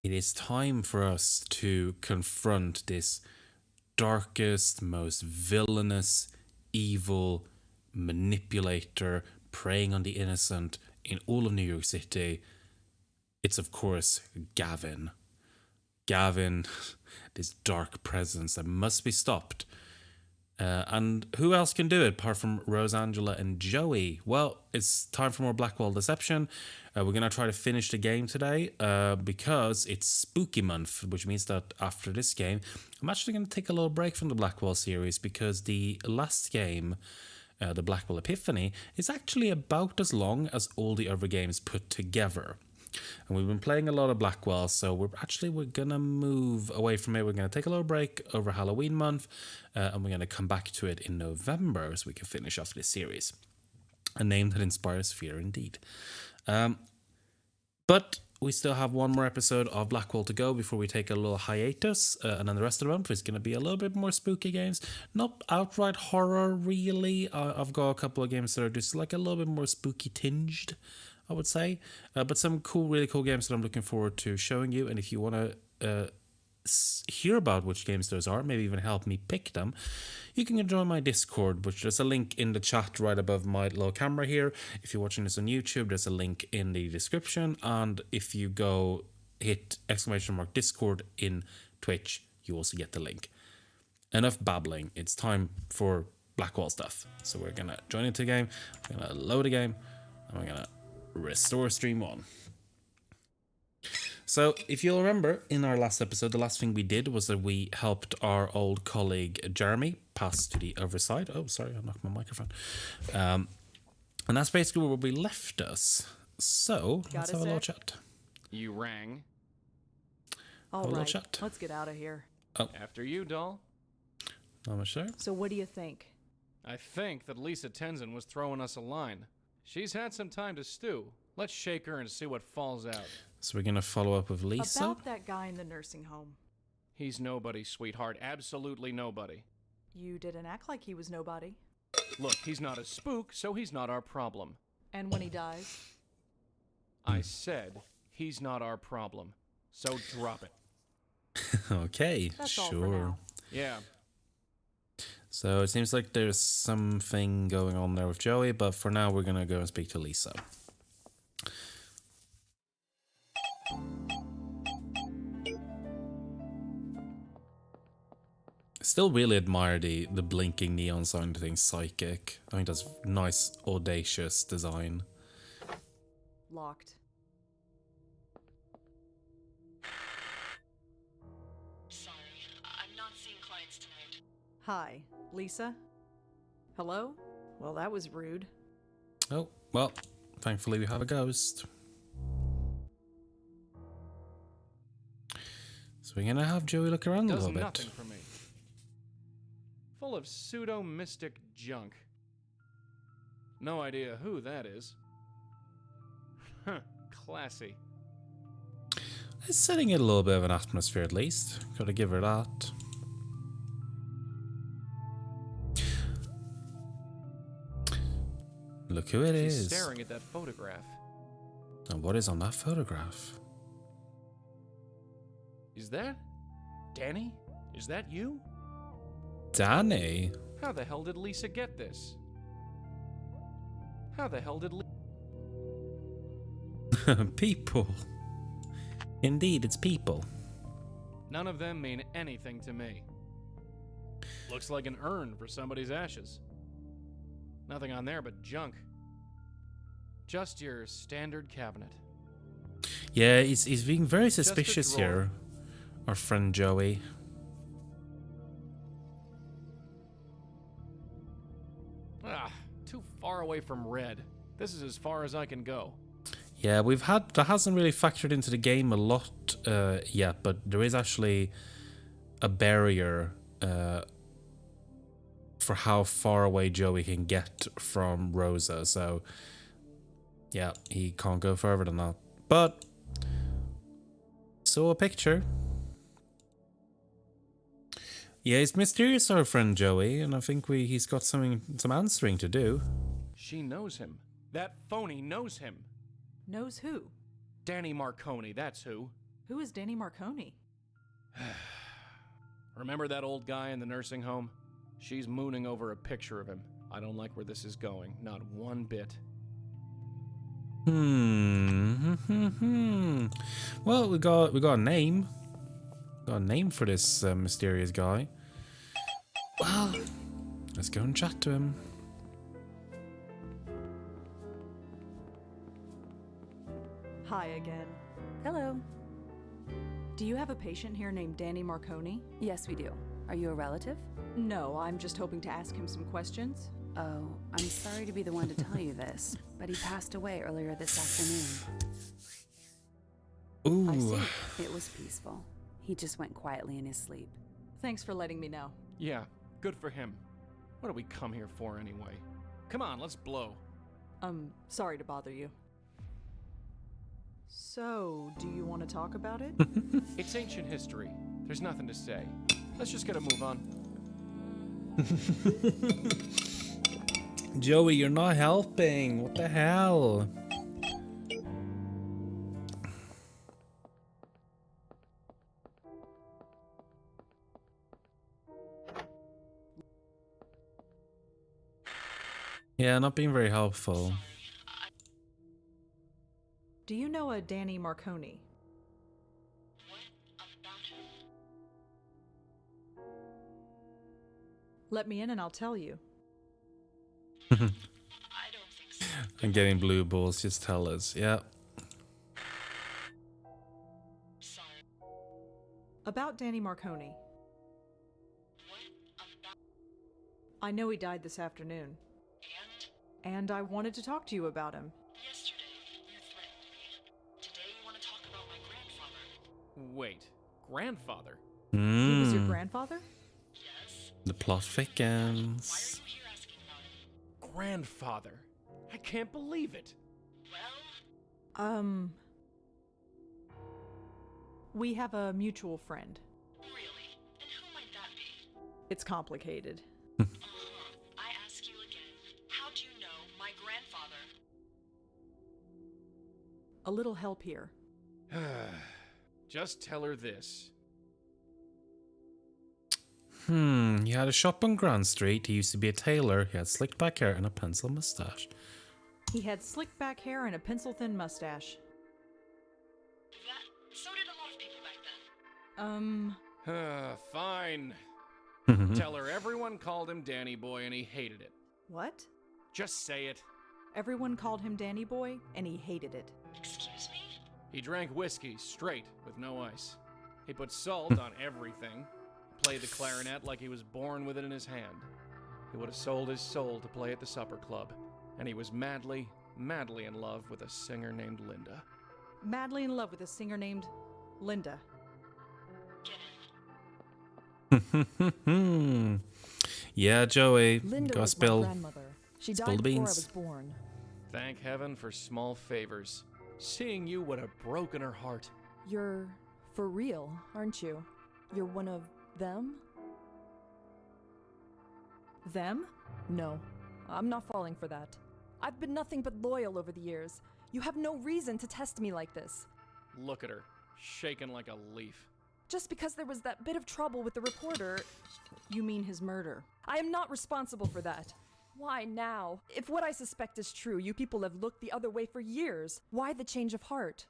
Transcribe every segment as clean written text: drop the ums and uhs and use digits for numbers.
It is time for us to confront this darkest, most villainous, evil manipulator preying on the innocent in all of New York City. It's, of course, Gavin. Gavin, this dark presence that must be stopped. And who else can do it apart from Rosangela and Joey? Well, it's time for more Blackwell Deception. We're going to try to finish the game today because it's spooky month, which means that after this game, I'm actually going to take a little break from the Blackwell series because the last game, the Blackwell Epiphany, is actually about as long as all the other games put together. And we've been playing a lot of Blackwell, so we're gonna move away from it. We're gonna take a little break over Halloween month, and we're gonna come back to it in November so we can finish off this series. A name that inspires fear, indeed. But we still have one more episode of Blackwell to go before we take a little hiatus, and then the rest of the month is gonna be a little bit more spooky games. Not outright horror, really. I've got a couple of games that are just like a little bit more spooky tinged, I would say, but some really cool games that I'm looking forward to showing you. And if you want to hear about which games those are, maybe even help me pick them, you can join my Discord, which there's a link in the chat right above my little camera here. If you're watching this on YouTube, there's a link in the description, and if you go hit !Discord in Twitch, you also get the link. Enough babbling, it's time for Blackwell stuff. So we're gonna join into the game, we're gonna load a game, and we're gonna restore stream on. So if you'll remember, in our last episode, the last thing we did was that we helped our old colleague Jeremy pass to the other side. Oh, sorry, I knocked my microphone. And that's basically where we left us. So let's have a little chat. You rang. All right, let's get out of here. Oh, After you, doll. not much there. So what do you think? I think that Lisa Tenzin was throwing us a line. She's had some time to stew. Let's shake her and see what falls out. So we're gonna follow up with Lisa. About that guy in the nursing home. He's nobody, sweetheart. Absolutely nobody. You didn't act like he was nobody. Look, he's not a spook, so he's not our problem. And when he dies? I said he's not our problem. So drop it. Okay, That's all for sure. now. Yeah. So it seems like there's something going on there with Joey, but for now we're gonna go and speak to Lisa. Still really admire the blinking neon sign thing, psychic. I think that's nice, audacious design. Locked. Sorry, I'm not seeing clients tonight. Hi, Lisa? Hello? Well, that was rude. Oh, well, thankfully we have a ghost. So we're gonna have Joey look around a Does little bit. nothing for me. Full of pseudo-mystic junk. No idea who that is. Huh, classy. It's setting it a little bit of an atmosphere at least. Gotta give her that. Look who it is. She's staring at that photograph. And what is on that photograph? Is that Danny? Is that you? Danny? How the hell did Lisa get this? How the hell did People. Indeed, it's people. None of them mean anything to me. Looks like an urn for somebody's ashes. Nothing on there but junk. Just your standard cabinet. Yeah, he's being very a suspicious drawer. here. Our friend Joey. Ah, too far away from red. This is as far as I can go. Yeah, that hasn't really factored into the game a lot yet, but there is actually a barrier for how far away Joey can get from Rosa, so yeah, he can't go further than that. But saw a picture. Yeah, he's mysterious, our friend Joey, and I think he's got some answering to do. She knows him. That phony knows him. Knows who? Danny Marconi, that's who. Who is Danny Marconi? Remember that old guy in the nursing home? She's mooning over a picture of him. I don't like where this is going, not one bit. Well, we got a name. Got a name for this mysterious guy. Well, let's go and chat to him. Hi again. Hello. Do you have a patient here named Danny Marconi? Yes, we do. Are you a relative? No, I'm just hoping to ask him some questions. Oh, I'm sorry to be the one to tell you this, but he passed away earlier this afternoon. Ooh. I see. It was peaceful. He just went quietly in his sleep. Thanks for letting me know. Yeah, good for him. What do we come here for anyway? Come on, let's blow. Sorry to bother you. So, do you want to talk about it? It's ancient history. There's nothing to say. Let's just get a move on. Joey, you're not helping. What the hell? Yeah, not being very helpful. Do you know a Danny Marconi? What about him? Let me in and I'll tell you. I don't think so. I'm getting blue balls, just tell us. Yeah. Sorry. About Danny Marconi. What about I know he died this afternoon, and and I wanted to talk to you about him. yesterday you threatened me. Today you want to talk about my grandfather? Wait, grandfather? He was your Hmm. grandfather? Yes. The plot Why are thickens. you here asking about him? Grandfather? I can't believe it. Well, We have a mutual friend. really? And who might that be? It's complicated. I ask you again. How do you know my grandfather? A little help here. Just tell her this. He had a shop on Grand Street. He used to be a tailor. He had slicked back hair and a pencil mustache. He had slicked back hair and a pencil-thin mustache. So did a lot of people back then. Fine. Tell her everyone called him Danny Boy and he hated it. What? Just say it. Everyone called him Danny Boy, and he hated it. Excuse me? He drank whiskey straight with no ice. He put salt on everything. Played the clarinet like he was born with it in his hand. He would have sold his soul to play at the supper club. And he was madly, madly in love with a singer named Linda. Madly in love with a singer named Linda. Get in. Yeah, Joey. Linda Go was spill. my grandmother. She spill died the before I beans. was born. Thank heaven for small favors. Seeing you would have broken her heart. You're for real, aren't you? You're one of them? Them? No, I'm not falling for that. I've been nothing but loyal over the years. You have no reason to test me like this. Look at her, shaking like a leaf. Just because there was that bit of trouble with the reporter, You mean his murder? I am not responsible for that. Why now? If what I suspect is true, you people have looked the other way for years. Why the change of heart?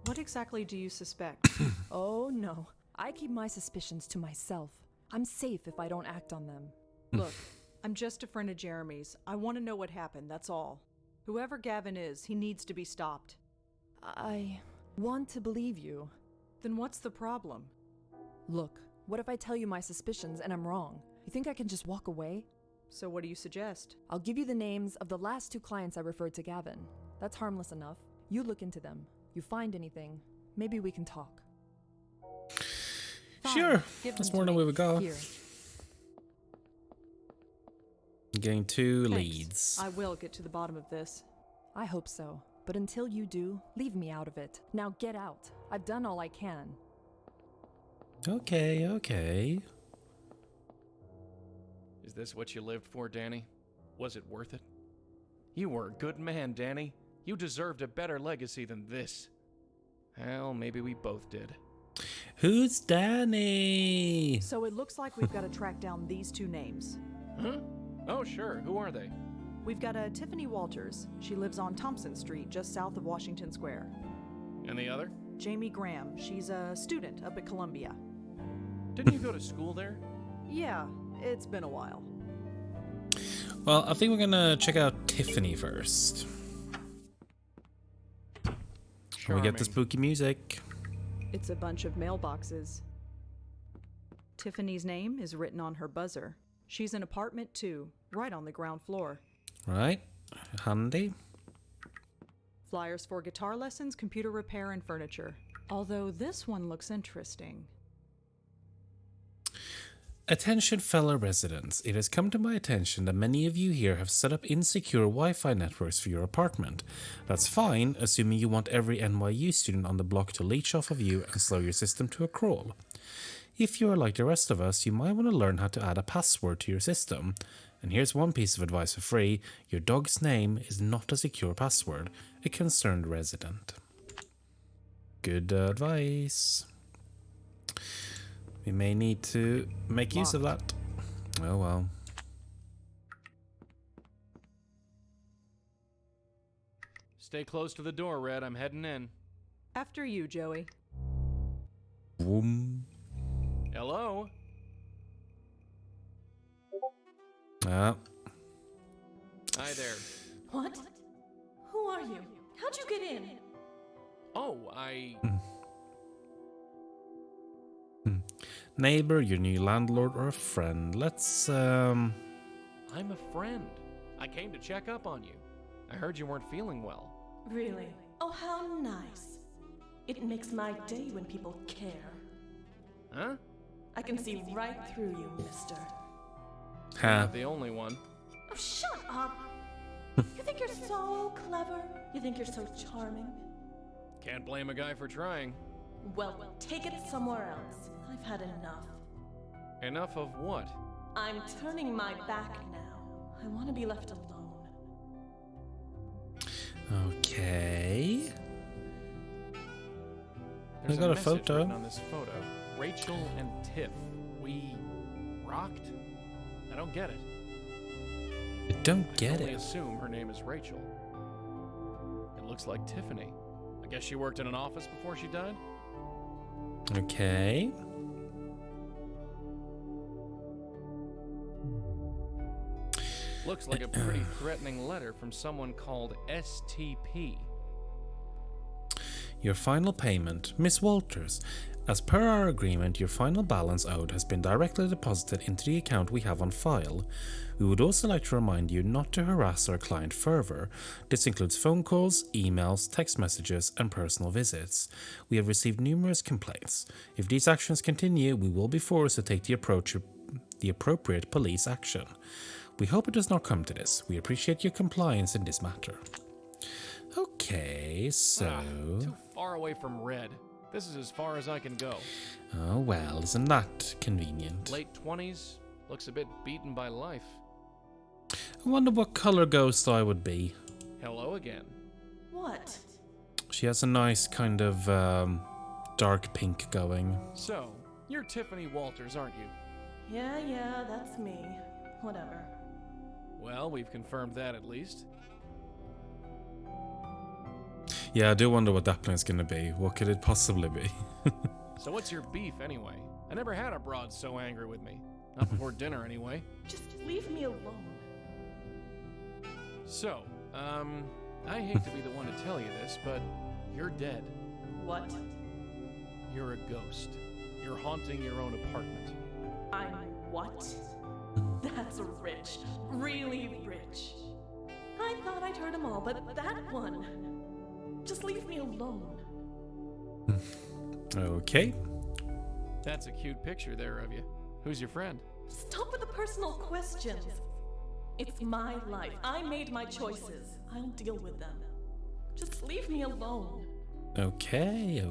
What exactly do you suspect? Oh no, I keep my suspicions to myself. I'm safe if I don't act on them. Look, I'm just a friend of Jeremy's. I want to know what happened, that's all. Whoever Gavin is, he needs to be stopped. I want to believe you. Then what's the problem? Look, what if I tell you my suspicions and I'm wrong? You think I can just walk away? So what do you suggest? I'll give you the names of the last 2 clients I referred to Gavin. That's harmless enough. You look into them. You find anything, maybe we can talk. Fine, Sure. give That's them more to than me. we would go. Here. Getting 2 Thanks. leads. I will get to the bottom of this. I hope so. But until you do, leave me out of it. Now get out. I've done all I can. Okay, okay. Is this what you lived for, Danny? Was it worth it? You were a good man, Danny. You deserved a better legacy than this. Well, maybe we both did. Who's Danny? So it looks like we've got to track down these two names. Huh? Oh, sure. Who are they? We've got a Tiffany Walters. She lives on Thompson Street, just south of Washington Square. And the other? Jamie Graham. She's a student up at Columbia. Didn't you go to school there? Yeah, it's been a while. Well, I think we're gonna check out Tiffany first. Can we get the spooky music? It's a bunch of mailboxes. Tiffany's name is written on her buzzer. She's in apartment 2, right on the ground floor. Right. Handy. Flyers for guitar lessons, computer repair, and furniture. Although this one looks interesting. Attention fellow residents, it has come to my attention that many of you here have set up insecure Wi-Fi networks for your apartment. That's fine, assuming you want every NYU student on the block to leech off of you and slow your system to a crawl. If you are like the rest of us, you might want to learn how to add a password to your system. And here's one piece of advice for free: your dog's name is not a secure password. A concerned resident. Good advice. We may need to make use of that. Oh well. Stay close to the door, Red. I'm heading in. After you, Joey. Boom. Hello? Ah. Hi there. What? Who are you? How'd you get in? Oh, Neighbor, your new landlord, or a friend? Let's I'm a friend. I came to check up on you. I heard you weren't feeling well. Really? Oh, how nice. It makes my day when people care. Huh? I can see right through you, mister. Not the only one. Oh, shut up! You think you're so clever? You think you're so charming? Can't blame a guy for trying. Well, take it somewhere else. I've had enough. Enough of what? I'm turning my back now. I want to be left alone. Okay. There's I got a message photo. written on this photo. Rachel and Tiff. We rocked? I don't get it. I don't I get can only it. assume her name is Rachel. It looks like Tiffany. I guess she worked in an office before she died? Okay. Looks like a pretty threatening letter from someone called STP. Your final payment, Miss Walters. As per our agreement, your final balance owed has been directly deposited into the account we have on file. We would also like to remind you not to harass our client further. This includes phone calls, emails, text messages, and personal visits. We have received numerous complaints. If these actions continue, we will be forced to take the appropriate police action. We hope it does not come to this. We appreciate your compliance in this matter. Okay, so... Too far away from Red. This is as far as I can go. Oh well, isn't that convenient? Late 20s, looks a bit beaten by life. I wonder what color ghost I would be. Hello again. What? She has a nice kind of dark pink going. So, you're Tiffany Walters, aren't you? Yeah, that's me. Whatever. Well, we've confirmed that at least. Yeah, I do wonder what that plan's gonna be. What could it possibly be? So what's your beef anyway? I never had a broad so angry with me. Not before dinner anyway. Just leave me alone. So, I hate to be the one to tell you this, but you're dead. What? You're a ghost. You're haunting your own apartment. I'm what? That's rich. Really rich. I thought I'd heard them all, but that one. Just leave me alone. Okay. That's a cute picture there of you. Who's your friend? Stop with the personal questions. It's my life. I made my choices. I'll deal with them. Just leave me alone. Okay.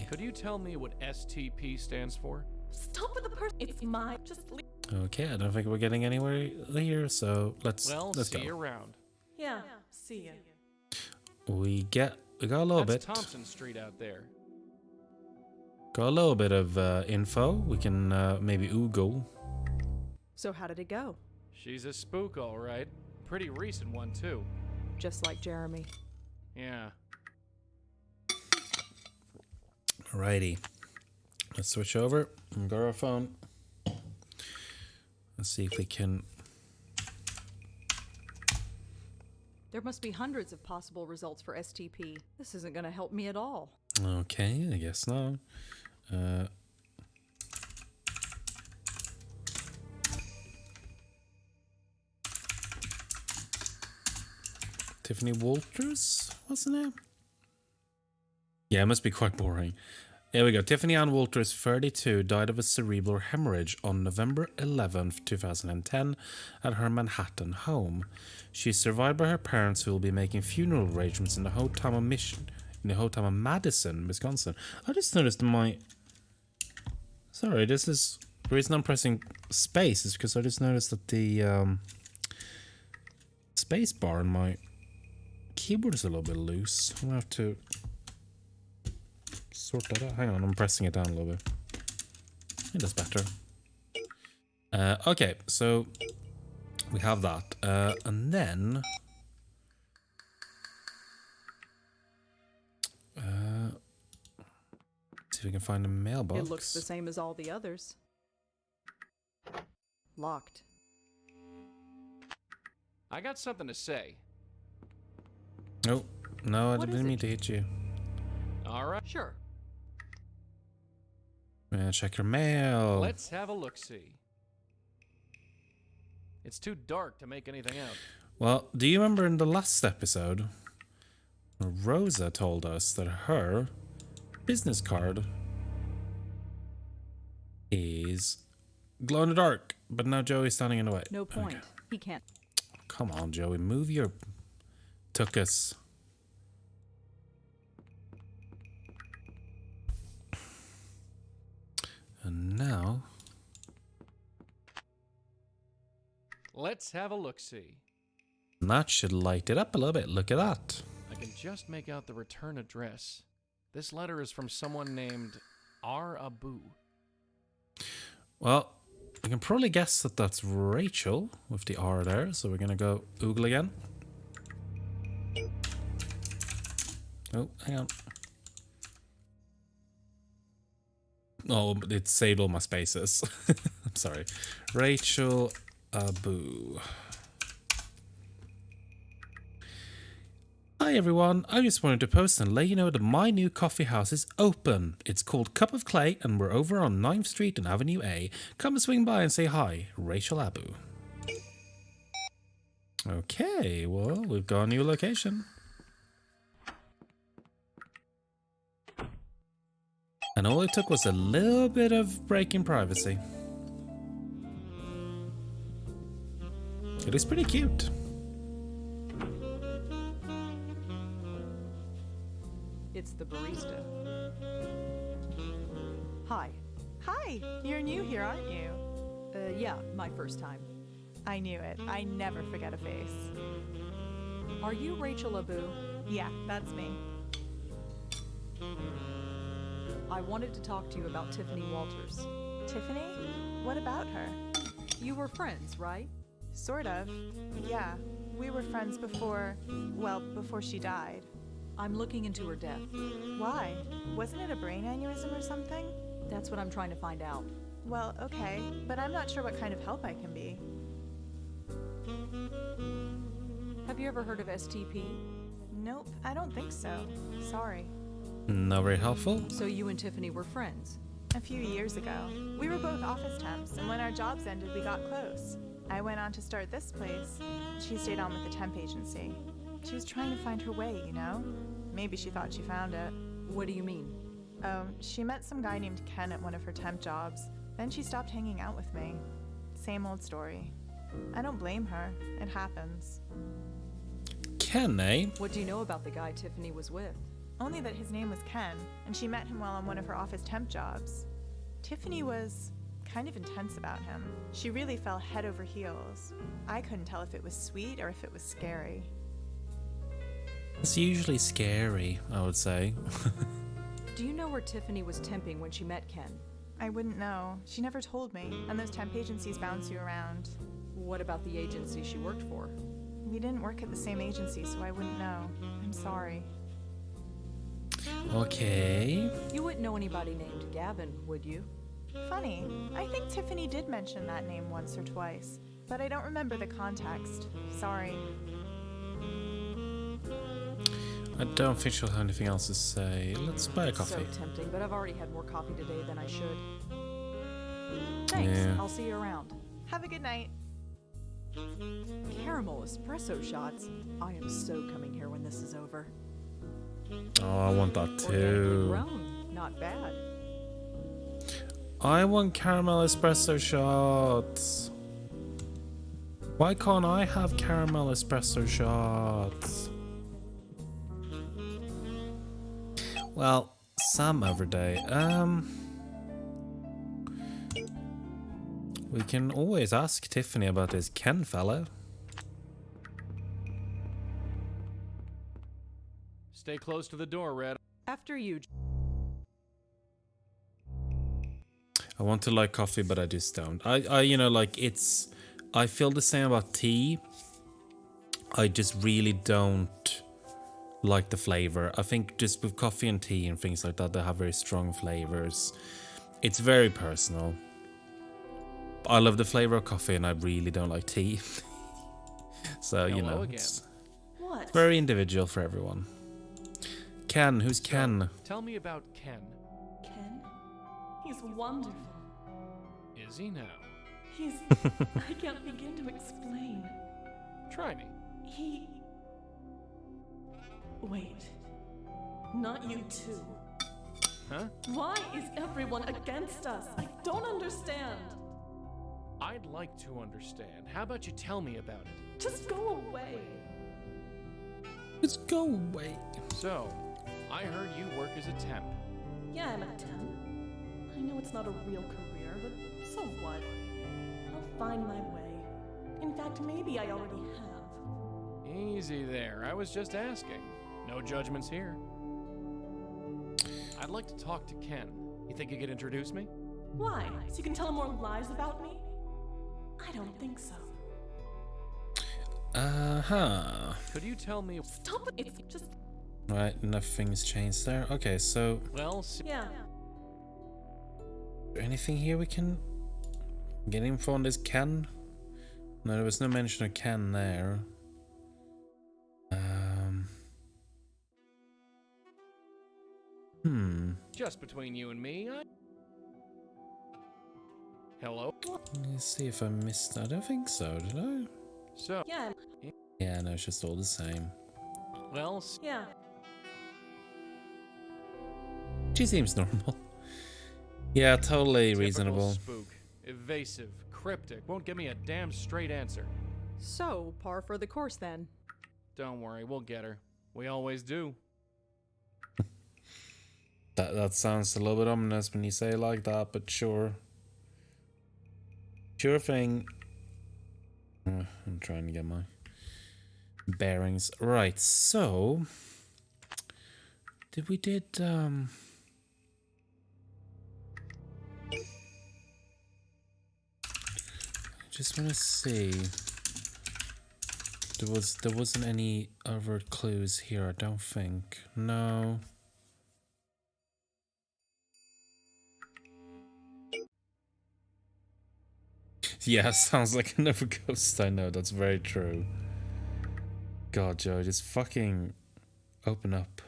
Could you tell me what STP stands for? Stop with the It's my. Just leave. Okay, I don't think we're getting anywhere here, so let's Well, let's see go. you around. Yeah, See ya. We got a little That's bit. Thompson Street out there. Got a little bit of info. We can maybe Google. So how did it go? She's a spook, all right. Pretty recent one, too. Just like Jeremy. Yeah. Alrighty. Let's switch over and go to our phone. Let's see if we can. There must be hundreds of possible results for STP. This isn't going to help me at all. Okay, I guess not. Tiffany Walters? What's the name? Yeah, it must be quite boring. There we go. Tiffany Ann Walters, 32, died of a cerebral hemorrhage on November 11th, 2010 at her Manhattan home. She is survived by her parents who will be making funeral arrangements in the hometown of Madison, Wisconsin. I just noticed Sorry, this is... The reason I'm pressing space is because I just noticed that the space bar on my keyboard is a little bit loose. I'm going to have to sort that out. Hang on, I'm pressing it down a little bit. I think that's better. Okay, so we have that. And then... see if we can find a mailbox. It looks the same as all the others. Locked. I got something to say. Oh, no, I What is didn't mean it? to hit you. All right. Sure. Check your mail. Let's have a look-see. It's too dark to make anything out. Well, do you remember in the last episode, Rosa told us that her business card is glow in the dark, but now Joey's standing in the way. No point. Okay. He can't. Come on, Joey, move your tuchus. And now, Let's have a look-see. that should light it up a little bit. Look at that. I can just make out the return address. This letter is from someone named R. Abu. Well, I can probably guess that that's Rachel with the R there. So we're going to go Google again. Oh, hang on. Oh, it saved all my spaces. I'm sorry. Rachel Abu. Hi everyone, I just wanted to post and let you know that my new coffee house is open. It's called Cup of Clay and we're over on 9th Street and Avenue A. Come and swing by and say hi, Rachel Abu. Okay, well, we've got a new location. And all it took was a little bit of breaking privacy. It is pretty cute. It's the barista. Hi. Hi, you're new here, aren't you? Yeah, my first time. I knew it. I never forget a face. Are you Rachel Abu? Yeah, that's me. I wanted to talk to you about Tiffany Walters. Tiffany? What about her? You were friends, right? Sort of. Yeah, we were friends before she died. I'm looking into her death. Why? Wasn't it a brain aneurysm or something? That's what I'm trying to find out. Well, okay, but I'm not sure what kind of help I can be. Have you ever heard of STP? Nope, I don't think so. Sorry. Not very helpful. So you and Tiffany were friends? A few years ago. We were both office temps, and when our jobs ended, we got close. I went on to start this place. She stayed on with the temp agency. She was trying to find her way, you know? Maybe she thought she found it. What do you mean? She met some guy named Ken at one of her temp jobs. Then she stopped hanging out with me. Same old story. I don't blame her. It happens. Ken, eh? What do you know about the guy Tiffany was with? Only that his name was Ken, and she met him while on one of her office temp jobs. Tiffany was kind of intense about him. She really fell head over heels. I couldn't tell if it was sweet or if it was scary. It's usually scary, I would say. Do you know where Tiffany was temping when she met Ken? I wouldn't know. She never told me. And those temp agencies bounce you around. What about the agency she worked for? We didn't work at the same agency, so I wouldn't know. I'm sorry. Okay. You wouldn't know anybody named Gavin, would you? Funny. I think Tiffany did mention that name once or twice, but I don't remember the context. Sorry. I don't think she'll have anything else to say. Let's buy a coffee. So tempting, but I've already had more coffee today than I should. Thanks. Yeah. I'll see you around. Have a good night. Caramel espresso shots. I am so coming here when this is over. Oh, I want that Organically too. grown. Not bad. I want caramel espresso shots. Why can't I have caramel espresso shots? Well, some other day. We can always ask Tiffany about this Ken fella. Stay close to the door, Red. After you. I want to like coffee, but I just don't. I you know, like it's. I feel the same about tea. I just really don't like the flavor. I think just with coffee and tea and things like that, they have very strong flavors. It's very personal. I love the flavor of coffee, and I really don't like tea. So you know, again. it's What? very individual for everyone. Ken, who's Ken? Tell me about Ken. Ken? He's wonderful. Is he now? He's. I can't begin to explain. Try me. He. Wait. Not you too. Huh? Why is everyone against us? I don't understand. I'd like to understand. How about you tell me about it? Just go away. Let's go away. So, I heard you work as a temp. Yeah, I'm a temp. I know it's not a real career, but so what? I'll find my way. In fact, maybe I already have. Easy there. I was just asking. No judgments here. I'd like to talk to Ken. You think you could introduce me? Why? So you can tell him more lies about me? I don't think so. Uh-huh. Could you tell me? Stop it. It's just. Right, nothing's changed there. Okay, so Well, Yeah. is there anything here we can get info on this Ken? No, there was no mention of Ken there. just between you and me, Hello? Let's see if I missed. I don't think so, did I? So, Yeah. Yeah, no, it's just all the same. well, Yeah. She seems normal. Yeah, totally typical reasonable. spook. Evasive, cryptic, won't give me a damn straight answer. So, par for the course then. Don't worry, we'll get her. We always do. That sounds a little bit ominous when you say it like that, but sure. Sure thing. I'm trying to get my bearings. Right, so we did I just wanna see. There wasn't any other clues here, I don't think. No. Yeah, sounds like another ghost. I know, that's very true. God, Joe, just fucking open up.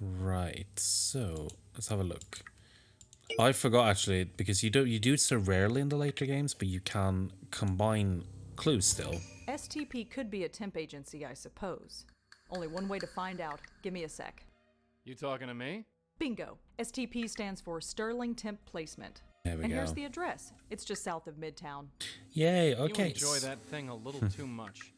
Right, so let's have a look. I forgot actually, because you do it so rarely in the later games, but you can combine clues still. STP could be a temp agency, I suppose. Only one way to find out. Give me a sec. You talking to me? Bingo. STP stands for Sterling Temp Placement. There we And go. here's the address. It's just south of Midtown. Yay, okay. You enjoy that thing a little too much.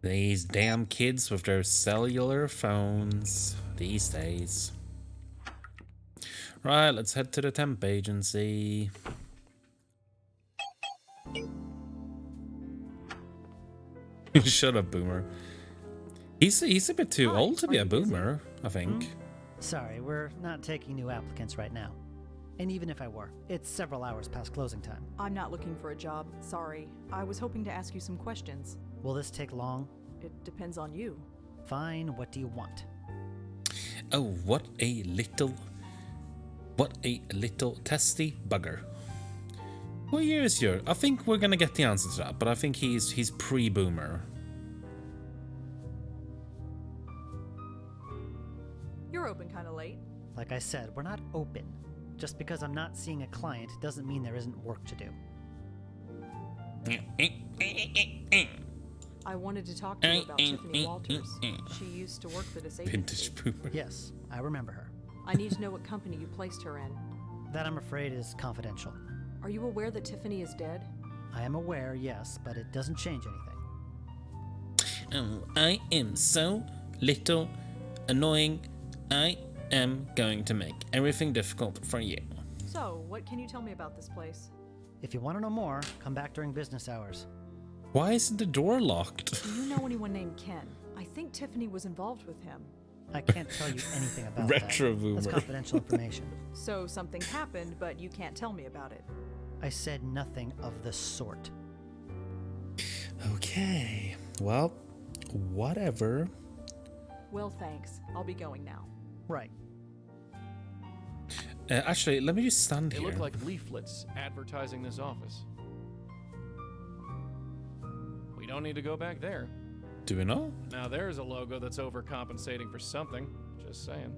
These damn kids with their cellular phones these days. Right, let's head to the temp agency. Shut up, Boomer. He's a bit too Hi, old to be are a you busy? boomer, I think. Sorry, we're not taking new applicants right now. And even if I were, it's several hours past closing time. I'm not looking for a job. Sorry. I was hoping to ask you some questions. Will this take long? It depends on you. Fine, what do you want? Oh, what a little testy bugger. What year is your? I think we're gonna get the answer to that, but I think he's pre-boomer. You're open kind of late. Like I said, we're not open. Just because I'm not seeing a client doesn't mean there isn't work to do. I wanted to talk to you about Tiffany Walters. She used to work for this agency. Vintage boomer. Yes, I remember her. I need to know what company you placed her in. That, I'm afraid, is confidential. Are you aware that Tiffany is dead? I am aware, yes, but it doesn't change anything. Oh, I am so little annoying. I am going to make everything difficult for you. So, what can you tell me about this place? If you want to know more, come back during business hours. Why isn't the door locked? Do you know anyone named Ken? I think Tiffany was involved with him. I can't tell you anything about Retro that. boomer. That's confidential information. So, something happened, but you can't tell me about it. I said nothing of the sort. Okay. Well, whatever. Well, thanks. I'll be going now. Right. Actually, let me just stand They here. look like leaflets advertising this office. We don't need to go back there. Do we know? Now there's a logo that's overcompensating for something. Just saying.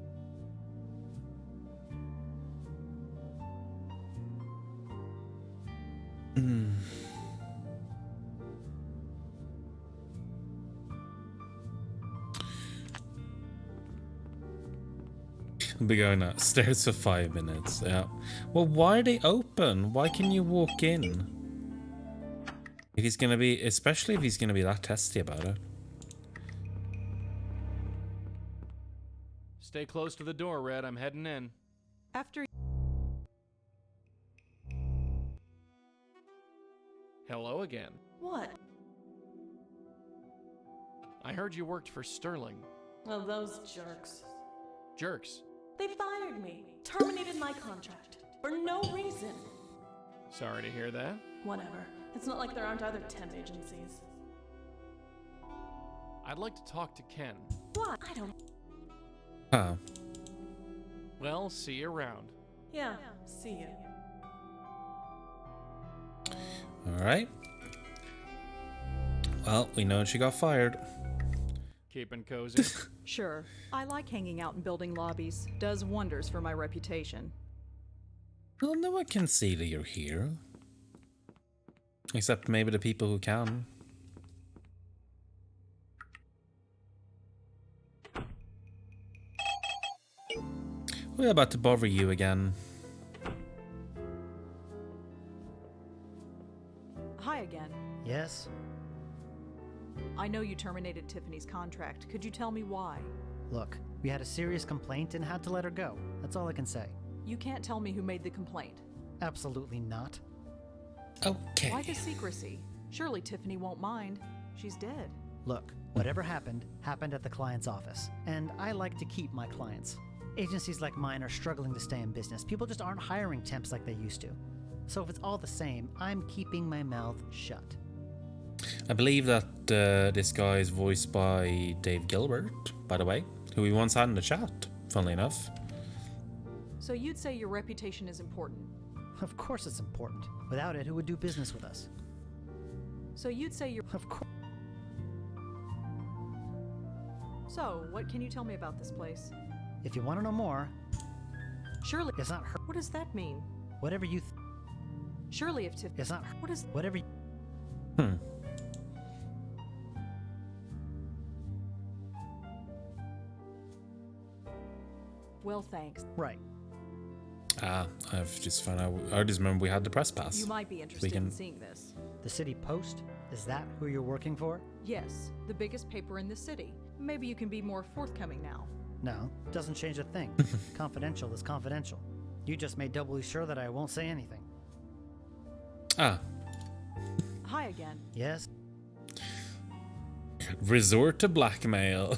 I'll be going upstairs for 5 minutes. Yeah. Well, why are they open? Why can you walk in? If he's gonna be, especially if he's gonna be that testy about it. Stay close to the door, Red. I'm heading in. After Hello again. What? I heard you worked for Sterling. Oh, those jerks. Jerks. They fired me, terminated my contract, for no reason. Sorry to hear that. Whatever. It's not like there aren't other temp agencies. I'd like to talk to Ken. What? I don't. Huh. Well, see you around. Yeah, see you. Alright. Well, we know she got fired. Keeping cozy. Sure. I like hanging out in building lobbies. Does wonders for my reputation. Well, no one can see that you're here. Except maybe the people who can. We're about to bother you again. Hi again. Yes? I know you terminated Tiffany's contract. Could you tell me why? Look, we had a serious complaint and had to let her go. That's all I can say. You can't tell me who made the complaint. Absolutely not. Okay. Why the secrecy? Surely Tiffany won't mind. She's dead. Look, whatever happened, happened at the client's office. And I like to keep my clients. Agencies like mine are struggling to stay in business. People just aren't hiring temps like they used to. So if it's all the same, I'm keeping my mouth shut. I believe that this guy is voiced by Dave Gilbert, by the way, who we once had in the chat, funnily enough. So you'd say your reputation is important. Of course it's important. Without it, who would do business with us? So you'd say you're... Of course. So, what can you tell me about this place? If you want to know more, Surely... it's not her. What does that mean? Whatever you Surely if Tiffany... it's not her. What is... Whatever you Well, thanks. Right. I've just found out. I just remember we had the press pass. You might be interested can- in seeing this. The City Post? Is that who you're working for? Yes, the biggest paper in the city. Maybe you can be more forthcoming now. No, doesn't change a thing. Confidential is confidential. You just made doubly sure that I won't say anything. Ah, Hi again. Yes? resort to blackmail.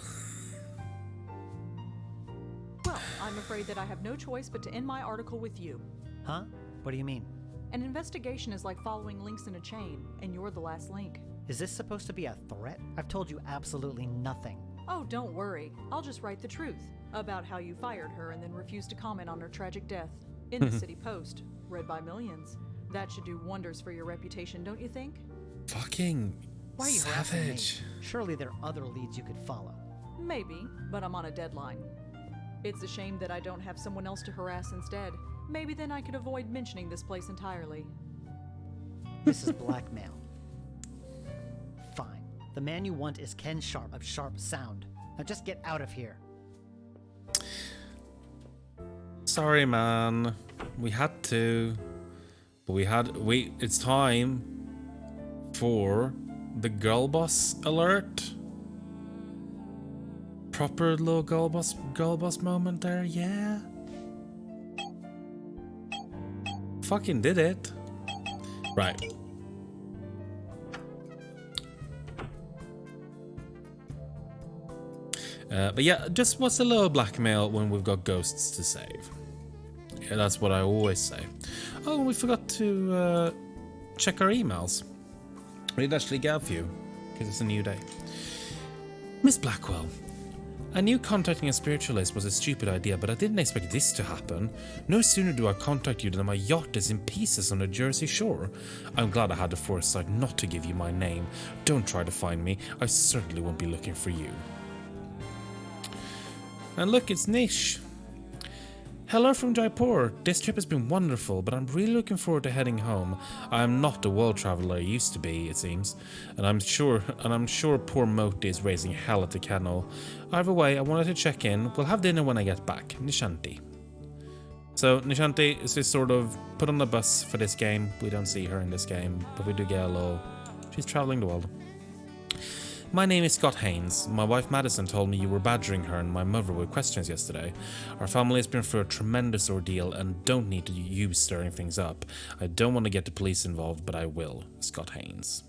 Well, I'm afraid that I have no choice but to end my article with you. Huh? What do you mean? An investigation is like following links in a chain, and you're the last link. Is this supposed to be a threat? I've told you absolutely nothing. Oh, don't worry. I'll just write the truth about how you fired her and then refused to comment on her tragic death. In the City Post, read by millions. That should do wonders for your reputation, don't you think? Fucking Why are you harassing me? savage. Surely there are other leads you could follow. Maybe, but I'm on a deadline. It's a shame that I don't have someone else to harass instead. Maybe then I could avoid mentioning this place entirely. This is blackmail. Fine. The man you want is Ken Sharp of Sharp Sound. Now just get out of here. Sorry, man. We had to. But it's time for the girl boss alert. Proper little girl boss moment there, yeah. Fucking did it. Right. But yeah, just what's a little blackmail when we've got ghosts to save? Yeah, that's what I always say. Oh, we forgot to check our emails. We did actually get a few, because it's a new day. Miss Blackwell, I knew contacting a spiritualist was a stupid idea, but I didn't expect this to happen. No sooner do I contact you than my yacht is in pieces on the Jersey shore. I'm glad I had the foresight not to give you my name. Don't try to find me. I certainly won't be looking for you. And look, it's Nish. Hello from Jaipur. This trip has been wonderful, but I'm really looking forward to heading home. I am not the world traveler I used to be, it seems, and I'm sure poor Moti is raising hell at the kennel. Either way, I wanted to check in. We'll have dinner when I get back. Nishanti. So Nishanti is just sort of put on the bus for this game. We don't see her in this game, but we do get a little. She's traveling the world. My name is Scott Haynes. My wife Madison told me you were badgering her and my mother with questions yesterday. Our family has been through a tremendous ordeal and don't need you stirring things up. I don't want to get the police involved, but I will. Scott Haynes.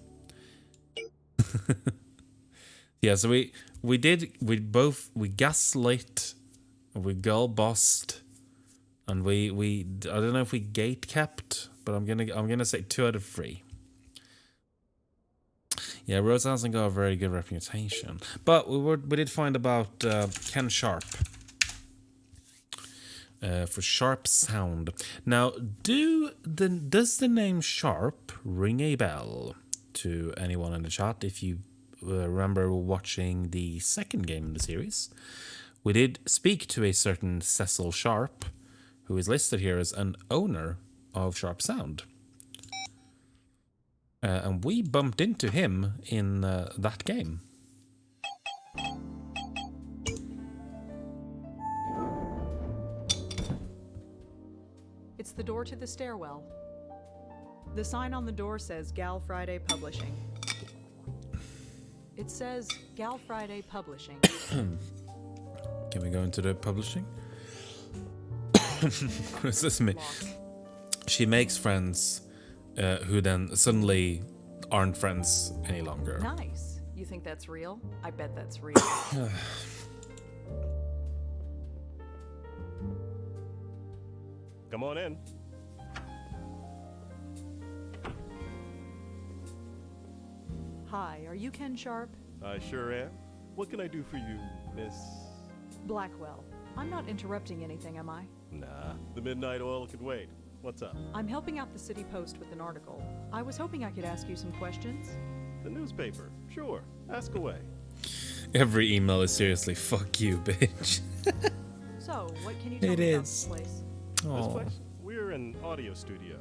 Yeah, so we gaslit, we girl bossed, and we I don't know if we gate kept, but I'm gonna say 2 out of 3. Yeah, Rosa hasn't got a very good reputation. But we did find about Ken Sharp. For Sharp Sound. Now, does the name Sharp ring a bell to anyone in the chat? If you remember watching the second game in the series, we did speak to a certain Cecil Sharp, who is listed here as an owner of Sharp Sound. And we bumped into him in that game. It's the door to the stairwell. The sign on the door says Gal Friday Publishing. It says Gal Friday Publishing. Can we go into the publishing? Is this me? She makes friends who then suddenly aren't friends any longer. Nice. You think that's real? I bet that's real. Come on in. Hi, are you Ken Sharp? I sure am. What can I do for you, Miss? Blackwell. I'm not interrupting anything, am I? Nah, the midnight oil could wait. What's up? I'm helping out the City Post with an article. I was hoping I could ask you some questions. The newspaper. Sure. Ask away. Every email is seriously, fuck you, bitch. So, what can you tell me about this place? This place? We're an audio studio.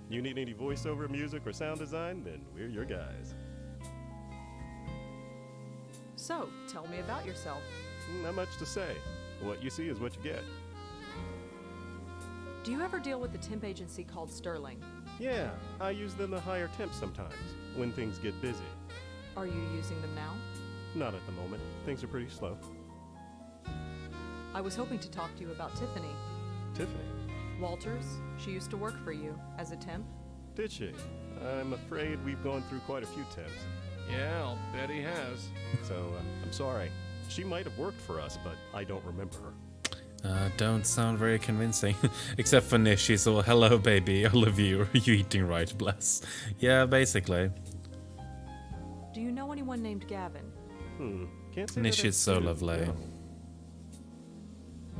You need any voiceover music or sound design? Then we're your guys. So, tell me about yourself. Not much to say. What you see is what you get. Do you ever deal with a temp agency called Sterling? Yeah, I use them to hire temps sometimes, when things get busy. Are you using them now? Not at the moment. Things are pretty slow. I was hoping to talk to you about Tiffany. Tiffany? Walters, she used to work for you as a temp. Did she? I'm afraid we've gone through quite a few temps. Yeah, I'll bet he has. So, I'm sorry. She might have worked for us, but I don't remember her. Don't sound very convincing. Except for Nish, she's all, hello baby, I love you. Are you eating right, bless? Yeah, basically. Do you know anyone named Gavin? Can't say Nish that I is so do, lovely. no.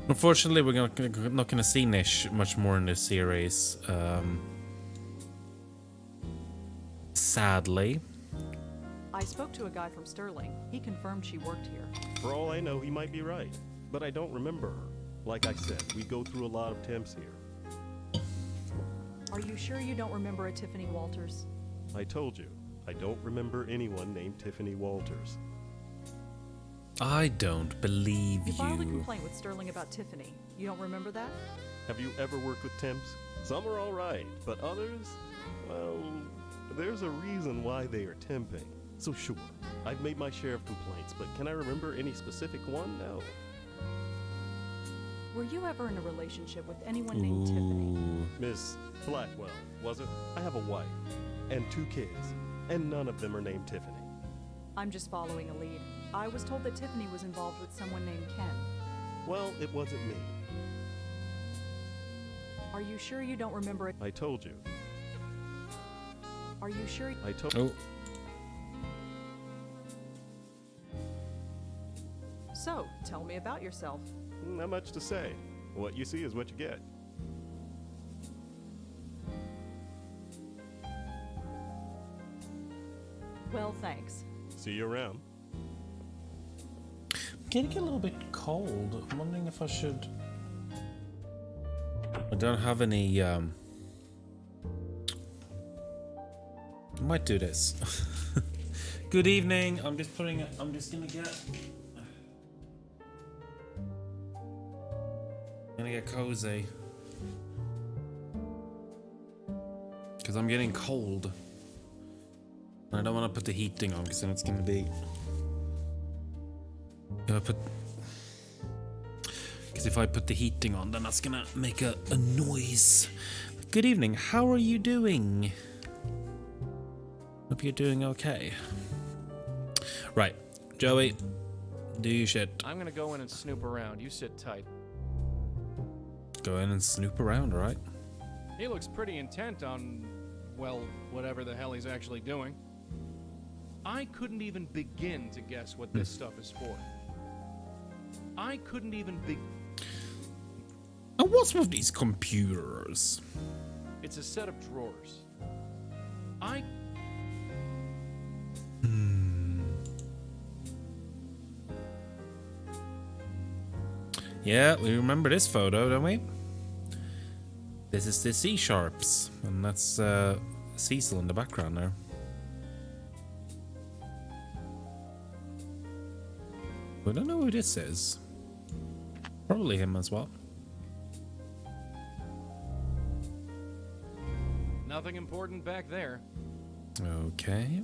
Unfortunately, we're not going to see Nish much more in this series. Sadly. I spoke to a guy from Sterling. He confirmed she worked here. For all I know, he might be right. But I don't remember her. Like I said, we go through a lot of temps here. Are you sure you don't remember a Tiffany Walters? I told you, I don't remember anyone named Tiffany Walters. I don't believe You filed a you. complaint with Sterling about Tiffany. You don't remember that? Have you ever worked with temps? Some are alright, but others? Well, there's a reason why they are temping. So sure, I've made my share of complaints, but can I remember any specific one? No. Were you ever in a relationship with anyone named Tiffany? Miss Blackwell, was it? I have a wife and 2 kids, and none of them are named Tiffany. I'm just following a lead. I was told that Tiffany was involved with someone named Ken. Well, it wasn't me. Are you sure you don't remember it? I told you. Are you sure? I told Oh. So, tell me about yourself. Not much to say. What you see is what you get. Well, thanks. See you around. I'm getting a little bit cold. I'm wondering if I should. I don't have any. I might do this. Good evening. I'm just gonna get. Gonna get cozy. Because I'm getting cold. And I don't want to put the heating on because then it's gonna be. Because if I put the heating on, then that's gonna make a noise. Good evening. How are you doing? Hope you're doing okay. Right, Joey, do your shit. I'm gonna go in and snoop around. You sit tight. Go in and snoop around, right? He looks pretty intent on, well, whatever the hell he's actually doing. I couldn't even begin to guess what this stuff is for. I couldn't even And what's with these computers? It's a set of drawers. Yeah, we remember this photo, don't we? This is the C-sharps, and that's Cecil in the background there. We don't know who this is. Probably him as well. Nothing important back there. Okay.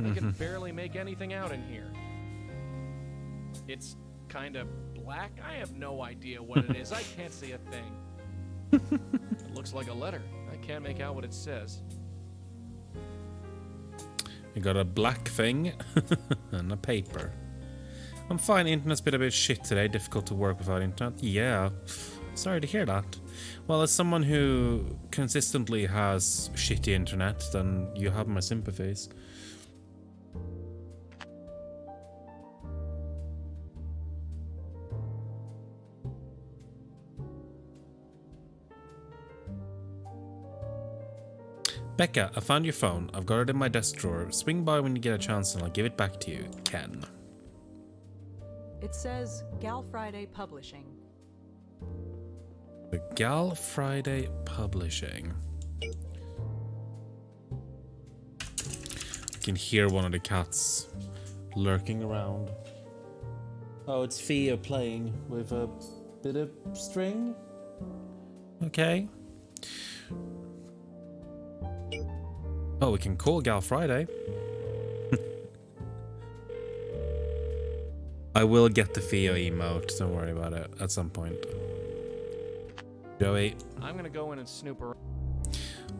I can barely make anything out in here. It's kind of black. I have no idea what it is. I can't see a thing. It looks like a letter. I can't make out what it says. You got a black thing and a paper. I'm fine. Internet's been a bit shit today. Difficult to work without internet. Yeah. Sorry to hear that. Well, as someone who consistently has shitty internet, then you have my sympathies. Becca, I found your phone. I've got it in my desk drawer. Swing by when you get a chance and I'll give it back to you. Ken. It says Gal Friday Publishing. The Gal Friday Publishing. I can hear one of the cats lurking around. Oh, it's Fia playing with a bit of string. Oh, we can call Gal Friday. I will get the Theo emote, don't worry about it, at some point. Joey. I'm gonna go in and snoop around.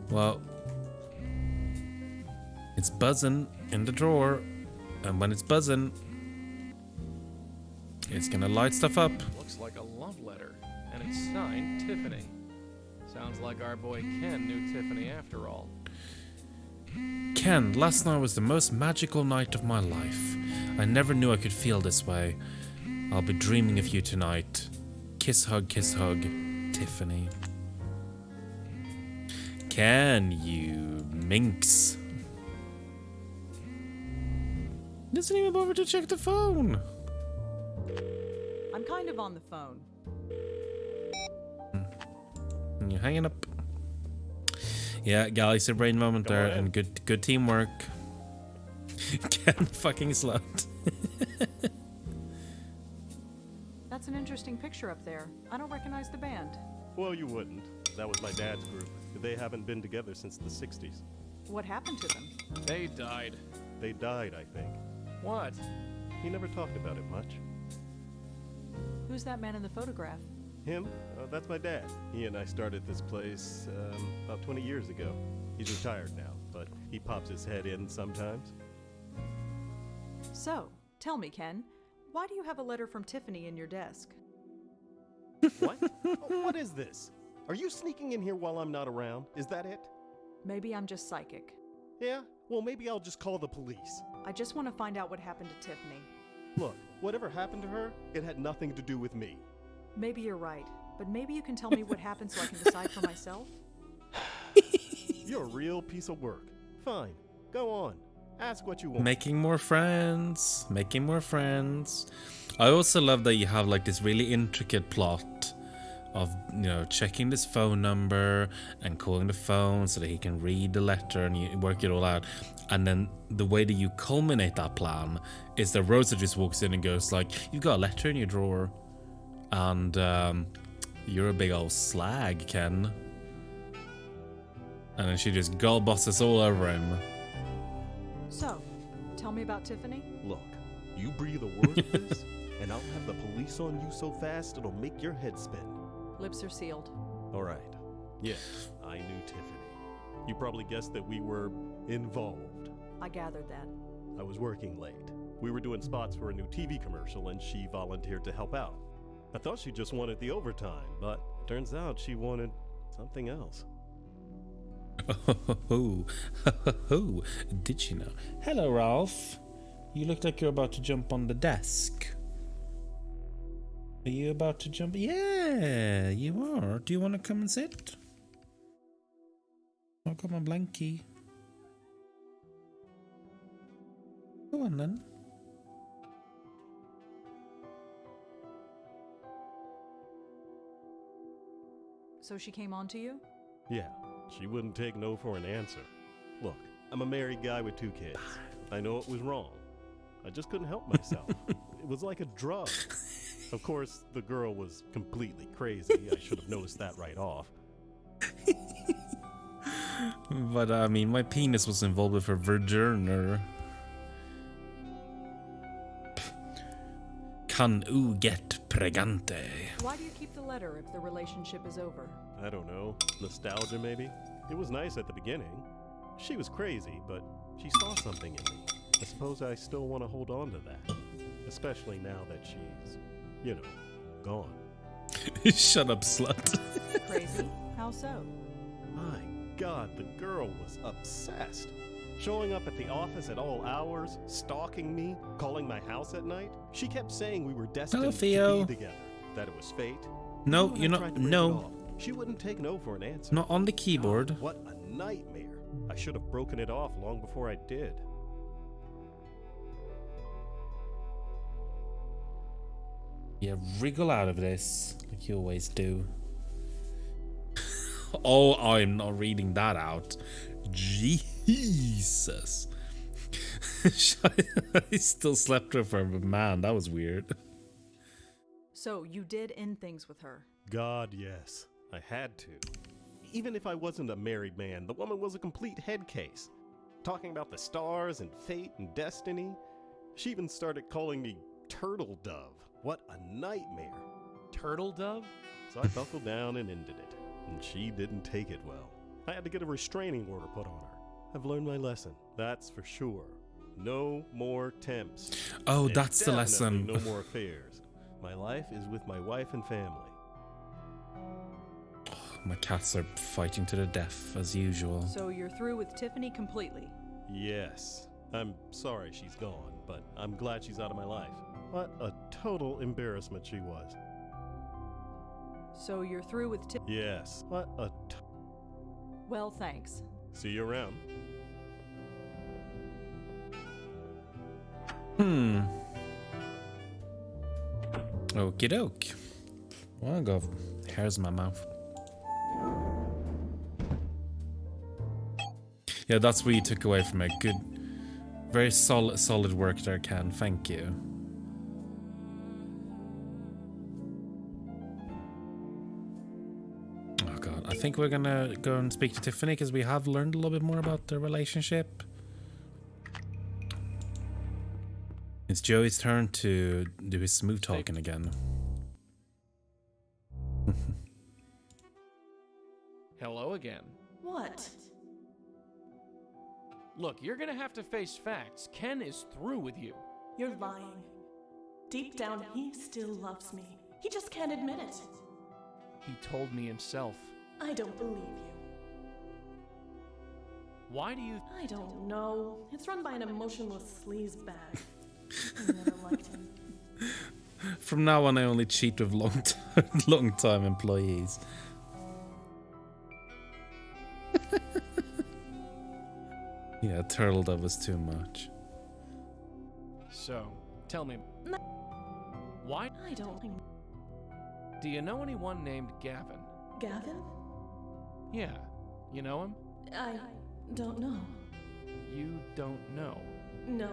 Well, it's buzzing in the drawer, and when it's buzzing, it's gonna light stuff up. Looks like a love letter, and it's signed Tiffany. Sounds like our boy Ken knew Tiffany after all. Ken, last night was the most magical night of my life. I never knew I could feel this way. I'll be dreaming of you tonight. Kiss, hug, Tiffany. Ken, you minx. Doesn't even bother to check the phone. I'm kind of on the phone. And you're hanging up. Yeah, Galaxy brain moment there, and good teamwork. Ken fucking slut. That's an interesting picture up there. I don't recognize the band. Well, you wouldn't. That was my dad's group. They haven't been together since the 60s. What happened to them? They died. They died, I think. What? He never talked about it much. Who's that man in the photograph? Him? That's my dad. He and I started this place about 20 years ago. He's retired now, but he pops his head in sometimes. So, tell me, Ken, why do you have a letter from Tiffany in your desk? What? What is this? Are you sneaking in here while I'm not around? Is that it? Maybe I'm just psychic. Yeah? Well, maybe I'll just call the police. I just want to find out what happened to Tiffany. Look, whatever happened to her, it had nothing to do with me. Maybe you're right, but maybe you can tell me what happened so I can decide for myself? You're a real piece of work. Fine, go on. Ask what you want. Making more friends. I also love that you have like this really intricate plot of, you know, checking this phone number and calling the phone so that he can read the letter and you work it all out. And then the way that you culminate that plan is that Rosa just walks in and goes like, "You've got a letter in your drawer. And you're a big old slag, Ken." And then she just girl bosses all over him. So, tell me about Tiffany. Look, you breathe a word of this, and I'll have the police on you so fast it'll make your head spin. Lips are sealed. All right. Yes, I knew Tiffany. You probably guessed that we were involved. I gathered that. I was working late. We were doing spots for a new TV commercial, and she volunteered to help out. I thought she just wanted the overtime, but turns out she wanted something else. Oh, did she know? Hello, Ralph. You look like you're about to jump on the desk. Are you about to jump? Yeah, you are. Do you want to come and sit? Oh, come on, Blanky. Go on, then. So she came on to you? Yeah, she wouldn't take no for an answer. Look, I'm a married guy with 2 kids. I know it was wrong. I just couldn't help myself. It was like a drug. Of course, the girl was completely crazy. I should have noticed that right off. But I mean, my penis was involved with her vagina. Kan u get pregante? Why do you keep the letter if the relationship is over? I don't know. Nostalgia, maybe? It was nice at the beginning. She was crazy, but she saw something in me. I suppose I still want to hold on to that. Especially now that she's, you know, gone. Shut up, slut. Crazy? How so? My God, the girl was obsessed. Showing up at the office at all hours, stalking me, calling my house at night. She kept saying we were destined Hello, to Theo. be together, that it was fate. No, Even when you're I not. tried to break it No, off, she wouldn't take no for an answer. not on the keyboard. What a nightmare. I should have broken it off long before I did. Yeah, wriggle out of this like you always do. Oh, I'm not reading that out. Jesus. I still slept with her, but man, that was weird. So you did end things with her? God, yes. I had to. Even if I wasn't a married man, the woman was a complete head case. talking about the stars and fate and destiny. She even started calling me Turtle Dove. What a nightmare. Turtle dove? So I buckled down and ended it, and she didn't take it well. I had to get a restraining order put on her. I've learned my lesson, that's for sure. No more temps. Oh, And that's the lesson. definitely no more affairs. My life is with my wife and family. My cats are fighting to the death, as usual. So you're through with Tiffany completely. Yes. I'm sorry she's gone, but I'm glad she's out of my life. What a total embarrassment she was. So you're through with Tiffany. Yes. What a Well, thanks. See you around. Okie doke. Well, I got hairs in my mouth. Yeah, that's what you took away from it. Good, very solid work there, Ken. Thank you. Oh god, I think we're gonna go and speak to Tiffany because we have learned a little bit more about their relationship. It's Joey's turn to do his smooth talking again. Hello again. What? Look, you're gonna have to face facts. Ken is through with you. You're lying. Deep down, he still loves me. He just can't admit it. He told me himself. I don't believe you. Why do you... I don't know. It's run by an emotionless sleazebag. I never liked him. From now on, I only cheat with long-time employees. Yeah, Turtle Dove was too much. So, tell me... Why... I don't... Do you know anyone named Gavin? Gavin? Yeah. You know him? I don't know. You don't know. No,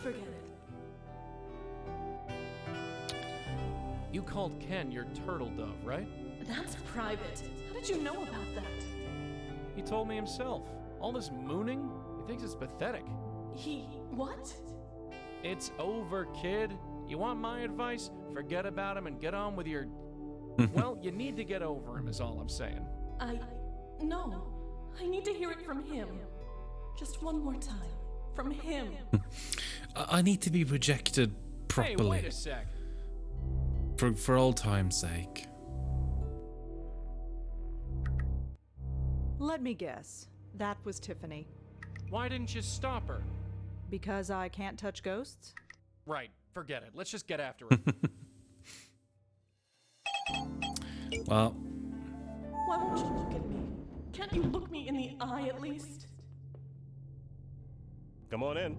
forget it. You called Ken your turtle dove, right? That's private. How did you know about that? He told me himself. All this mooning? He thinks it's pathetic. What? It's over, kid. You want my advice? Forget about him and get on with your... Well, you need to get over him is all I'm saying. No. I need to hear it from him. Just one more time. From him. I need to be rejected properly. Hey, wait a sec. For old time's sake. Let me guess. That was Tiffany. Why didn't you stop her? Because I can't touch ghosts? Right, forget it. Let's just get after it. Well... Why won't you look at me? Can't you look me in the eye at least? Come on in.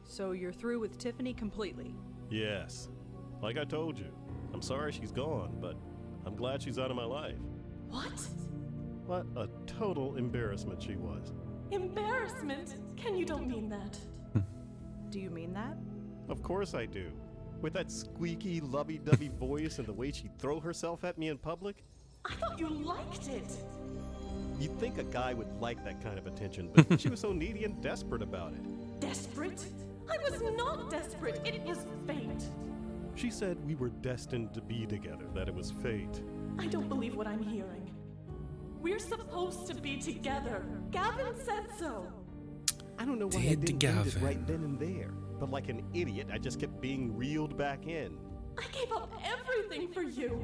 So you're through with Tiffany completely? Yes. Like I told you, I'm sorry she's gone, but I'm glad she's out of my life. What? What a total embarrassment she was. Embarrassment? Ken, you don't mean that. Do you mean that? Of course I do. With that squeaky, lovey-dovey voice and the way she'd throw herself at me in public. I thought you liked it. You'd think a guy would like that kind of attention, but she was so needy and desperate about it. Desperate? I was not desperate. It was fate. She said we were destined to be together, that it was fate. I don't believe what I'm hearing. We're supposed to be together. Gavin said so. I don't know why I didn't end it right then and there, but like an idiot, I just kept being reeled back in. I gave up everything for you.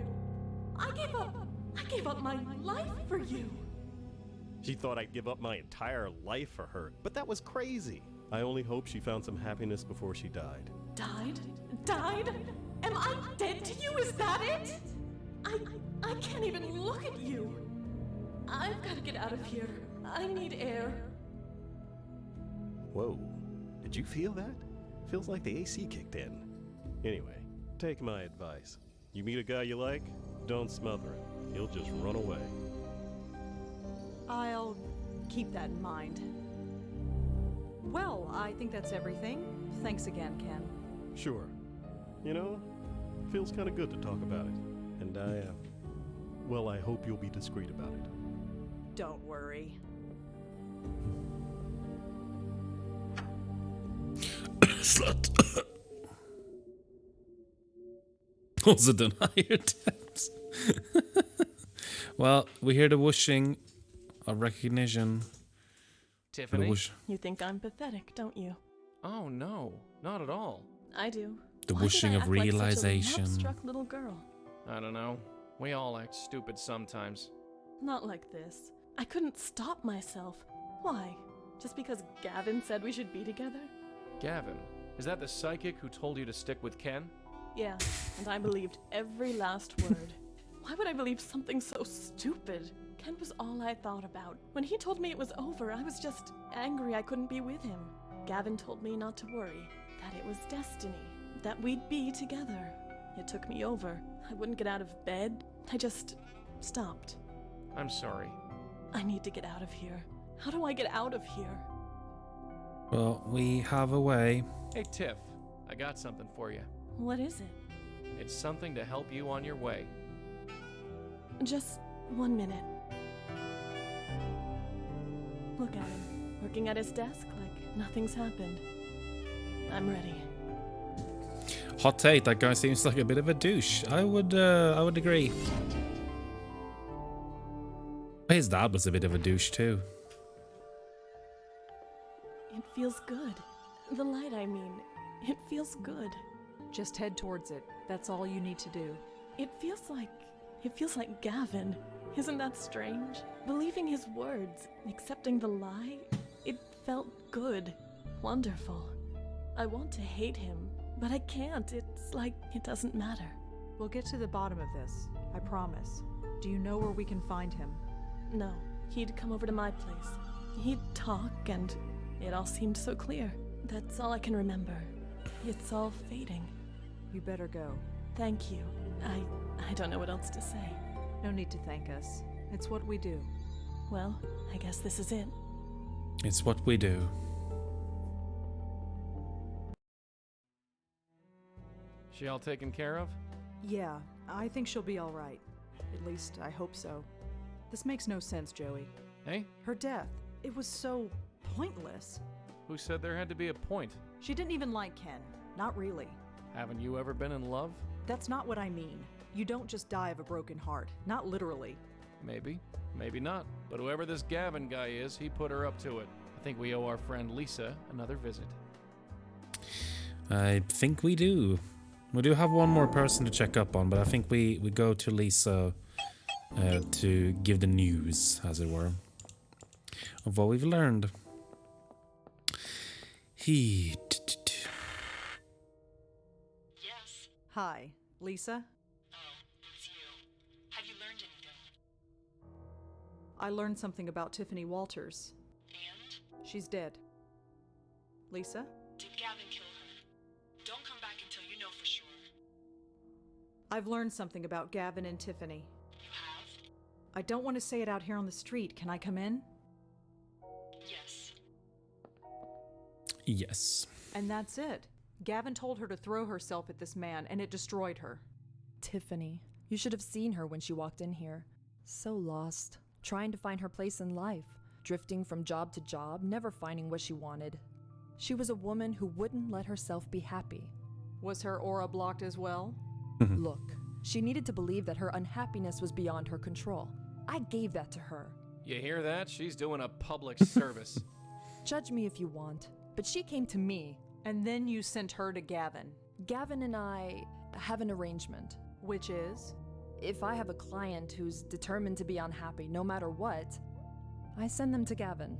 I gave up my life for you. She thought I'd give up my entire life for her, but that was crazy. I only hope she found some happiness before she died. Died? Died? Am I dead to you? Is that it? I can't even look at you. I've got to get out of here. I need air. Whoa, did you feel that? Feels like the AC kicked in. Anyway, take my advice. You meet a guy you like, don't smother him. He'll just run away. I'll keep that in mind. Well, I think that's everything. Thanks again, Ken. Sure. You know, feels kind of good to talk about it. And well, I hope you'll be discreet about it. Don't worry. Slut. Also don't hire temps. Well, we hear the whooshing of recognition. The Tiffany? whoosh. You think I'm pathetic, don't you? Oh, no. Not at all. I do. The Why did whooshing I of act like such a realization. love-struck little girl. I don't know. We all act stupid sometimes. Not like this. I couldn't stop myself. Why? Just because Gavin said we should be together? Gavin, is that the psychic who told you to stick with Ken? Yeah, and I believed every last word. Why would I believe something so stupid? Ken was all I thought about. When he told me it was over, I was just angry I couldn't be with him. Gavin told me not to worry, that it was destiny, that we'd be together. It took me over. I wouldn't get out of bed. I just stopped. I'm sorry. I need to get out of here. How do I get out of here? Well, we have a way. Hey, Tiff, I got something for you. What is it? It's something to help you on your way. Just 1 minute. Look at him, working at his desk like nothing's happened. I'm ready. Hot take, that guy seems like a bit of a douche. I would agree. His dad was a bit of a douche too. It feels good. The light, I mean. It feels good. Just head towards it. That's all you need to do. It feels like Gavin. Isn't that strange? Believing his words, accepting the lie, it felt good. Wonderful. I want to hate him, but I can't. It's like it doesn't matter. We'll get to the bottom of this. I promise. Do you know where we can find him? No, he'd come over to my place. He'd talk, and it all seemed so clear. That's all I can remember. It's all fading. You better go. Thank you. I don't know what else to say. No need to thank us. It's what we do. Well, I guess this is it. It's what we do. She all taken care of? Yeah, I think she'll be all right. At least, I hope so. This makes no sense, Joey. Hey? Her death. It was so pointless. Who said there had to be a point? She didn't even like Ken. Not really. Haven't you ever been in love? That's not what I mean. You don't just die of a broken heart. Not literally. Maybe. Maybe not. But whoever this Gavin guy is, he put her up to it. I think we owe our friend Lisa another visit. I think we do. We do have one more person to check up on, but I think we go to Lisa to give the news, as it were, of what we've learned. Yes. Hi, Lisa? Oh, it's you. Have you learned anything? I learned something about Tiffany Walters. And? She's dead. Lisa? Did Gavin kill her? Don't come back until you know for sure. I've learned something about Gavin and Tiffany. You have? I don't want to say it out here on the street. Can I come in? Yes. Yes. And that's it. Gavin told her to throw herself at this man, and it destroyed her. Tiffany, you should have seen her when she walked in here. So lost, trying to find her place in life, drifting from job to job, never finding what she wanted. She was a woman who wouldn't let herself be happy. Was her aura blocked as well? Look, she needed to believe that her unhappiness was beyond her control. I gave that to her. You hear that? She's doing a public service. Judge me if you want, but she came to me. And then you sent her to Gavin. Gavin and I have an arrangement. Which is? If I have a client who's determined to be unhappy no matter what, I send them to Gavin.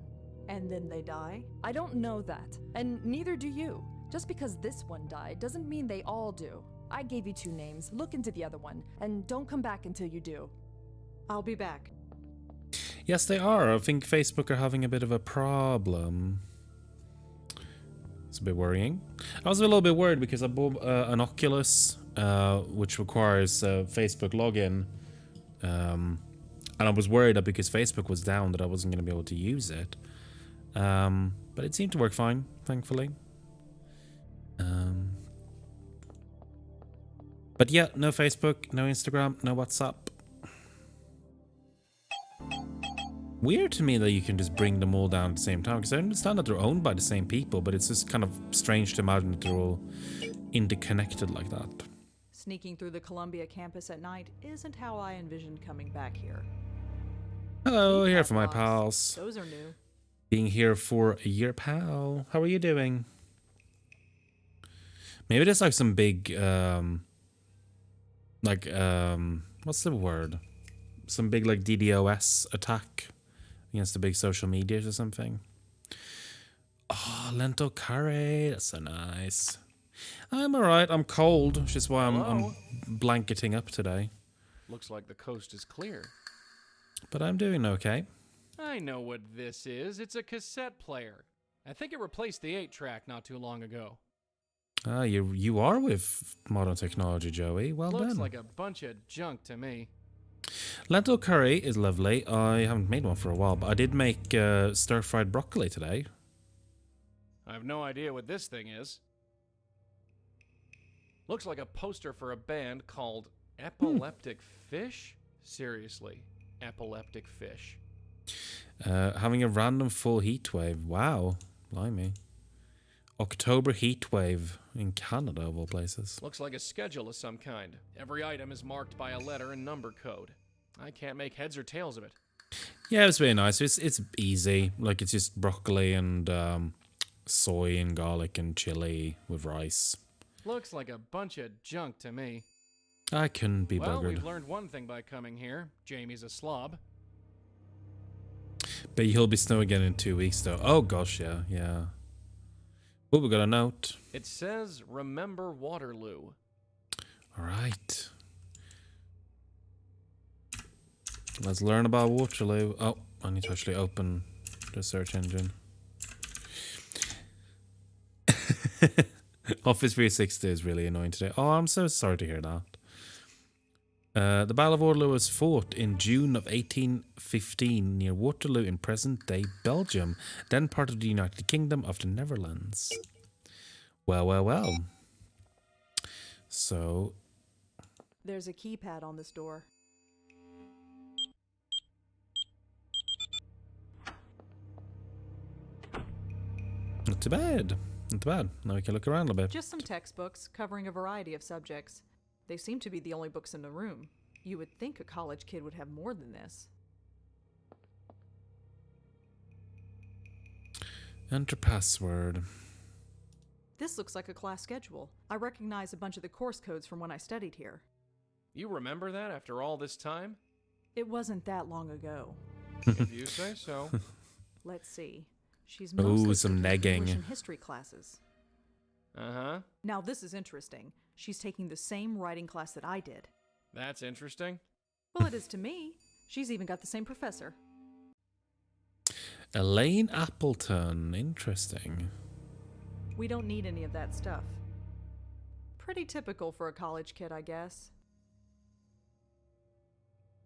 And then they die? I don't know that, and neither do you. Just because this one died doesn't mean they all do. I gave you 2 names. Look into the other one, and don't come back until you do. I'll be back. Yes, they are. I think Facebook are having a bit of a problem. It's a bit worrying. I was a little bit worried because I bought an Oculus, which requires Facebook login. And I was worried that because Facebook was down that I wasn't going to be able to use it. But it seemed to work fine, thankfully. But yeah, no Facebook, no Instagram, no WhatsApp. Weird to me that you can just bring them all down at the same time, because I understand that they're owned by the same people, but it's just kind of strange to imagine that they're all interconnected like that. Sneaking through the Columbia campus at night isn't how I envisioned coming back here. Hello, here Feedback for my logs. pals. Those are new. Being here for a year, pal. How are you doing? Maybe there's like some big, what's the word? Some big like DDoS attack against the big social medias or something. Oh, lento curry. That's so nice. I'm alright. I'm cold, which is why I'm blanketing up today. Looks like the coast is clear. But I'm doing okay. I know what this is. It's a cassette player. I think it replaced the 8-track not too long ago. Ah, you are with modern technology, Joey. Well done. Looks like a bunch of junk to me. Lentil curry is lovely. I haven't made one for a while, but I did make stir-fried broccoli today. I have no idea what this thing is. Looks like a poster for a band called Epileptic Fish? Seriously, Epileptic Fish. Having a random full heat wave. Wow, blimey. October heat wave in Canada, of all places. Looks like a schedule of some kind. Every item is marked by a letter and number code. I can't make heads or tails of it. Yeah, it's really nice. It's easy. Like, it's just broccoli and soy and garlic and chili with rice. Looks like a bunch of junk to me. I couldn't be Well, buggered. we've learned one thing by coming here. Jamie's a slob. But he'll be snow again in 2 weeks, though. Oh, gosh, yeah. Oh, we got a note. It says, remember Waterloo. All right. Let's learn about Waterloo. Oh, I need to actually open the search engine. Office 360 is really annoying today. Oh, I'm so sorry to hear that. The Battle of Waterloo was fought in June of 1815 near Waterloo in present-day Belgium, then part of the United Kingdom of the Netherlands. Well. So... There's a keypad on this door. Not too bad. Not too bad. Now we can look around a bit. Just some textbooks covering a variety of subjects. They seem to be the only books in the room. You would think a college kid would have more than this. Enter password. This looks like a class schedule. I recognize a bunch of the course codes from when I studied here. You remember that after all this time? It wasn't that long ago. If you say so. Let's see. She's mostly some taking negging. English and history classes. Uh-huh. Now this is interesting. She's taking the same writing class that I did. That's interesting. Well, it is to me. She's even got the same professor. Elaine Appleton. Interesting. We don't need any of that stuff. Pretty typical for a college kid, I guess.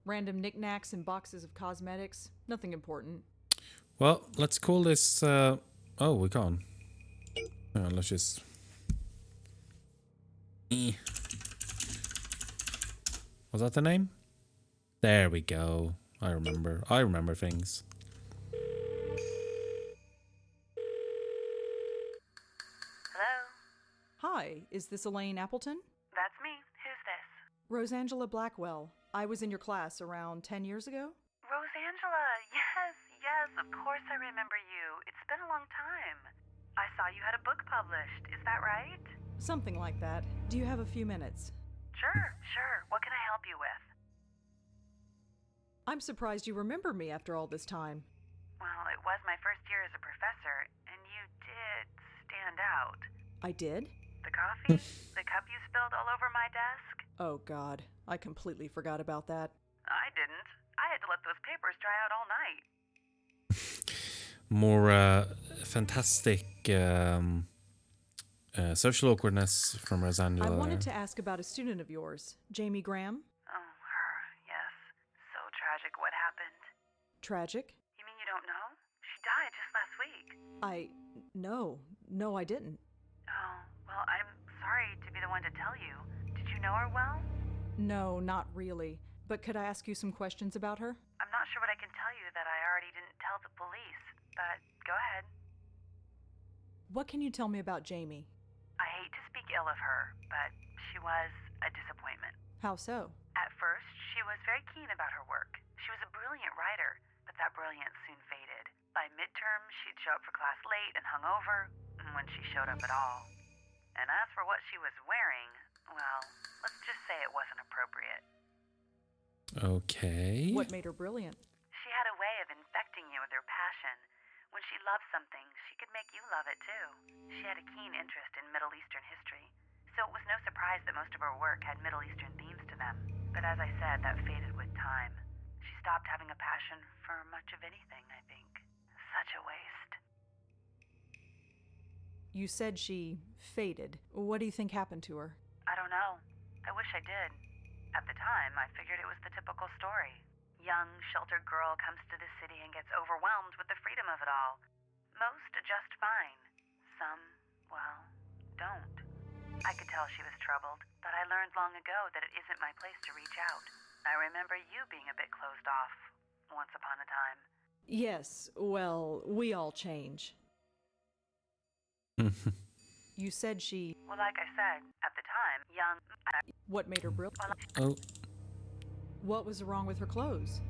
Random knickknacks and boxes of cosmetics. Nothing important. Well, let's call this... oh, we can't. Hang on, let's just... Was that the name? There we go. I remember things. Hello? Hi, is this Elaine Appleton? That's me. Who's this? Rosangela Blackwell. I was in your class around 10 years ago. Rosangela. Yes, of course I remember you. It's been a long time. I saw you had a book published. Is that right? Something like that. Do you have a few minutes? Sure. What can I help you with? I'm surprised you remember me after all this time. Well, it was my first year as a professor, and you did stand out. I did? The coffee? The cup you spilled all over my desk? Oh God, I completely forgot about that. I didn't. I had to let those papers dry out all night. More fantastic social awkwardness from Rosangela. I wanted to ask about a student of yours, Jamie Graham. Oh, her, yes. So tragic what happened. Tragic? You mean you don't know? She died just last week. No, I didn't. Oh, well, I'm sorry to be the one to tell you. Did you know her well? No, not really. But could I ask you some questions about her? I'm not sure what I can tell you that I already but go ahead. What can you tell me about Jamie? I hate to speak ill of her, but she was a disappointment. How so? At first, she was very keen about her work. She was a brilliant writer, but that brilliance soon faded. By midterm, she'd show up for class late and hungover, when she showed up at all. And as for what she was wearing, well, let's just say it wasn't appropriate. Okay. What made her brilliant? She had a way of infecting you with her passion. When she loved something, she could make you love it too. She had a keen interest in Middle Eastern history, so it was no surprise that most of her work had Middle Eastern themes to them. But as I said, that faded with time. She stopped having a passion for much of anything, I think. Such a waste. You said she faded. What do you think happened to her? I don't know. I wish I did. At the time, I figured it was the typical story. Young, sheltered girl comes to the city and gets overwhelmed with the freedom of it all. Most adjust fine. Some, well, don't. I could tell she was troubled, but I learned long ago that it isn't my place to reach out. I remember you being a bit closed off, once upon a time. Yes, well, we all change. You said she... Well, like I said, at the time, young... What made her brilliant? Oh. What was wrong with her clothes?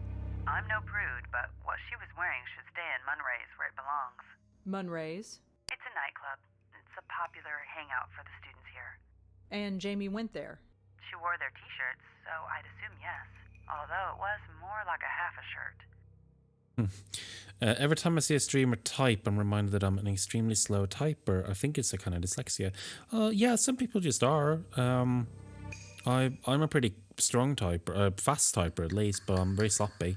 I'm no prude, but what she was wearing should stay in Munray's where it belongs. Munray's? It's a nightclub. It's a popular hangout for the students here. And Jamie went there? She wore their t-shirts, so I'd assume yes. Although it was more like a half a shirt. Every time I see a streamer type, I'm reminded that I'm an extremely slow typer. I think it's a kind of dyslexia. Yeah, some people just are. I'm a pretty strong typer, fast typer at least, but I'm very sloppy.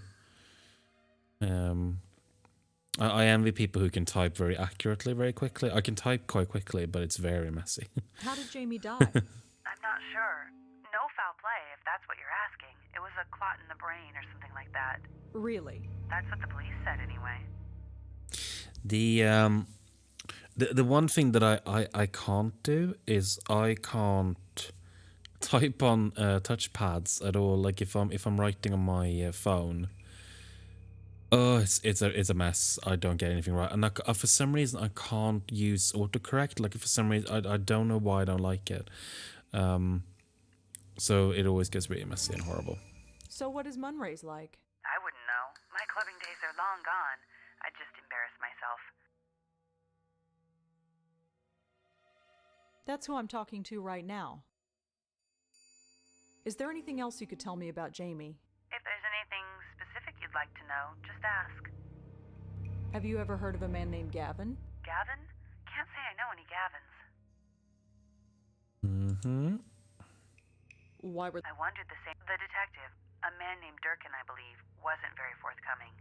I envy people who can type very accurately, very quickly. I can type quite quickly, but it's very messy. How did Jamie die? I'm not sure. No foul play, if that's what you're asking. It was a clot in the brain or something like that. Really? That's what the police said anyway. The one thing that I can't do is I can't type on touchpads at all. Like if I'm writing on my phone, it's a mess. I don't get anything right, and for some reason I can't use autocorrect. Like for some reason I don't know why I don't like it. So it always gets really messy and horrible. So what is Munray's like? I wouldn't know. My clubbing days are long gone. I'd just embarrass myself. That's who I'm talking to right now. Is there anything else you could tell me about Jamie? If there's anything specific you'd like to know, just ask. Have you ever heard of a man named Gavin? Gavin? Can't say I know any Gavins. Mm-hmm. Why were... I wondered the same. The detective, a man named Durkin, I believe, wasn't very forthcoming.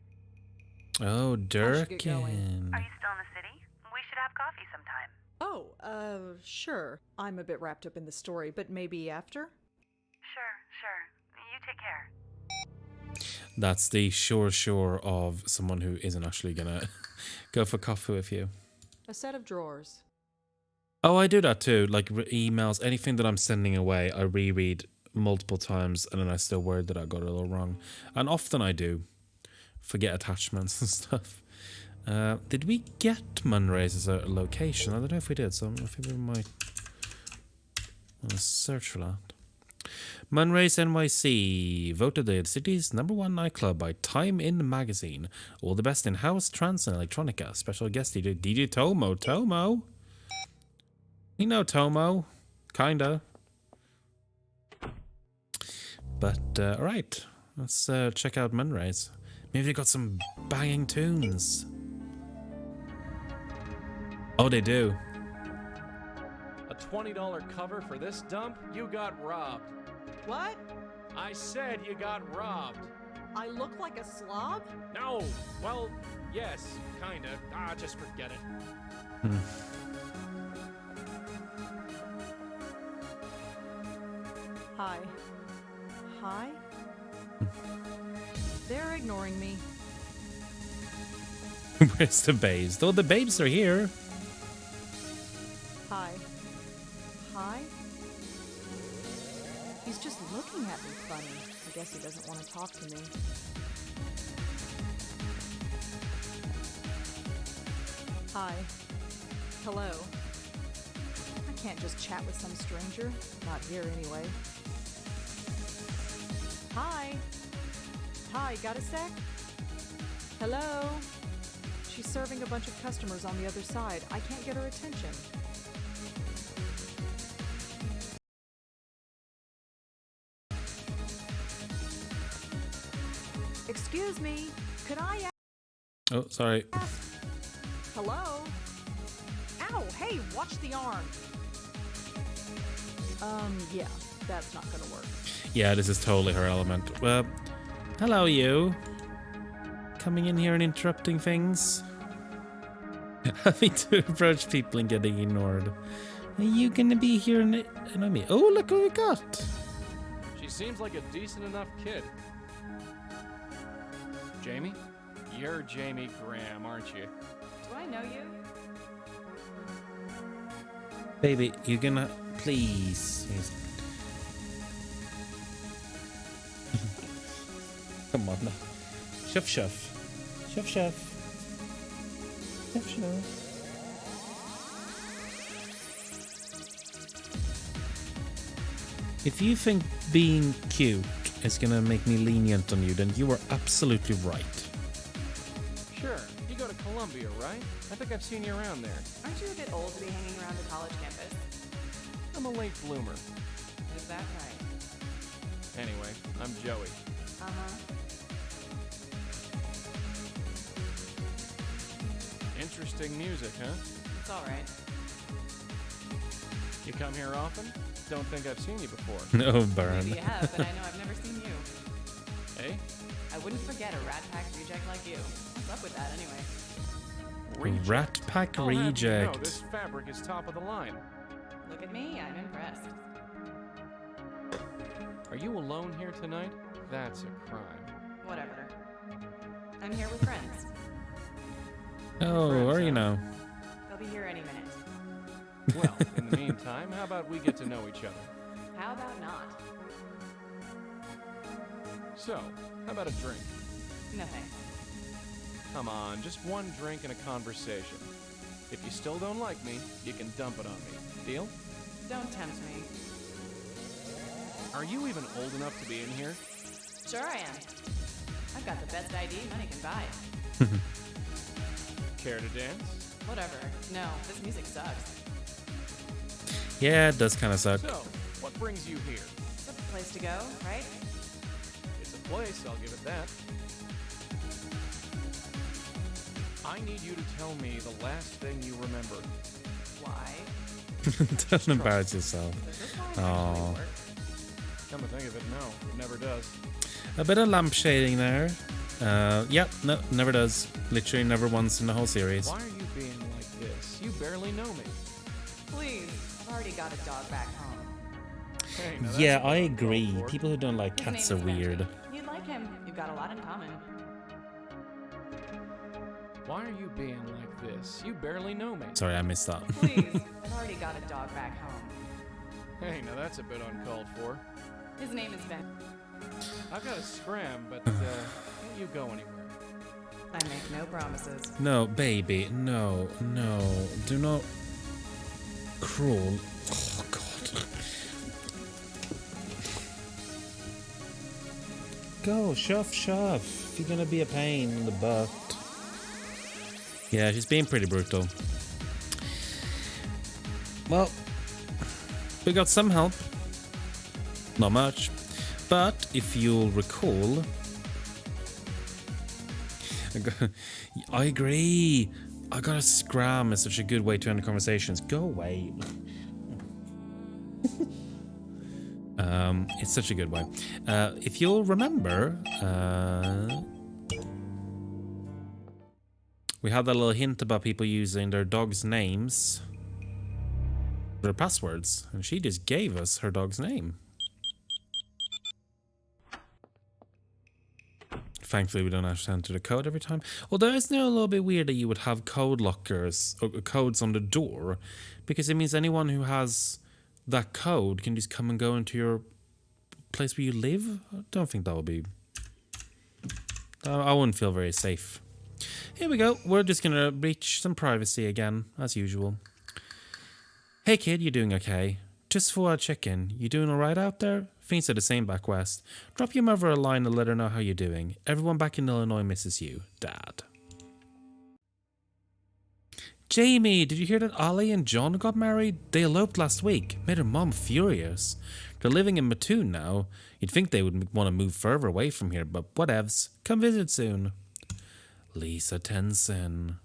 Oh, I should get going. Durkin. Are you still in the city? We should have coffee sometime. Oh, sure. I'm a bit wrapped up in the story, but maybe after? Sure. You take care. That's the sure of someone who isn't actually gonna go for coffee with you. A set of drawers. Oh, I do that too. Like emails, anything that I'm sending away, I reread multiple times and then I still worry that I got it all wrong. And often I do forget attachments and stuff. Did we get Munray's as a location? I don't know if we did, so I think we might search for that. Munray's NYC, voted the city's #1 nightclub by Time In magazine. All the best in house, trance, and electronica. Special guest DJ Tomo. Tomo? You know Tomo. Kinda. But, alright. Let's check out Munray's. Maybe they got some banging tunes. Oh, they do. A $20 cover for this dump? You got robbed. What? I said you got robbed. I look like a slob? No. Well, yes, kinda. Just forget it. Hi. Hi? They're ignoring me. Where's the babes? Though the babes are here. Hi. Hi? He's just looking at me funny. I guess he doesn't want to talk to me. Hi. Hello. I can't just chat with some stranger. Not here, anyway. Hi. Hi, got a sec? Hello? She's serving a bunch of customers on the other side. I can't get her attention. Excuse me, could I Oh, sorry. ask? Hello? Ow, hey, watch the arm. Yeah, that's not gonna work. Yeah, this is totally her element. Hello, you. Coming in here and interrupting things. Having to approach people and getting ignored. Are you gonna be here and annoy me? Oh, look what we got. She seems like a decent enough kid. Jamie? You're Jamie Graham, aren't you? Do I know you? Baby, you're gonna... Please. Come on now. Shuff, shuff. Shuff, shuff. Shuff, shuff. If you think being cute is gonna make me lenient on you, then you are absolutely right. Sure. You go to Columbia, right? I think I've seen you around there. Aren't you a bit old to be hanging around the college campus? I'm a late bloomer. Is that right? Anyway, I'm Joey. Uh-huh. Interesting music, huh? It's all right. You come here often? Don't think I've seen you before. No, burn. Maybe you have, but I know I've never seen you. Hey? I wouldn't forget a Rat Pack reject like you. What's up with that anyway? Reject. Rat Pack I'll have you know, reject. this fabric is top of the line. Look at me, I'm impressed. Are you alone here tonight? That's a crime. Whatever. I'm here with friends. Oh, Friends, are you huh? now? They'll be here any minute. Well, in the meantime, how about we get to know each other? How about not? So, how about a drink? No thanks. Come on, just one drink and a conversation. If you still don't like me, you can dump it on me. Deal? Don't tempt me. Are you even old enough to be in here? Sure I am. I've got the best ID money can buy. Care to dance? Whatever. No, this music sucks. Yeah, it does kind of suck. So, what brings you here? It's a place to go, right? It's a place, I'll give it that. I need you to tell me the last thing you remember. Why? Don't embarrass yourself. Does this line Aw. actually work? Come to think of it, no, it never does. A bit of lampshading there. Yep, no, never does. Literally never once in the whole series. Why are you being like this? You barely know me. Please, I've already got a dog back home. Hey, now that's Yeah, what I I'm called agree. for. People who don't like His cats name are is Benji. weird. You'd like him. You've got a lot in common. Why are you being like this? You barely know me. Sorry, I missed that. Please, I've already got a dog back home. Hey, now that's a bit uncalled for. His name is Ben. I've got a scram, but don't you go anywhere. I make no promises. No, baby, no, no. Do not crawl. Oh, God. Go, shove. You're gonna be a pain in the butt. Yeah, she's being pretty brutal. Well, we got some help. Not much. But if you'll recall... I agree. I got a scram is such a good way to end conversations. Go away. It's such a good way. If you'll remember, we had that little hint about people using their dogs' names, their passwords, and she just gave us her dog's name. Thankfully, we don't have to enter the code every time. Although it's now a little bit weird that you would have code lockers or codes on the door, because it means anyone who has that code can just come and go into your place where you live. I don't think that would be... I wouldn't feel very safe. Here we go. We're just gonna reach some privacy again, as usual. Hey kid, you doing okay? Just before I check in, you doing alright out there? Things are the same back west. Drop your mother a line and let her know how you're doing. Everyone back in Illinois misses you. Dad. Jamie, did you hear that Ollie and John got married? They eloped last week. Made her mom furious. They're living in Mattoon now. You'd think they would want to move further away from here, but whatevs. Come visit soon. Lisa Tenson.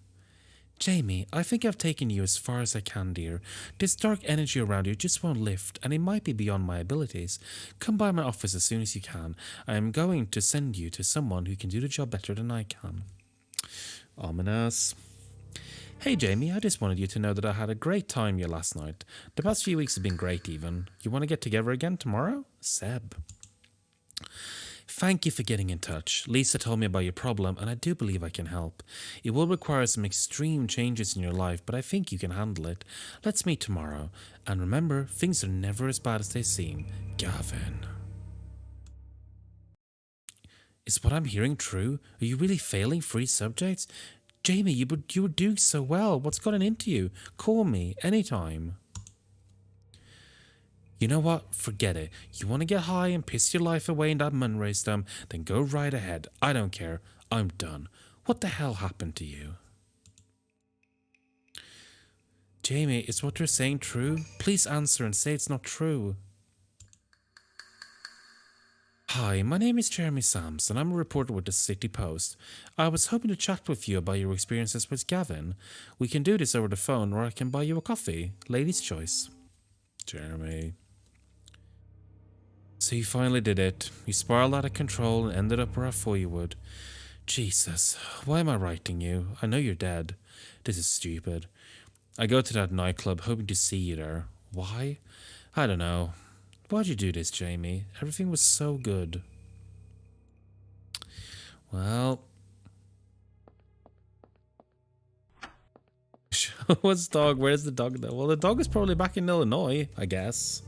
Jamie, I think I've taken you as far as I can, dear. This dark energy around you just won't lift, and it might be beyond my abilities. Come by my office as soon as you can. I am going to send you to someone who can do the job better than I can. Ominous. Hey Jamie, I just wanted you to know that I had a great time here last night. The past few weeks have been great even. You want to get together again tomorrow? Seb. Thank you for getting in touch. Lisa told me about your problem and I do believe I can help. It will require some extreme changes in your life, but I think you can handle it. Let's meet tomorrow. And remember, things are never as bad as they seem. Gavin. Is what I'm hearing true? Are you really failing 3 subjects? Jamie, you were doing so well. What's gotten into you? Call me anytime. You know what? Forget it. You want to get high and piss your life away in that Munray stum? Then go right ahead. I don't care. I'm done. What the hell happened to you? Jamie, is what you're saying true? Please answer and say it's not true. Hi, my name is Jeremy Sams and I'm a reporter with the City Post. I was hoping to chat with you about your experiences with Gavin. We can do this over the phone or I can buy you a coffee. Lady's choice. Jeremy. So you finally did it. You spiraled out of control and ended up where I thought you would. Jesus, why am I writing you? I know you're dead. This is stupid. I go to that nightclub hoping to see you there. Why? I don't know. Why'd you do this, Jamie? Everything was so good. Well... What's the dog? Where's the dog though? Well, the dog is probably back in Illinois, I guess.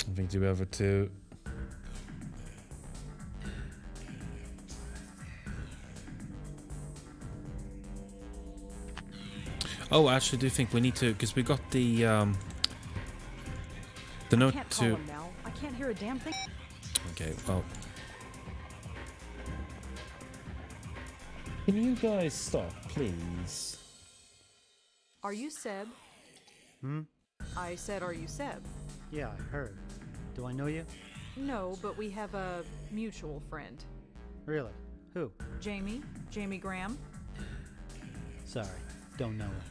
I think to be over to... Oh, I actually do think we need to, because we got the note Can't to... call him now. I can't hear a damn thing. Okay, well... Can you guys stop, please? Are you Seb? I said, are you Seb? Yeah, I heard. Do I know you? No, but we have a mutual friend. Really? Who? Jamie? Jamie Graham? Sorry, don't know her.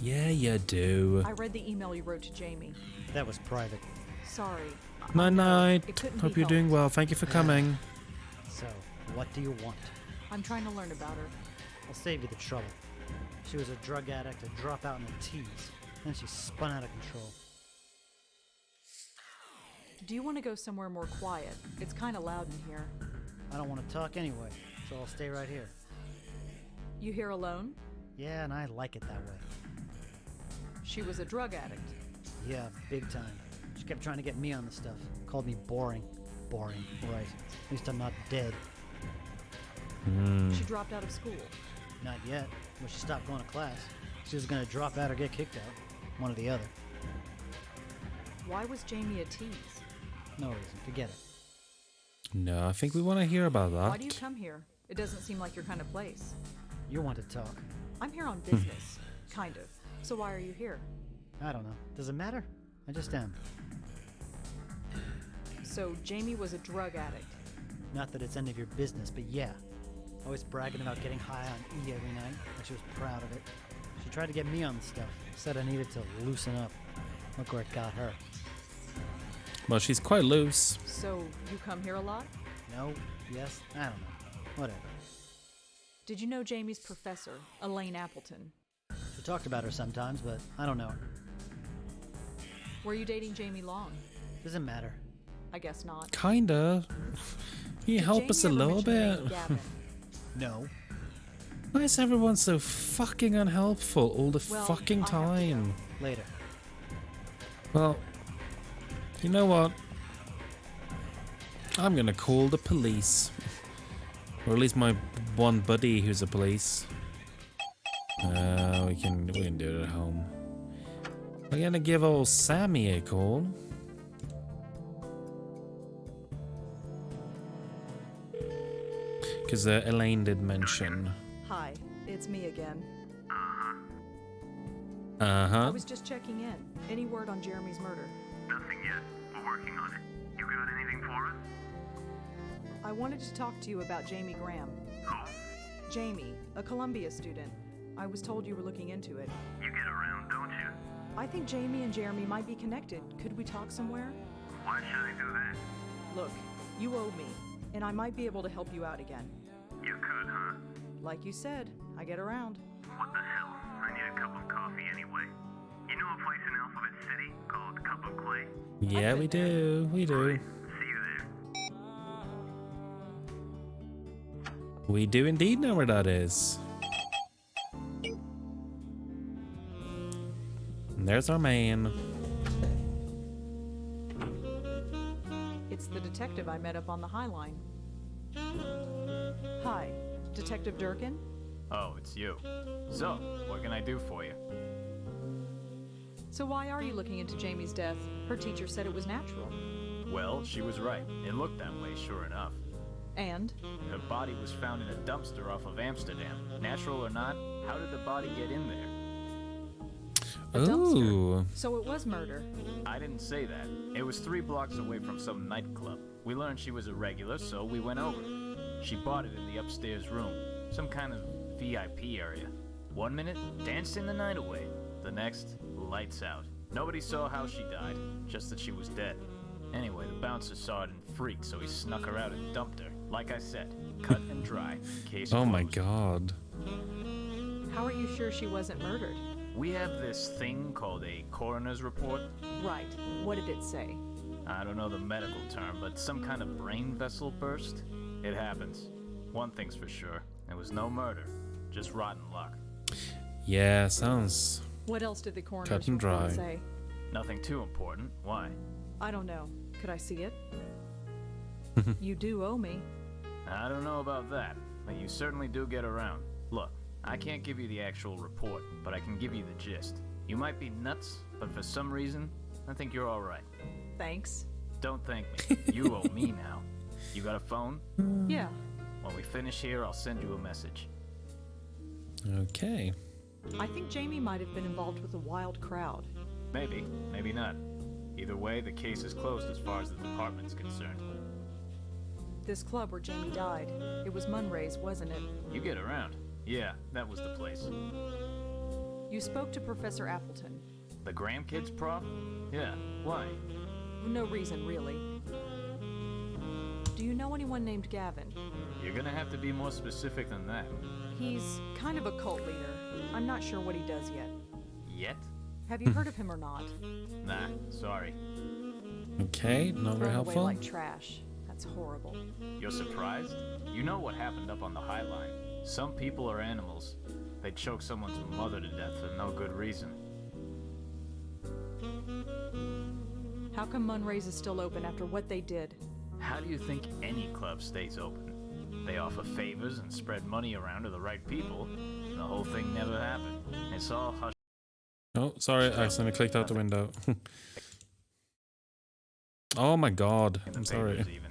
Yeah, you do. I read the email you wrote to Jamie. That was private. Sorry. Night night. It couldn't Hope be you're doing helped. well. Thank you for coming. So, what do you want? I'm trying to learn about her. I'll save you the trouble. She was a drug addict, a dropout, and a tease. Then she spun out of control. Do you want to go somewhere more quiet? It's kind of loud in here. I don't want to talk anyway, so I'll stay right here. You here alone? Yeah, and I like it that way. She was a drug addict. Yeah, big time. She kept trying to get me on the stuff. Called me boring. Boring, right. At least I'm not dead. She dropped out of school. Not yet. When she stopped going to class. She was gonna drop out or get kicked out. One or the other. Why was Jamie a tease? No reason. Forget it. No, I think we want to hear about that. Why do you come here? It doesn't seem like your kind of place. You want to talk. I'm here on business. Kind of. So why are you here? I don't know. Does it matter? I just am. So Jamie was a drug addict. Not that it's any of your business, but yeah. Always bragging about getting high on E every night, and she was proud of it. She tried to get me on the stuff. Said I needed to loosen up. Look where it got her. Well, she's quite loose. So you come here a lot? No? Yes? I don't know. Whatever. Did you know Jamie's professor, Elaine Appleton? We talked about her sometimes, but I don't know her. Were you dating Jamie long? Doesn't matter. I guess not. Kinda. Can you help us a little bit? Gavin? No. Why is everyone so fucking unhelpful all the Well, fucking I have to go. time? Later. Well, you know what? I'm gonna call the police. Or at least my one buddy who's a police. We can do it at home. We're gonna give old Sammy a call. Because Elaine did mention. Hi, it's me again. Uh-huh. I was just checking in. Any word on Jeremy's murder? Nothing yet. We're working on it. You got anything for us? I wanted to talk to you about Jamie Graham. Who? Jamie, a Columbia student. I was told you were looking into it. You get around, don't you? I think Jamie and Jeremy might be connected. Could we talk somewhere? Why should I do that? Look, you owe me, and I might be able to help you out again. You could, huh? Like you said, I get around. What the hell? I need a cup of coffee anyway. You know a place in Alphabet City called Cup of Clay? Yeah, we do. We do. See you there. We do indeed know where that is. And there's our man. It's the detective I met up on the High Line. Hi, Detective Durkin? Oh, it's you. So, what can I do for you? So why are you looking into Jamie's death? Her teacher said it was natural. Well, she was right. It looked that way, sure enough. And? Her body was found in a dumpster off of Amsterdam. Natural or not, how did the body get in there? A dumpster. So it was murder. I didn't say that. It was 3 blocks away from some nightclub. We learned she was a regular, so we went over. She bought it in the upstairs room. Some kind of VIP area. 1 minute, danced in the night away. The next, lights out. Nobody saw how she died, just that she was dead. Anyway, the bouncer saw it and freaked, so he snuck her out and dumped her. Like I said, cut and dry. Case Oh closed. my god. How are you sure she wasn't murdered? We have this thing called a coroner's report. Right. What did it say? I don't know the medical term, but some kind of brain vessel burst. It happens. One thing's for sure, it was no murder, just rotten luck. Yeah, sounds What else did the coroner's cut and report dry. say? Nothing too important. Why? I don't know. Could I see it? You do owe me. I don't know about that, but you certainly do get around. Look, I can't give you the actual report, but I can give you the gist. You might be nuts, but for some reason, I think you're alright. Thanks. Don't thank me. You owe me now. You got a phone? Yeah. When we finish here, I'll send you a message. Okay. I think Jamie might have been involved with a wild crowd. Maybe, maybe not. Either way, the case is closed as far as the department's concerned. This club where Jamie died, it was Munray's, wasn't it? You get around. Yeah, that was the place. You spoke to Professor Appleton. The Graham kids prof? Yeah, why? No reason, really. Do you know anyone named Gavin? You're gonna have to be more specific than that. He's kind of a cult leader. I'm not sure what he does yet. Yet? Have you heard of him or not? Nah, sorry. Okay, not very Thrown helpful. away like trash. That's horrible. You're surprised? You know what happened up on the High Line. Some people are animals. They choke someone's mother to death for no good reason. How come Munray's is still open after what they did? How do you think any club stays open? They offer favors and spread money around to the right people. The whole thing never happened. It's all hush. Oh, sorry, I accidentally clicked out the window. Oh my god, in the I'm sorry. papers even.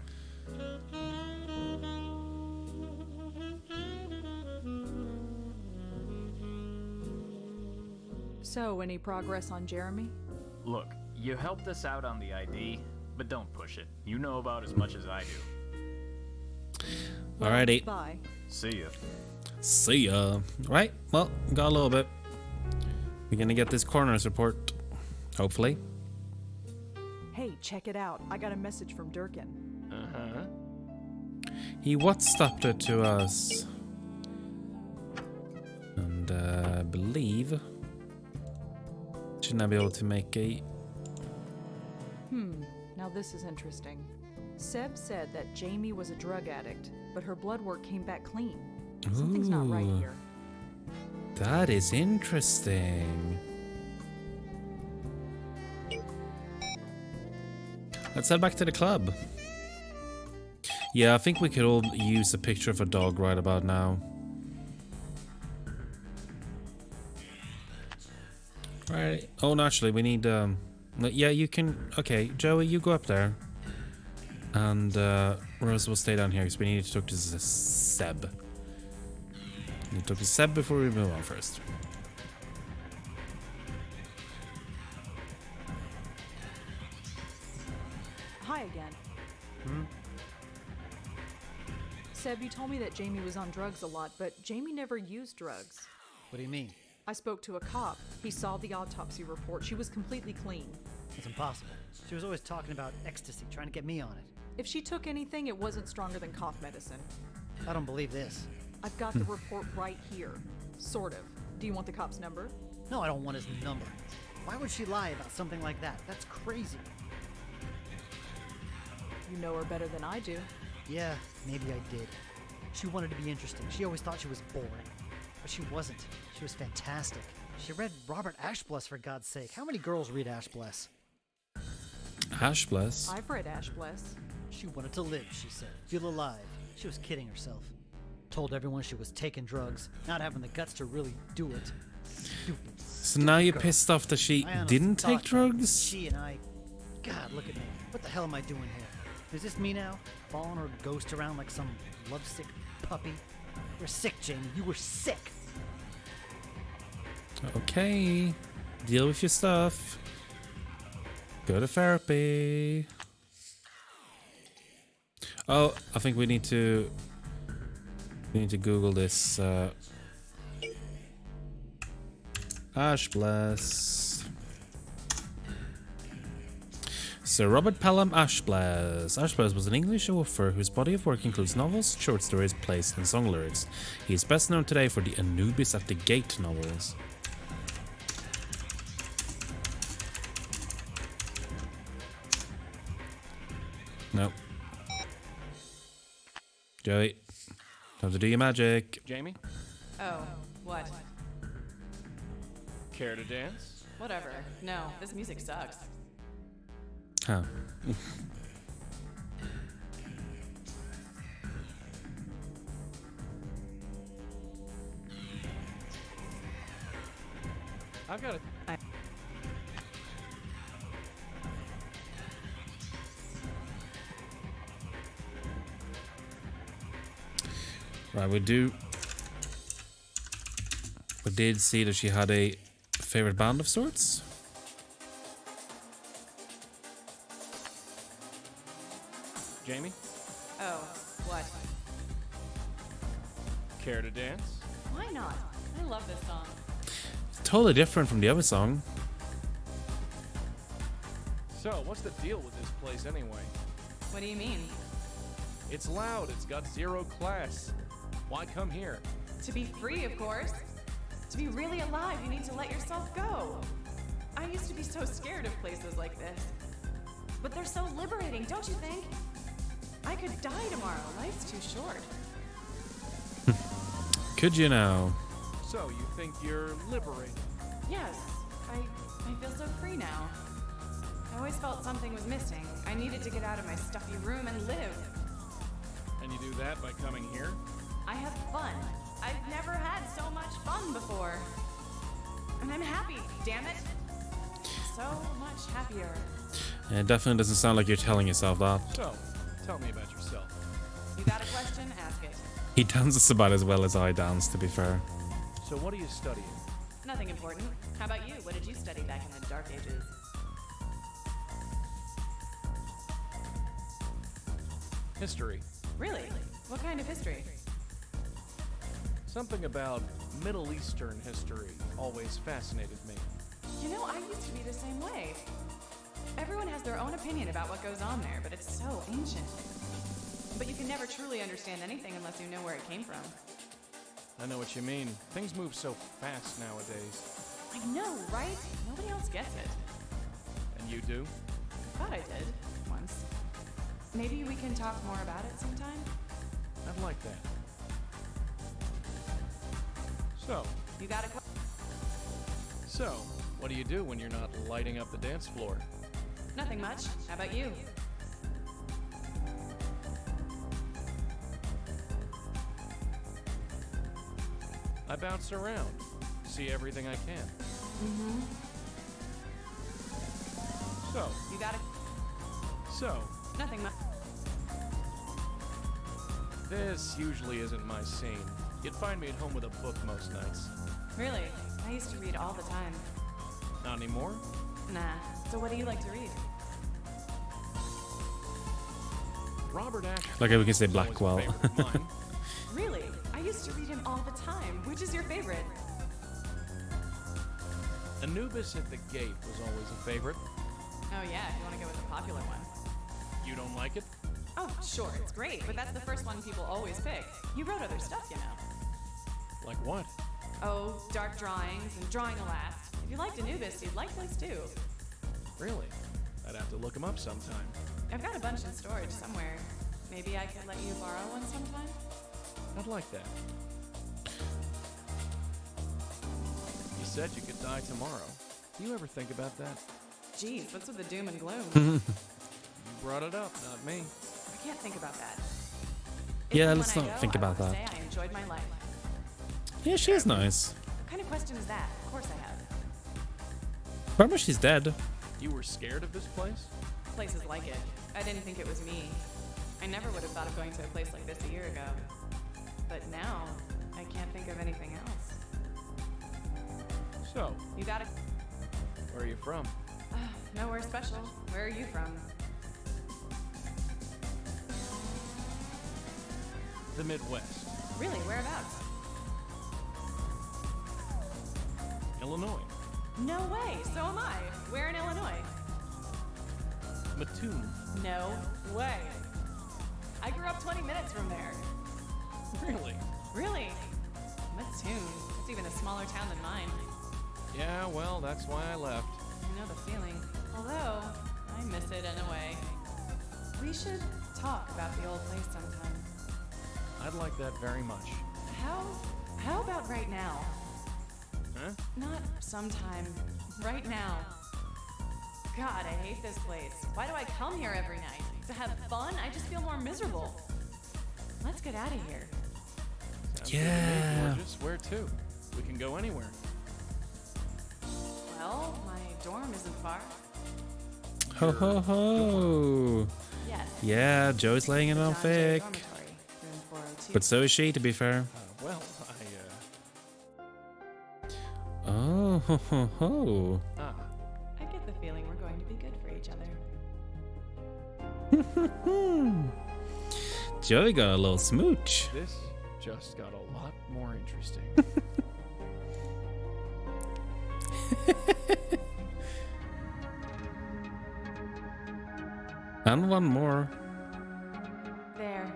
So, any progress on Jeremy? Look, you helped us out on the ID, but don't push it. You know about as much as I do. Alrighty. Bye. See ya. See ya. Right, well, got a little bit. We're gonna get this coroner's report. Hopefully. Hey, check it out. I got a message from Durkin. Uh-huh. He WhatsApped it to us. And I believe should I be able to make a Now this is interesting. Seb said that Jamie was a drug addict, but her blood work came back clean. Something's not right Ooh. here. That is interesting. Let's head back to the club. Yeah, I think we could all use a picture of a dog right about now. Right. Oh, no, actually, we need... yeah, you can... Okay, Joey, you go up there. And Rose will stay down here because we need to talk to Seb. We need to talk to Seb before we move on first. Hi again. Seb, you told me that Jamie was on drugs a lot, but Jamie never used drugs. What do you mean? I spoke to a cop. He saw the autopsy report. She was completely clean. It's impossible. She was always talking about ecstasy, trying to get me on it. If she took anything, it wasn't stronger than cough medicine. I don't believe this. I've got the report right here. Sort of. Do you want the cop's number? No, I don't want his number. Why would she lie about something like that? That's crazy. You know her better than I do. Yeah, maybe I did. She wanted to be interesting. She always thought she was boring. But she wasn't. She was fantastic. She read Robert Ashbless, for God's sake. How many girls read Ashbless? Ashbless? I've read Ashbless. She wanted to live, she said. Feel alive. She was kidding herself. Told everyone she was taking drugs, not having the guts to really do it. Stupid. So now you're pissed off that she didn't take drugs? She and I... God, look at me. What the hell am I doing here? Is this me now? Following her ghost around like some lovesick puppy? You're sick, Jamie. You were sick. Okay. Deal with your stuff. Go to therapy. Oh, I think we need to Google this. Ashbless. Sir Robert Pelham Ashbless. Ashbless was an English author whose body of work includes novels, short stories, plays, and song lyrics. He is best known today for the Anubis at the Gate novels. Nope. Joey, time to do your magic. Jamie? Oh, what? Care to dance? Whatever. No, this music sucks. Huh. I've got it. Right, we did see that she had a favorite band of sorts. Jamie? Oh, what? Care to dance? Why not? I love this song. Totally different from the other song. So, what's the deal with this place anyway? What do you mean? It's loud, it's got zero class. Why come here? To be free, of course. To be really alive, you need to let yourself go. I used to be so scared of places like this. But they're so liberating, don't you think? I could die tomorrow. Life's too short. Could you now? So, you think you're liberated? Yes, I feel so free now. I always felt something was missing. I needed to get out of my stuffy room and live. And you do that by coming here? I have fun. I've never had so much fun before. And I'm happy, damn it. So much happier. It definitely doesn't sound like you're telling yourself that. So, tell me about yourself. You got a question? Ask it. He dances about as well as I dance, to be fair. So what are you studying? Nothing important. How about you? What did you study back in the dark ages? History. Really? What kind of history? Something about Middle Eastern history always fascinated me. You know, I used to be the same way. Everyone has their own opinion about what goes on there, but it's so ancient. But you can never truly understand anything unless you know where it came from. I know what you mean. Things move so fast nowadays. I know, right? Nobody else gets it. And you do? I thought I did, once. Maybe we can talk more about it sometime? I'd like that. So, You got a what do you do when you're not lighting up the dance floor? Nothing much. How about you? I bounce around, see everything I can. Mm-hmm. So, You got it. so, Nothing much. this usually isn't my scene. You'd find me at home with a book most nights. Really? I used to read all the time. Not anymore? Nah. So what do you like to read? Robert Ashford. Like we can say was always a Blackwell. favorite of mine. Really? I used to read him all the time. Which is your favorite? Anubis at the Gate was always a favorite. Oh yeah, if you want to go with a popular one. You don't like it? Oh, sure, it's great, but that's the first one people always pick. You wrote other stuff, you know. Like what? Oh, dark drawings and drawing a last. If you liked Anubis, you'd like this too. Really? I'd have to look him up sometime. I've got a bunch in storage somewhere. Maybe I could let you borrow one sometime? I'd like that. You said you could die tomorrow. Do you ever think about that? Jeez, what's with the doom and gloom? You brought it up, not me. I can't think about that. Yeah, If let's when I not go, think I about wanna that. Say I enjoyed my life. Yeah, she is nice. What kind of question is that? Of course I have. Remember, she's dead. You were scared of this place? Places like it. I didn't think it was me. I never would have thought of going to a place like this a year ago. But now, I can't think of anything else. So, You got it. where are you from? Nowhere special. Where are you from? The Midwest. Really, whereabouts? Illinois. No way, so am I. Where in Illinois? Mattoon. No way. I grew up 20 minutes from there. Really? Really? Mattoon. It's even a smaller town than mine. Yeah, well, that's why I left. I know the feeling. Although, I miss it in a way. We should talk about the old place sometime. I'd like that very much. How about right now? Huh? Not sometime. Right now. God, I hate this place. Why do I come here every night? To have fun? I just feel more miserable. Let's get out of here. Sounds good to me, Yeah. gorgeous. Where to? We can go anywhere. Well, my dorm isn't far. Ho ho ho. Yes. Yeah, Joe's laying it on John Jay thick. Dormitory, room 402. But so is she, to be fair. Well, Oh ho ho ho. I get the feeling we're going to be good for each other. Joey got a little smooch. this just got a lot more interesting. And one more. There.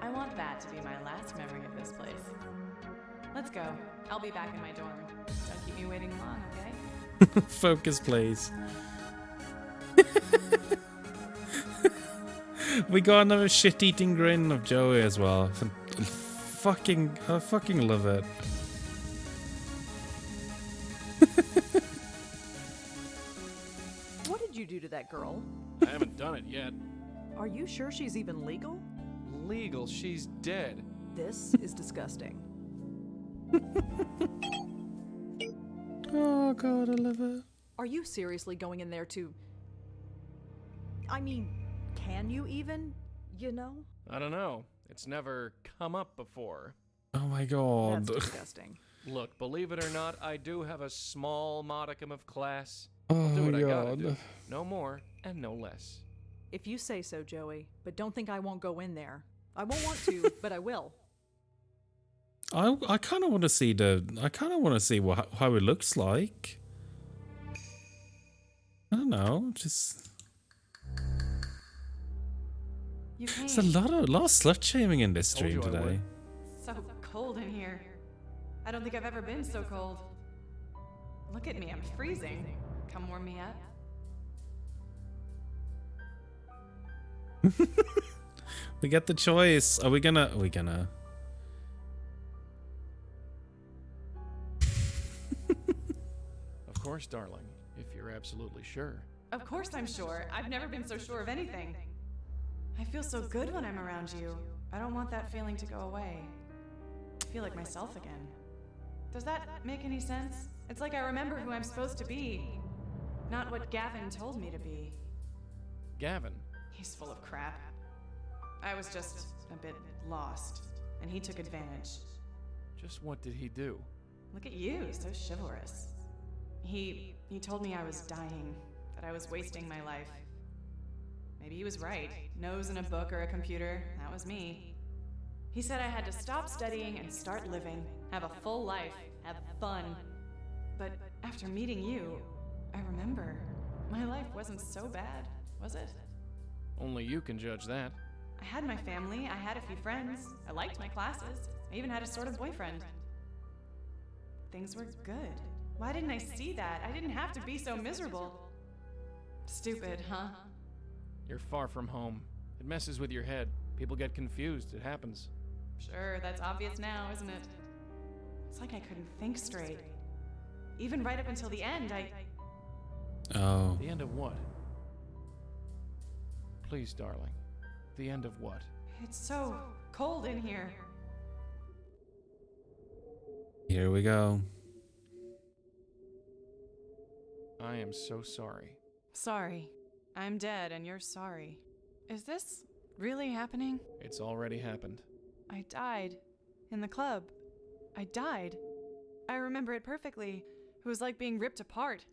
I want that to be my last memory of this place. Let's go. I'll be back in my dorm. Don't keep me waiting long, okay? Focus, please. We got another shit-eating grin of Joey as well. I fucking love it. What did you do to that girl? I haven't done it yet. Are you sure she's even legal? Legal, she's dead. This is disgusting. Oh god, I love it. Are you seriously going in there to... I mean, can you even, you know? I don't know. It's never come up before. Oh my god. That's disgusting. Look, believe it or not, I do have a small modicum of class. Oh I'll do my what I gotta god. do. No more and no less. If you say so, Joey, but don't think I won't go in there. I won't want to, but I will. I kind of want to see how it looks like. I don't know, just You came. there's a lot of slut shaming in this Told stream you I today. would. So cold in here. I don't think I've ever been so cold. Look at me, I'm freezing. Come warm me up. We get the choice. Are we gonna? Of course, darling, if you're absolutely sure. Of course I'm sure. I've never been so sure of anything. I feel so good when I'm around you. I don't want that feeling to go away. feel like myself again. Does that make any sense? It's like I remember who I'm supposed to be, not what Gavin told me to be. Gavin? He's full of crap. I was just a bit lost, and he took advantage. Just what did he do? Look at you, so chivalrous. He told me I was dying, that I was wasting my life. Maybe he was right. Nose in a book or a computer, that was me. He said I had to stop studying and start living, have a full life, have fun. But after meeting you, I remember, my life wasn't so bad, was it? Only you can judge that. I had my family, I had a few friends, I liked my classes, I even had a sort of boyfriend. Things were good. Why didn't I see that? I didn't have to be so miserable. Stupid, huh? You're far from home. It messes with your head. People get confused. It happens. Sure, that's obvious now, isn't it? It's like I couldn't think straight. Even right up until the end, Oh. The end of what? Please, darling. The end of what? It's so cold in here. Here we go. I am so sorry. Sorry. I'm dead and you're sorry. Is this really happening? It's already happened. I died. In the club. I died. I remember it perfectly. It was like being ripped apart.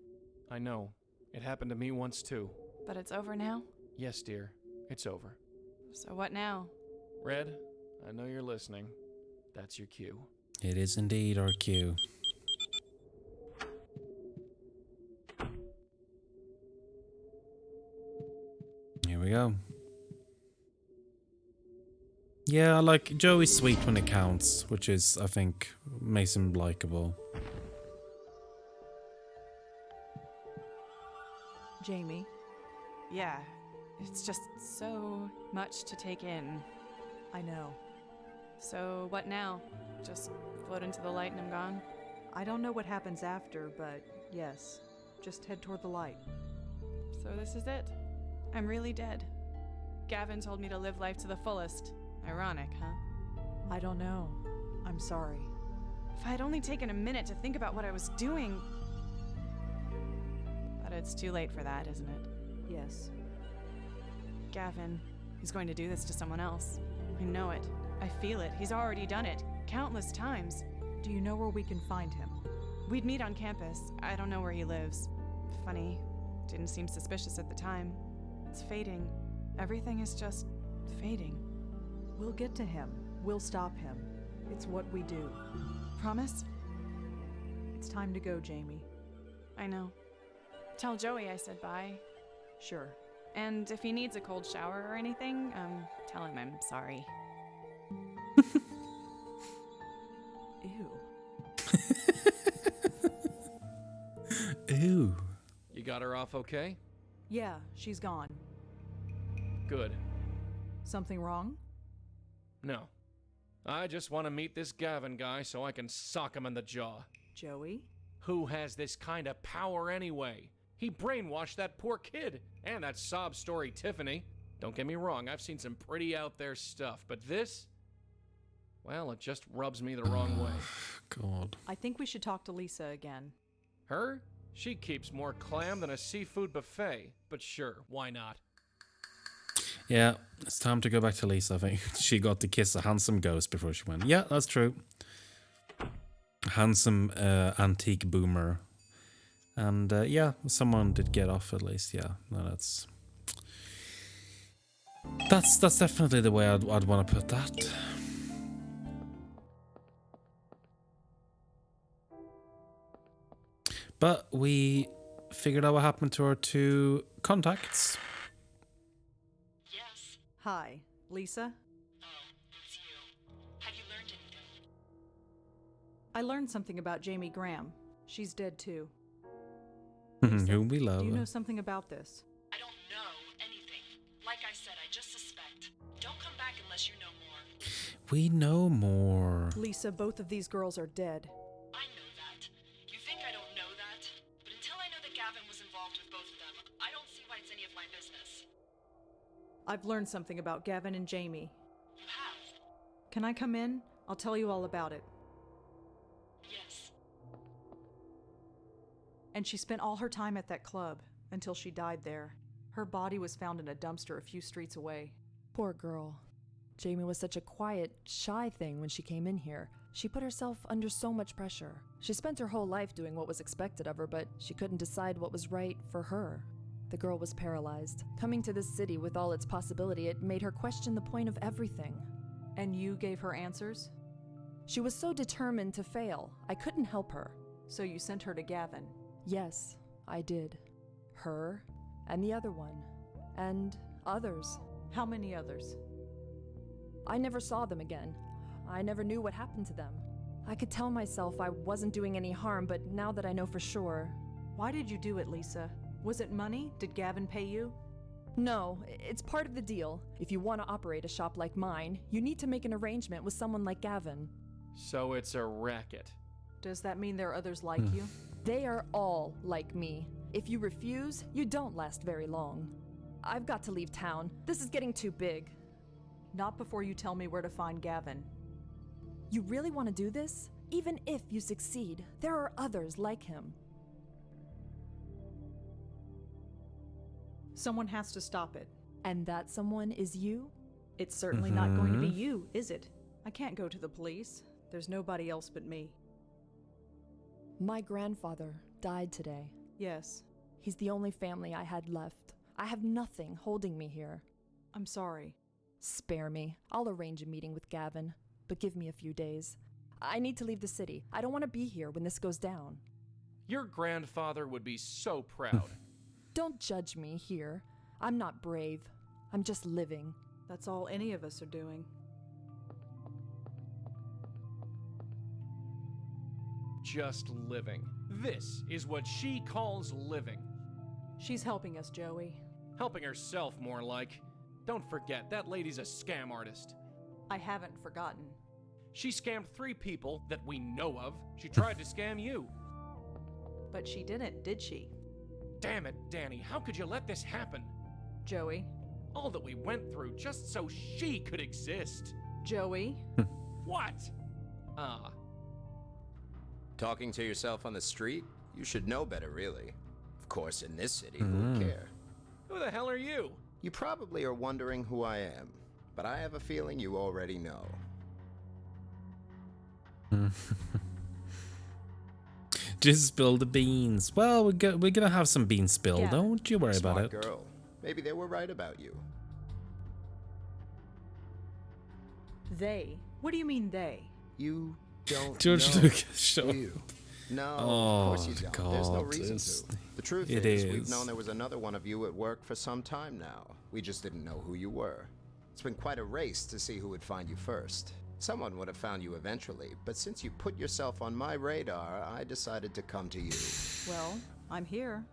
I know. It happened to me once too. But it's over now? Yes, dear. It's over. So what now? Red, I know you're listening. That's your cue. It is indeed our cue. Here we go. Yeah, like Joey's sweet when it counts, which is, I think, makes him likable. Jamie. Yeah, it's just so much to take in. I know. So what now? Just float into the light and I'm gone? I don't know what happens after, but yes, just head toward the light. So this is it. I'm really dead. Gavin told me to live life to the fullest. Ironic, huh? I don't know. I'm sorry. If I'd only taken a minute to think about what I was doing. But it's too late for that, isn't it? Yes. Gavin, he's going to do this to someone else. I know it. I feel it. He's already done it. Countless times. Do you know where we can find him? We'd meet on campus. I don't know where he lives. Funny. Didn't seem suspicious at the time. It's fading. Everything is just fading. We'll get to him. We'll stop him. It's what we do. Promise? It's time to go, Jamie. I know. Tell Joey I said bye. Sure. And if he needs a cold shower or anything, tell him I'm sorry. Ew. Ew. You got her off okay? Yeah, she's gone. Good. Something wrong? No. I just want to meet this Gavin guy so I can sock him in the jaw. Joey? Who has this kind of power anyway? He brainwashed that poor kid and that sob story Tiffany. Don't get me wrong, I've seen some pretty out there stuff, but this? Well, it just rubs me the wrong way. God. I think we should talk to Lisa again. Her? She keeps more clam than a seafood buffet, but sure, why not? Yeah, it's time to go back to Lisa. I think she got to kiss a handsome ghost before she went. Yeah, that's true. Handsome antique boomer. And yeah, someone did get off at least. Yeah, no, that's definitely the way I'd want to put that. But we figured out what happened to our two contacts. Yes. Hi, Lisa? Oh, it's you. Have you learned anything? I learned something about Jamie Graham. She's dead too. Whom we love. Do you know something about this? I don't know anything. Like I said, I just suspect. Don't come back unless you know more. We know more. Lisa, both of these girls are dead. I know that. You think I don't know that? But until I know that Gavin was involved with both of them, I don't see why it's any of my business. I've learned something about Gavin and Jamie. You have? Can I come in? I'll tell you all about it. Yes. And she spent all her time at that club until she died there. Her body was found in a dumpster a few streets away. Poor girl. Jamie was such a quiet, shy thing when she came in here. She put herself under so much pressure. She spent her whole life doing what was expected of her, but she couldn't decide what was right for her. The girl was paralyzed. Coming to this city with all its possibility, it made her question the point of everything. And you gave her answers? She was so determined to fail, I couldn't help her. So you sent her to Gavin? Yes, I did. Her, and the other one. And others. How many others? I never saw them again. I never knew what happened to them. I could tell myself I wasn't doing any harm, but now that I know for sure... Why did you do it, Lisa? Was it money? Did Gavin pay you? No, it's part of the deal. If you want to operate a shop like mine, you need to make an arrangement with someone like Gavin. So it's a racket. Does that mean there are others like you? They are all like me. If you refuse, you don't last very long. I've got to leave town. This is getting too big. Not before you tell me where to find Gavin. You really want to do this? Even if you succeed, there are others like him. Someone has to stop it. And that someone is you? It's certainly not going to be you, is it? I can't go to the police. There's nobody else but me. My grandfather died today. Yes. He's the only family I had left. I have nothing holding me here. I'm sorry. Spare me. I'll arrange a meeting with Gavin, but give me a few days. I need to leave the city. I don't want to be here when this goes down. Your grandfather would be so proud. Don't judge me here. I'm not brave. I'm just living. That's all any of us are doing. Just living. This is what she calls living. She's helping us, Joey. Helping herself, more like. Don't forget, that lady's a scam artist. I haven't forgotten. She scammed 3 people that we know of. She tried to scam you. But she didn't, did she? Damn it, Danny, how could you let this happen? Joey? All that we went through just so she could exist. Joey? What? Talking to yourself on the street? You should know better, really. Of course, in this city, who would care? Who the hell are you? You probably are wondering who I am, but I have a feeling you already know. Just spill the beans. Well, we're gonna have some beans spilled. Yeah. Don't you worry about Smart it. girl. Maybe they were right about you. They? What do you mean they? You don't George know, Lucas, shut do you? No, Oh, of course you don't. There's no God, reason it's- to. The truth it is, we've is. known there was another one of you at work for some time now. We just didn't know who you were. It's been quite a race to see who would find you first. Someone would have found you eventually, but since you put yourself on my radar, I decided to come to you. Well, I'm here.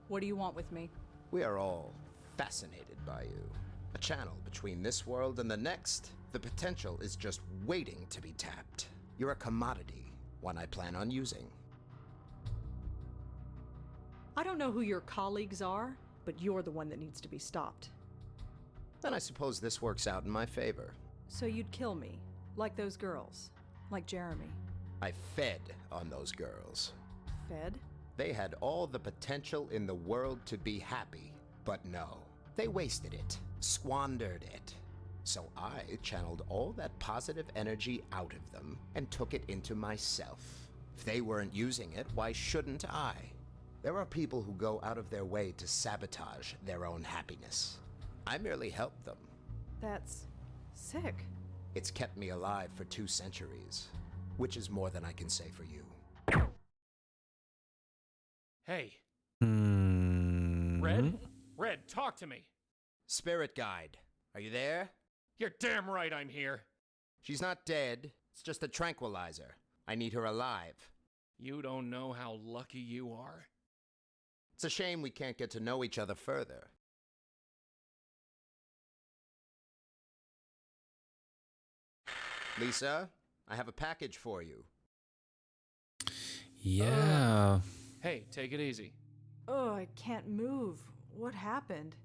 What do you want with me? We are all fascinated by you. A channel between this world and the next. The potential is just waiting to be tapped. You're a commodity, one I plan on using. I don't know who your colleagues are, but you're the one that needs to be stopped. Then I suppose this works out in my favor. So you'd kill me, like those girls, like Jeremy. I fed on those girls. Fed? They had all the potential in the world to be happy, but no. They wasted it, squandered it. So I channeled all that positive energy out of them and took it into myself. If they weren't using it, why shouldn't I? There are people who go out of their way to sabotage their own happiness. I merely help them. That's sick. It's kept me alive for 2 centuries, which is more than I can say for you. Hey, Hmm. Red, talk to me. Spirit Guide, are you there? You're damn right I'm here. She's not dead. It's just a tranquilizer. I need her alive. You don't know how lucky you are. It's a shame we can't get to know each other further. Lisa, I have a package for you. Yeah. Hey, take it easy. Oh, I can't move. What happened?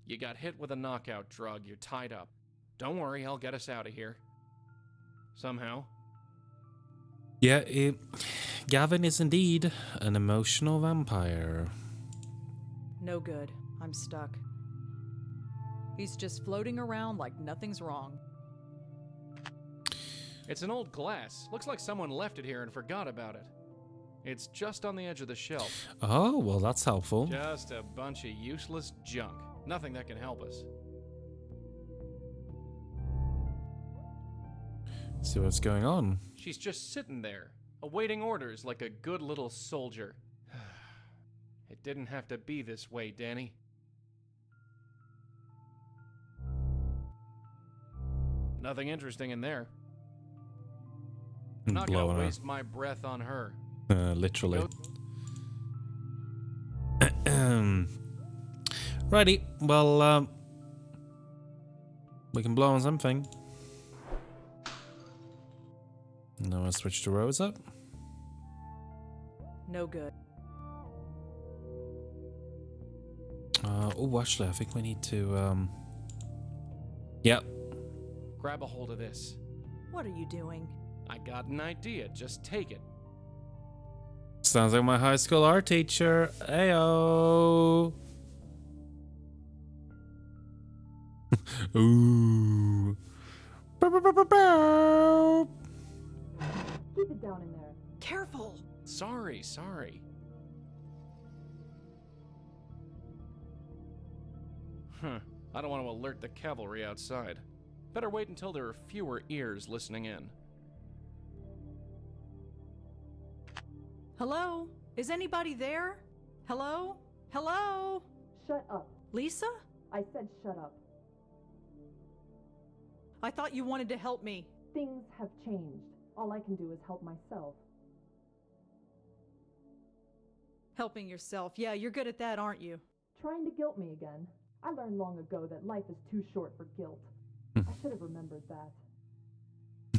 You got hit with a knockout drug. You're tied up. Don't worry, I'll get us out of here. Somehow. Yeah, Gavin is indeed an emotional vampire. No good. I'm stuck. He's just floating around like nothing's wrong. It's an old glass. Looks like someone left it here and forgot about it. It's just on the edge of the shelf. Oh, well, that's helpful. Just a bunch of useless junk. Nothing that can help us. See what's going on. She's just sitting there, awaiting orders like a good little soldier. It didn't have to be this way, Danny. Nothing interesting in there. I'm not Blowing gonna her. waste my breath on her. Literally. Righty, well, we can blow on something. Now I'll switch to Rosa. No good. Oh, actually, I think we need to, Yep. Grab a hold of this. What are you doing? I got an idea. Just take it. Sounds like my high school art teacher. Ayo. Ooh. Bow, bow, bow, bow, bow. Keep it down in there. Careful! Sorry. I don't want to alert the cavalry outside. Better wait until there are fewer ears listening in. Hello? Is anybody there? Hello? Hello? Shut up. Lisa? I said shut up. I thought you wanted to help me. Things have changed. All I can do is help myself. Helping yourself. Yeah, you're good at that, aren't you? Trying to guilt me again. I learned long ago that life is too short for guilt. I should have remembered that.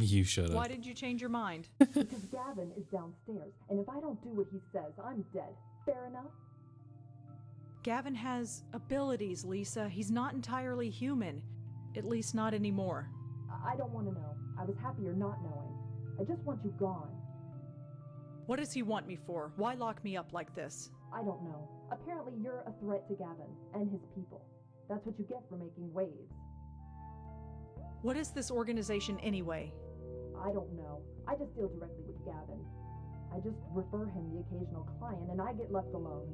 You should have. Why did you change your mind? Because Gavin is downstairs, and if I don't do what he says, I'm dead. Fair enough? Gavin has abilities, Lisa. He's not entirely human. At least not anymore. I don't want to know. I was happier not knowing. I just want you gone. What does he want me for? Why lock me up like this? I don't know. Apparently you're a threat to Gavin and his people. That's what you get for making waves. What is this organization anyway? I don't know. I just deal directly with Gavin. I just refer him the occasional client and I get left alone.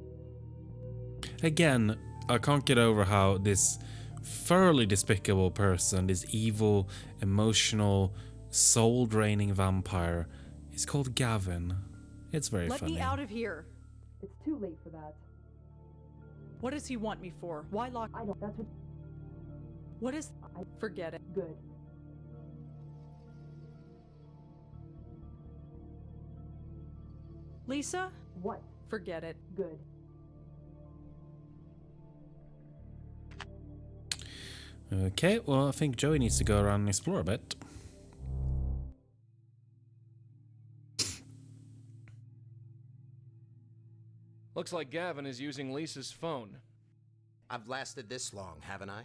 Again, I can't get over how this thoroughly despicable person, this evil, emotional, soul-draining vampire, is called Gavin. It's very Let funny. me out of here. It's too late for that. What does he want me for? Why lock? I don't. That's what. What is? Forget it. Good. Lisa? What? Forget it. Good. Okay, well, I think Joey needs to go around and explore a bit. Looks like Gavin is using Lisa's phone. I've lasted this long, haven't I?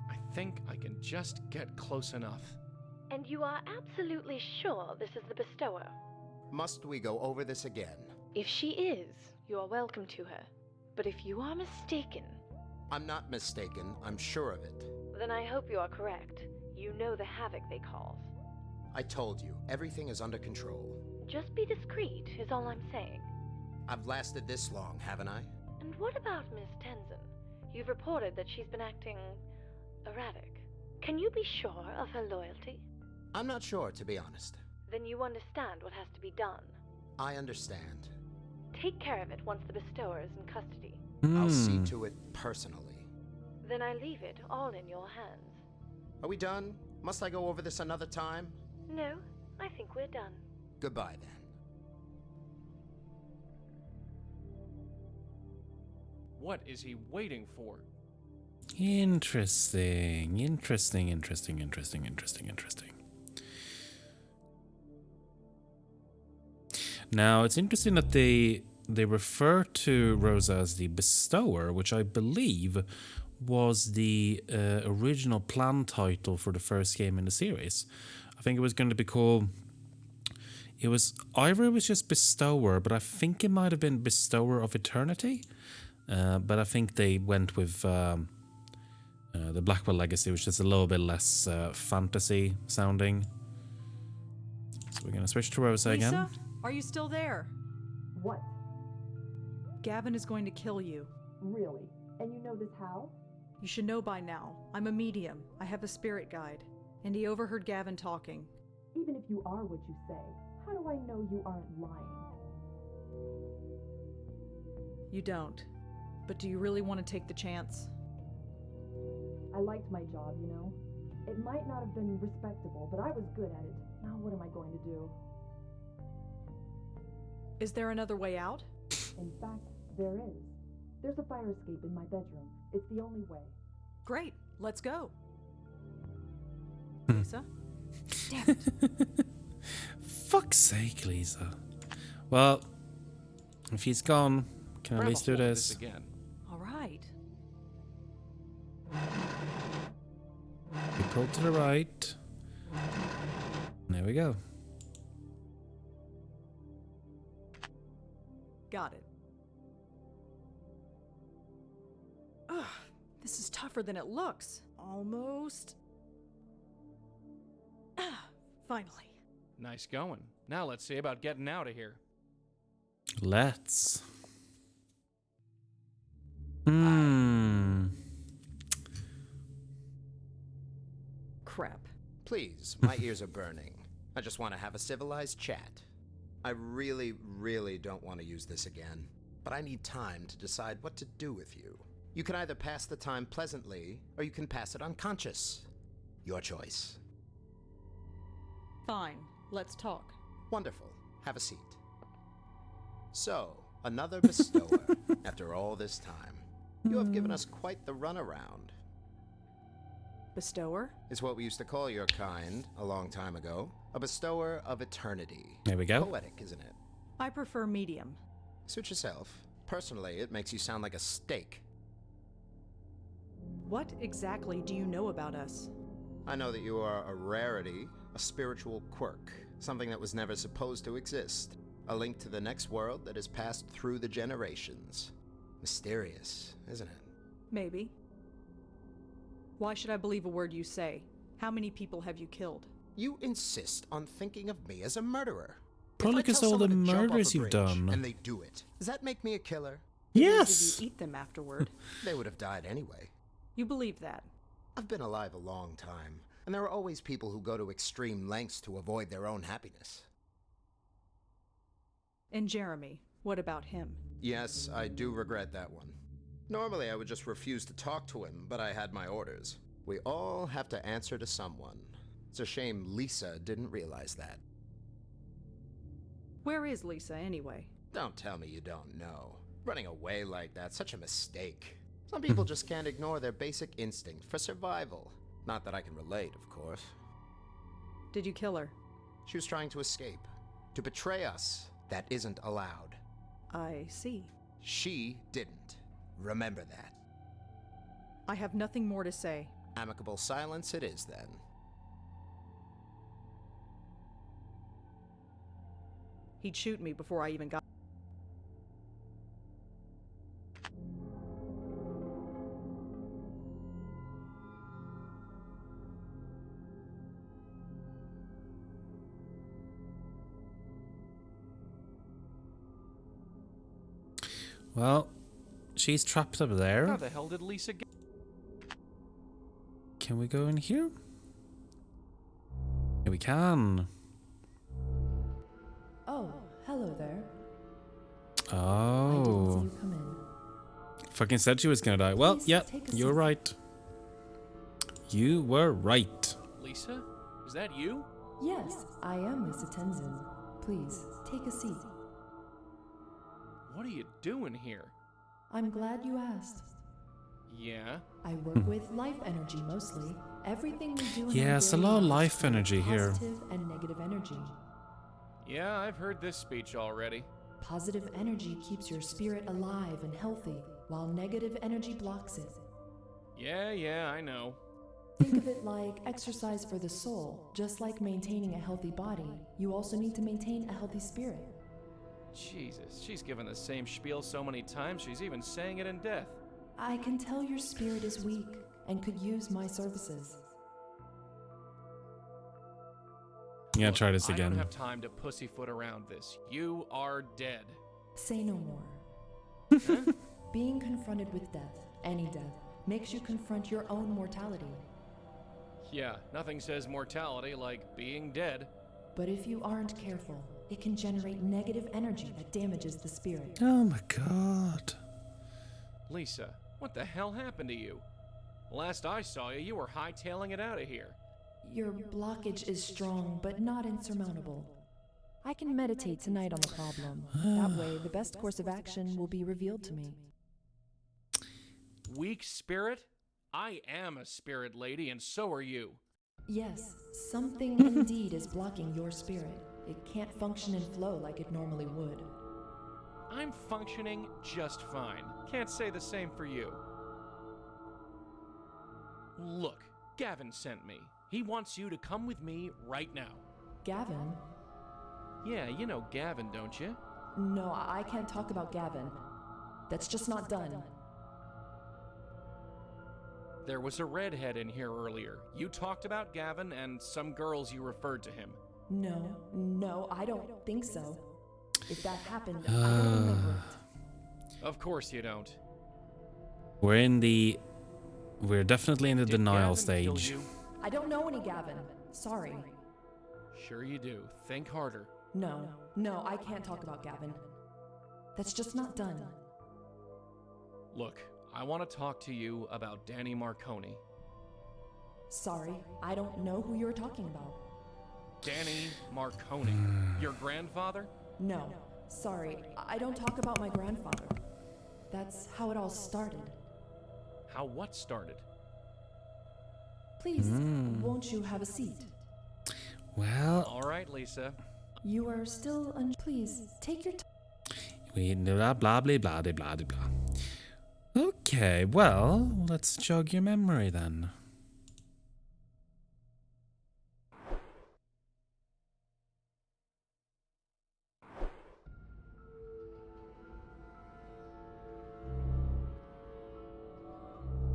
I think I can just get close enough. And you are absolutely sure this is the bestower? Must we go over this again? If she is, you are welcome to her. But if you are mistaken... I'm not mistaken, I'm sure of it. Then I hope you are correct. You know the havoc they cause. I told you, everything is under control. Just be discreet, is all I'm saying. I've lasted this long, haven't I? And what about Miss Tenzin? You've reported that she's been acting... erratic. Can you be sure of her loyalty? I'm not sure, to be honest. Then you understand what has to be done. I understand. Take care of it once the bestower is in custody. I'll see to it personally. Then I leave it all in your hands. Are we done? Must I go over this another time? No, I think we're done. Goodbye, then. What is he waiting for? Interesting. Now, it's interesting that they they refer to Rosa as the Bestower, which I believe was the original plan title for the first game in the series. I think it was going to be called... It was just Bestower, but I think it might have been Bestower of Eternity. But I think they went with the Blackwell Legacy, which is a little bit less fantasy sounding. So we're going to switch to Rosa Lisa, again. are you still there? What? Gavin is going to kill you. Really? And you know this how? You should know by now. I'm a medium. I have a spirit guide. And he overheard Gavin talking. Even if you are what you say, how do I know you aren't lying? You don't. But do you really want to take the chance? I liked my job, you know. It might not have been respectable, but I was good at it. Now what am I going to do? Is there another way out? In fact, there is. There's a fire escape in my bedroom. It's the only way. Great, let's go. Lisa? Damn it. Fuck's sake, Lisa. Well, if he's gone, can I at least do this? Again. All right. We pull to the right. There we go. Got it. Ugh, this is tougher than it looks. Almost. Finally. Nice going. Now let's see about getting out of here. Let's. Crap. Please, my ears are burning. I just want to have a civilized chat. I really, really don't want to use this again, but I need time to decide what to do with you. You can either pass the time pleasantly, or you can pass it unconscious. Your choice. Fine, let's talk. Wonderful. Have a seat. So, another bestower, after all this time. You have given us quite the runaround. Bestower? Is what we used to call your kind a long time ago. A bestower of eternity. There we go. Poetic, isn't it? I prefer medium. Suit yourself. Personally, it makes you sound like a steak. What exactly do you know about us? I know that you are a rarity, a spiritual quirk, something that was never supposed to exist. A link to the next world that has passed through the generations. Mysterious, isn't it? Maybe. Why should I believe a word you say? How many people have you killed? You insist on thinking of me as a murderer. Probably because all the murders you've done. And they do it. Does that make me a killer? Yes! Did you eat them afterward? They would have died anyway. You believe that? I've been alive a long time, and there are always people who go to extreme lengths to avoid their own happiness. And Jeremy, what about him? Yes, I do regret that one. Normally I would just refuse to talk to him, but I had my orders. We all have to answer to someone. It's a shame Lisa didn't realize that. Where is Lisa, anyway? Don't tell me you don't know. Running away like that's such a mistake. Some people just can't ignore their basic instinct for survival. Not that I can relate, of course. Did you kill her? She was trying to escape. To betray us. That isn't allowed. I see. She didn't. Remember that. I have nothing more to say. Amicable silence it is, then. He'd shoot me before I even got... Well, she's trapped up there. How the hell did Lisa get... Can we go in here? Yeah, we can. Oh, hello there. Oh. I didn't see you come in. Fucking said she was gonna die. Well, Please yeah, take a you're seat. right. You were right. Lisa? Is that you? Yes, I am Lisa Tenzin. Please, take a seat. What are you doing here? I'm glad you asked. Yeah? I work with life energy mostly. Everything we do in Yeah, our it's a brain lot of is life energy here. Positive and negative energy. Yeah, I've heard this speech already. Positive energy keeps your spirit alive and healthy, while negative energy blocks it. Yeah, I know. Think of it like exercise for the soul. Just like maintaining a healthy body, you also need to maintain a healthy spirit. Jesus, she's given the same spiel so many times, she's even saying it in death. I can tell your spirit is weak and could use my services. Yeah, try this I again. don't have time to pussyfoot around this. You are dead. Say no more. Huh? Being confronted with death, any death, makes you confront your own mortality. Yeah, nothing says mortality like being dead. But if you aren't careful, it can generate negative energy that damages the spirit. Oh my god. Lisa, what the hell happened to you? Last I saw you, you were hightailing it out of here. Your blockage is strong, but not insurmountable. I can meditate tonight on the problem. That way, the best course of action will be revealed to me. Weak spirit? I am a spirit lady, and so are you. Yes, something indeed is blocking your spirit. It can't function and flow like it normally would. I'm functioning just fine. Can't say the same for you. Look, Gavin sent me. He wants you to come with me right now. Gavin? Yeah, you know Gavin, don't you? No, I can't talk about Gavin. That's just not done. There was a redhead in here earlier. You talked about Gavin and some girls you referred to him. No, I don't think so. If that happened, I don't remember it. Of course you don't. We're definitely in the denial stage. I don't know any Gavin. Sorry. Sure you do. Think harder. No, I can't talk about Gavin. That's just not done. Look, I want to talk to you about Danny Marconi. Sorry, I don't know who you're talking about. Danny Marconi. Your grandfather? No, sorry, I don't talk about my grandfather. That's how it all started. How what started? Please, won't you have a seat? Well... All right, Lisa. You are still please, take your time. We blah blah blah blah blah blah. Okay, well, let's jog your memory then.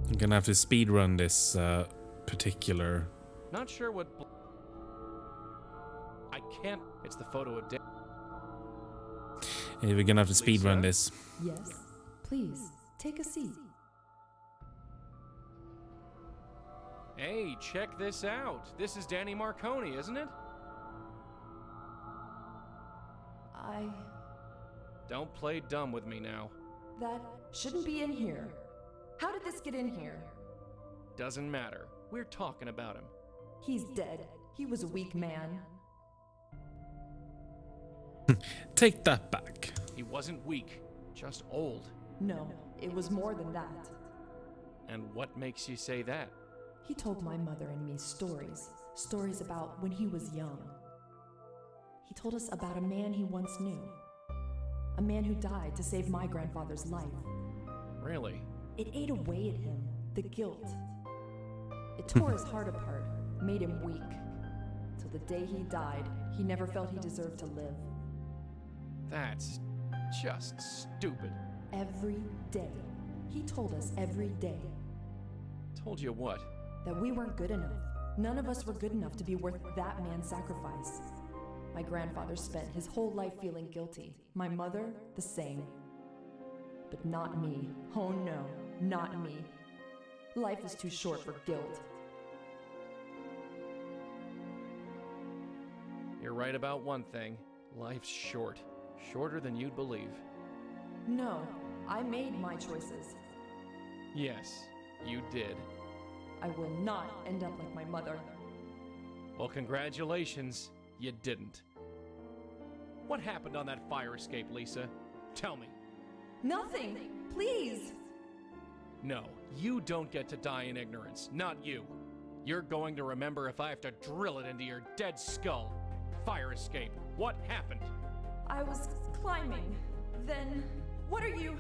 I'm gonna have to speedrun this particular. Not sure what. I can't. It's the photo of Danny. We're gonna have to speedrun this. Yes, please, take a seat. Hey, check this out. This is Danny Marconi, isn't it? Don't play dumb with me now. That shouldn't be in here. How did this get in here? Doesn't matter. We're talking about him. He's dead. He was a weak man. Take that back. He wasn't weak, just old. No, it was more than that. And what makes you say that? He told my mother and me stories. Stories about when he was young. He told us about a man he once knew. A man who died to save my grandfather's life. Really? It ate away at him, the guilt. It tore his heart apart, made him weak. Till the day he died, he never felt he deserved to live. That's just stupid. Every day. He told us every day. Told you what? That we weren't good enough. None of us were good enough to be worth that man's sacrifice. My grandfather spent his whole life feeling guilty. My mother, the same. But not me. Oh no, not me. Life is too short for guilt. You're right about one thing. Life's short. Shorter than you'd believe. No, I made my choices. Yes, you did. I will not end up like my mother. Well, congratulations, you didn't. What happened on that fire escape, Lisa? Tell me. Nothing! Please! No, you don't get to die in ignorance. Not you. You're going to remember if I have to drill it into your dead skull. Fire escape. What happened? I was climbing. Then, what are you?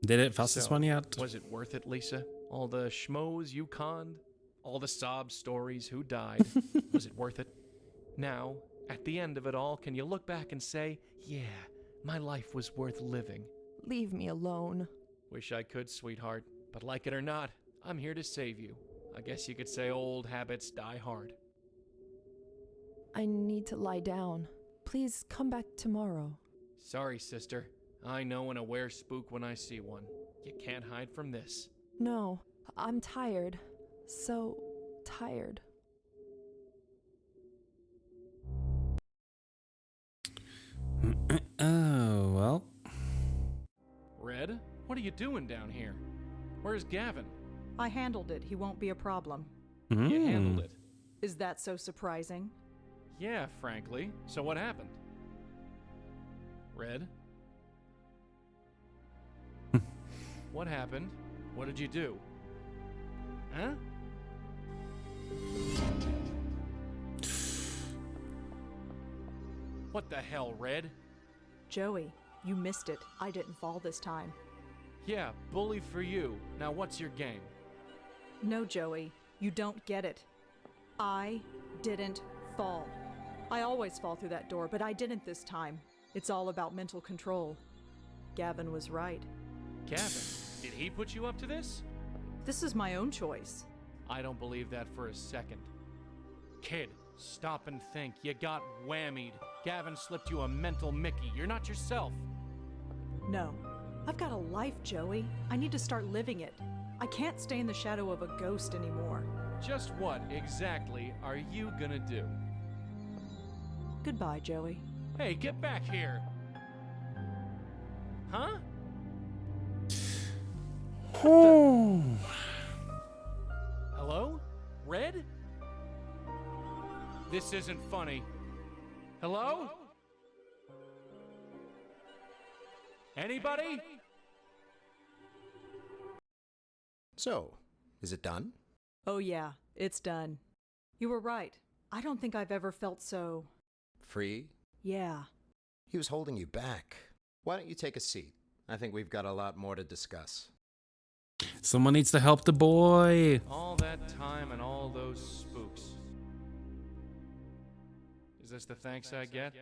Did it fastest one yet? Was it worth it, Lisa? All the schmoes you conned? All the sob stories, who died? Was it worth it? Now, at the end of it all, can you look back and say, yeah, my life was worth living? Leave me alone. Wish I could, sweetheart. But like it or not, I'm here to save you. I guess you could say old habits die hard. I need to lie down. Please come back tomorrow. Sorry, sister. I know an aware spook when I see one. You can't hide from this. No, I'm tired. So tired. Oh, well. Red, what are you doing down here? Where's Gavin? I handled it. He won't be a problem. You handled it. Is that so surprising? Yeah, frankly. So what happened? Red? What happened? What did you do? Huh? What the hell, Red? Joey, you missed it. I didn't fall this time. Yeah, bully for you. Now what's your game? No, Joey, you don't get it. I didn't fall. I always fall through that door, but I didn't this time. It's all about mental control. Gavin was right. Gavin, did he put you up to this? This is my own choice. I don't believe that for a second. Kid, stop and think. You got whammied. Gavin slipped you a mental Mickey. You're not yourself. No. I've got a life, Joey. I need to start living it. I can't stay in the shadow of a ghost anymore. Just what exactly are you gonna do? Goodbye, Joey. Hey, get back here! Huh? Hello? Red? This isn't funny. Hello? Anybody? So, is it done? Oh yeah, it's done. You were right. I don't think I've ever felt so... Free? Yeah. He was holding you back. Why don't you take a seat? I think we've got a lot more to discuss. Someone needs to help the boy. All that time and all those spooks. Is this the thanks I get?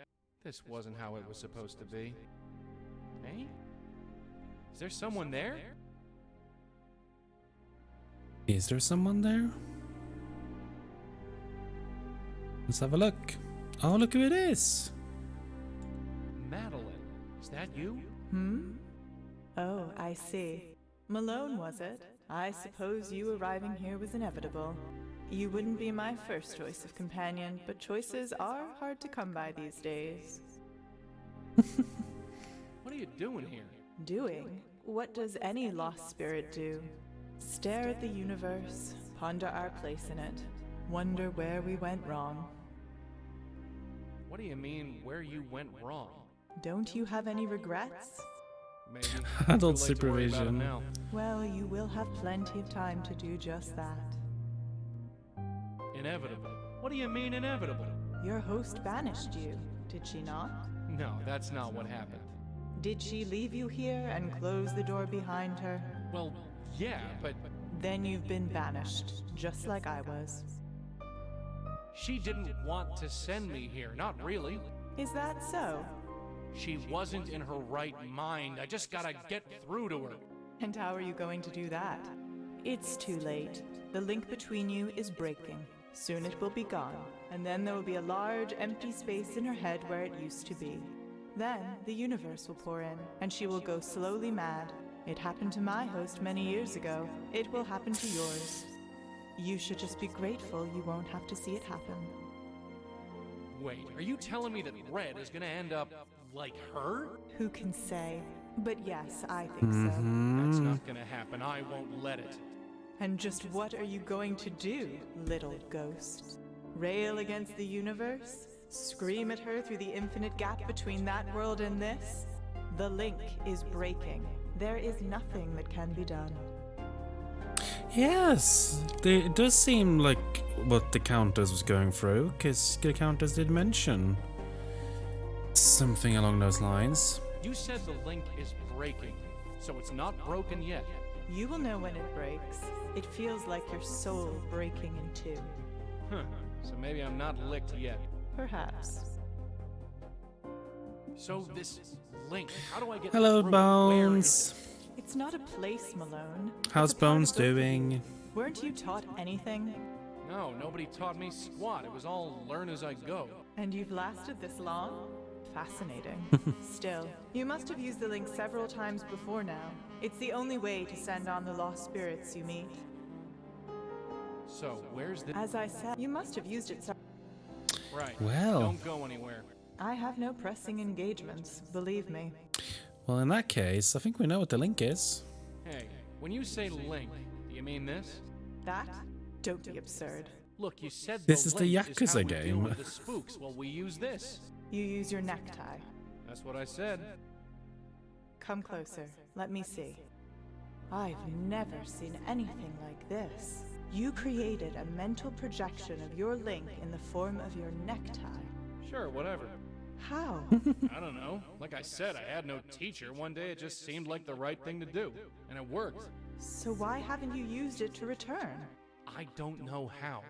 This wasn't how it was supposed to be. Hey? Is there someone there? Is there someone there? Let's have a look. Oh, look who it is. Madeline, is that you? Oh, I see. Malone, was it? I suppose you arriving here was inevitable. You wouldn't be my first choice of companion, but choices are hard to come by these days. What are you doing here? Doing? What does any lost spirit do? Stare at the universe, ponder our place in it, wonder where we went wrong. What do you mean, where you went wrong? Don't you have any regrets? Maybe. Adult Too late to worry about 'em supervision. now. Well, you will have plenty of time to do just that. Inevitable. What do you mean inevitable? Your host banished you, did she not? No, that's not what happened. Did she leave you here and close the door behind her? Well, yeah, but Then you've been banished, just like I was. she didn't want to send me here, not really. Is that so? She wasn't in her right mind. I just gotta get through to her. And how are you going to do that? It's too late. The link between you is breaking. Soon it will be gone, and then there will be a large, empty space in her head where it used to be. Then the universe will pour in, and she will go slowly mad. It happened to my host many years ago. It will happen to yours. You should just be grateful you won't have to see it happen. Wait, are you telling me that Red is gonna end up like her? Who can say? But yes, I think so. That's not gonna happen. I won't let it. And just what are you going to do, little ghost? Rail against the universe? Scream at her through the infinite gap between that world and this? The link is breaking. There is nothing that can be done. Yes, it does seem like what the Countess was going through, because the Countess did mention something along those lines. You said the link is breaking, so it's not broken yet. You will know when it breaks. It feels like your soul breaking in two. Huh. So maybe I'm not licked yet. Perhaps. So this link, how do I get Hello, through it? Bones. It's not a place, Malone. How's It's a part Bones of the- doing? Weren't you taught anything? No, nobody taught me squat. It was all learn as I go. And you've lasted this long? Fascinating. Still, you must have used the link several times before now. It's the only way to send on the lost spirits you meet. So, where's the... As I said, you must have used it Right. Well. Don't go anywhere. I have no pressing engagements, believe me. Well, in that case, I think we know what the link is. Hey, when you say link, do you mean this? That? Don't be absurd. Look, you said This is the link Yakuza is how we deal game. with the spooks. Well, we use this. You use your necktie. That's what I said. Come closer. Let me see. I've never seen anything like this. You created a mental projection of your link in the form of your necktie. Sure, whatever. How? I don't know. Like I said, I had no teacher. One day it just seemed like the right thing to do. And it worked. So why haven't you used it to return? I don't know how.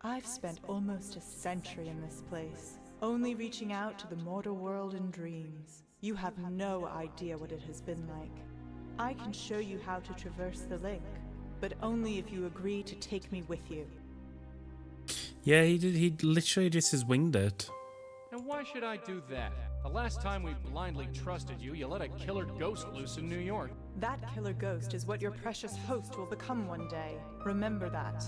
I've spent almost a century in this place, only reaching out to the mortal world in dreams. You have no idea what it has been like. I can show you how to traverse the link, but only if you agree to take me with you. Yeah, he did. He literally just winged it. And why should I do that? The last time we blindly trusted you, you let a killer ghost loose in New York. That killer ghost is what your precious host will become one day. Remember that.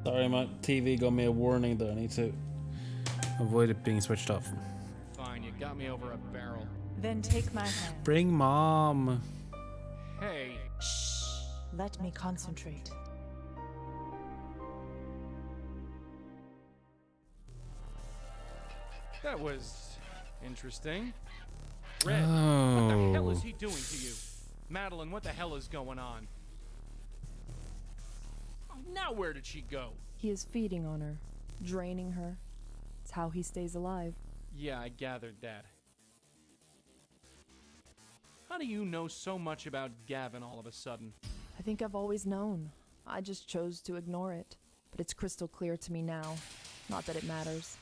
Sorry, my TV got me a warning that I need to avoid it being switched off. Fine, you got me over a barrel. Then take my hand. Bring Mom. Hey. Shh. Let me concentrate. That was interesting. Red, what the hell is he doing to you? Madeline, what the hell is going on? Oh, now where did she go? He is feeding on her, draining her. It's how he stays alive. Yeah, I gathered that. How do you know so much about Gavin all of a sudden? I think I've always known. I just chose to ignore it. But it's crystal clear to me now. Not that it matters.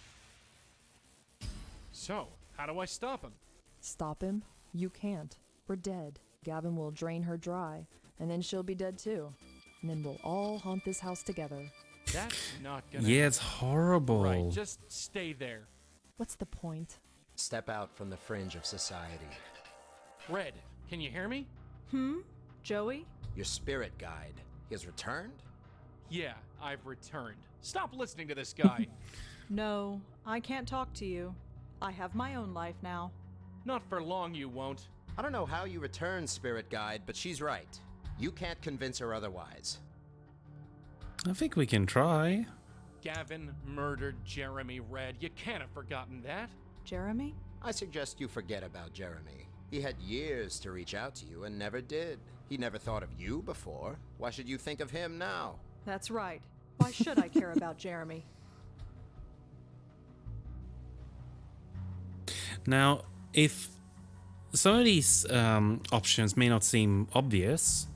So, how do I stop him? Stop him? You can't. We're dead. Gavin will drain her dry, and then she'll be dead too. And then we'll all haunt this house together. That's not gonna Yeah, it's horrible. Right, just stay there. What's the point? Step out from the fringe of society. Red, can you hear me? Joey? Your spirit guide. He has returned? Yeah, I've returned. Stop listening to this guy. No, I can't talk to you. I have my own life now. Not for long, you won't. I don't know how you returned, spirit guide, but she's right. You can't convince her otherwise. I think we can try. Gavin murdered Jeremy, Red. You can't have forgotten that. Jeremy? I suggest you forget about Jeremy. He had years to reach out to you and never did. He never thought of you before. Why should you think of him now? That's right. Why should I care about Jeremy? Now, if some of these options may not seem obvious,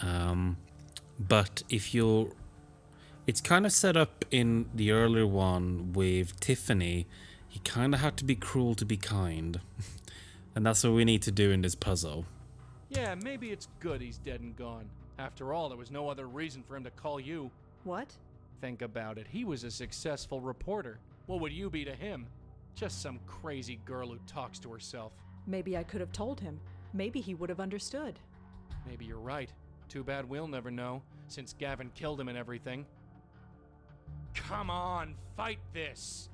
but if you're... It's kind of set up in the earlier one with Tiffany. You kind of have to be cruel to be kind. And that's what we need to do in this puzzle. Yeah, maybe it's good he's dead and gone. After all, there was no other reason for him to call you. What? Think about it. He was a successful reporter. What would you be to him? Just some crazy girl who talks to herself. Maybe I could have told him. Maybe he would have understood. Maybe you're right. Too bad we'll never know, since Gavin killed him and everything. Come on, fight this!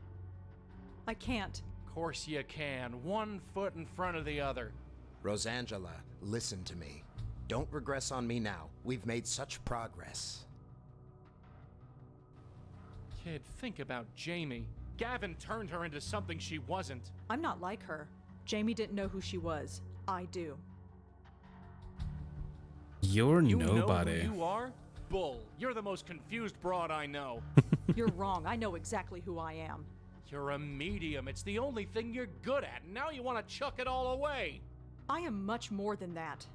I can't. Course you can. One foot in front of the other. Rosangela, listen to me. Don't regress on me now. We've made such progress. Kid, think about Jamie. Gavin turned her into something she wasn't. I'm not like her. Jamie didn't know who she was. I do. You're You nobody. know who you are? Bull. You're the most confused broad I know. You're wrong. I know exactly who I am. You're a medium. It's the only thing you're good at. And now you want to chuck it all away. I am much more than that.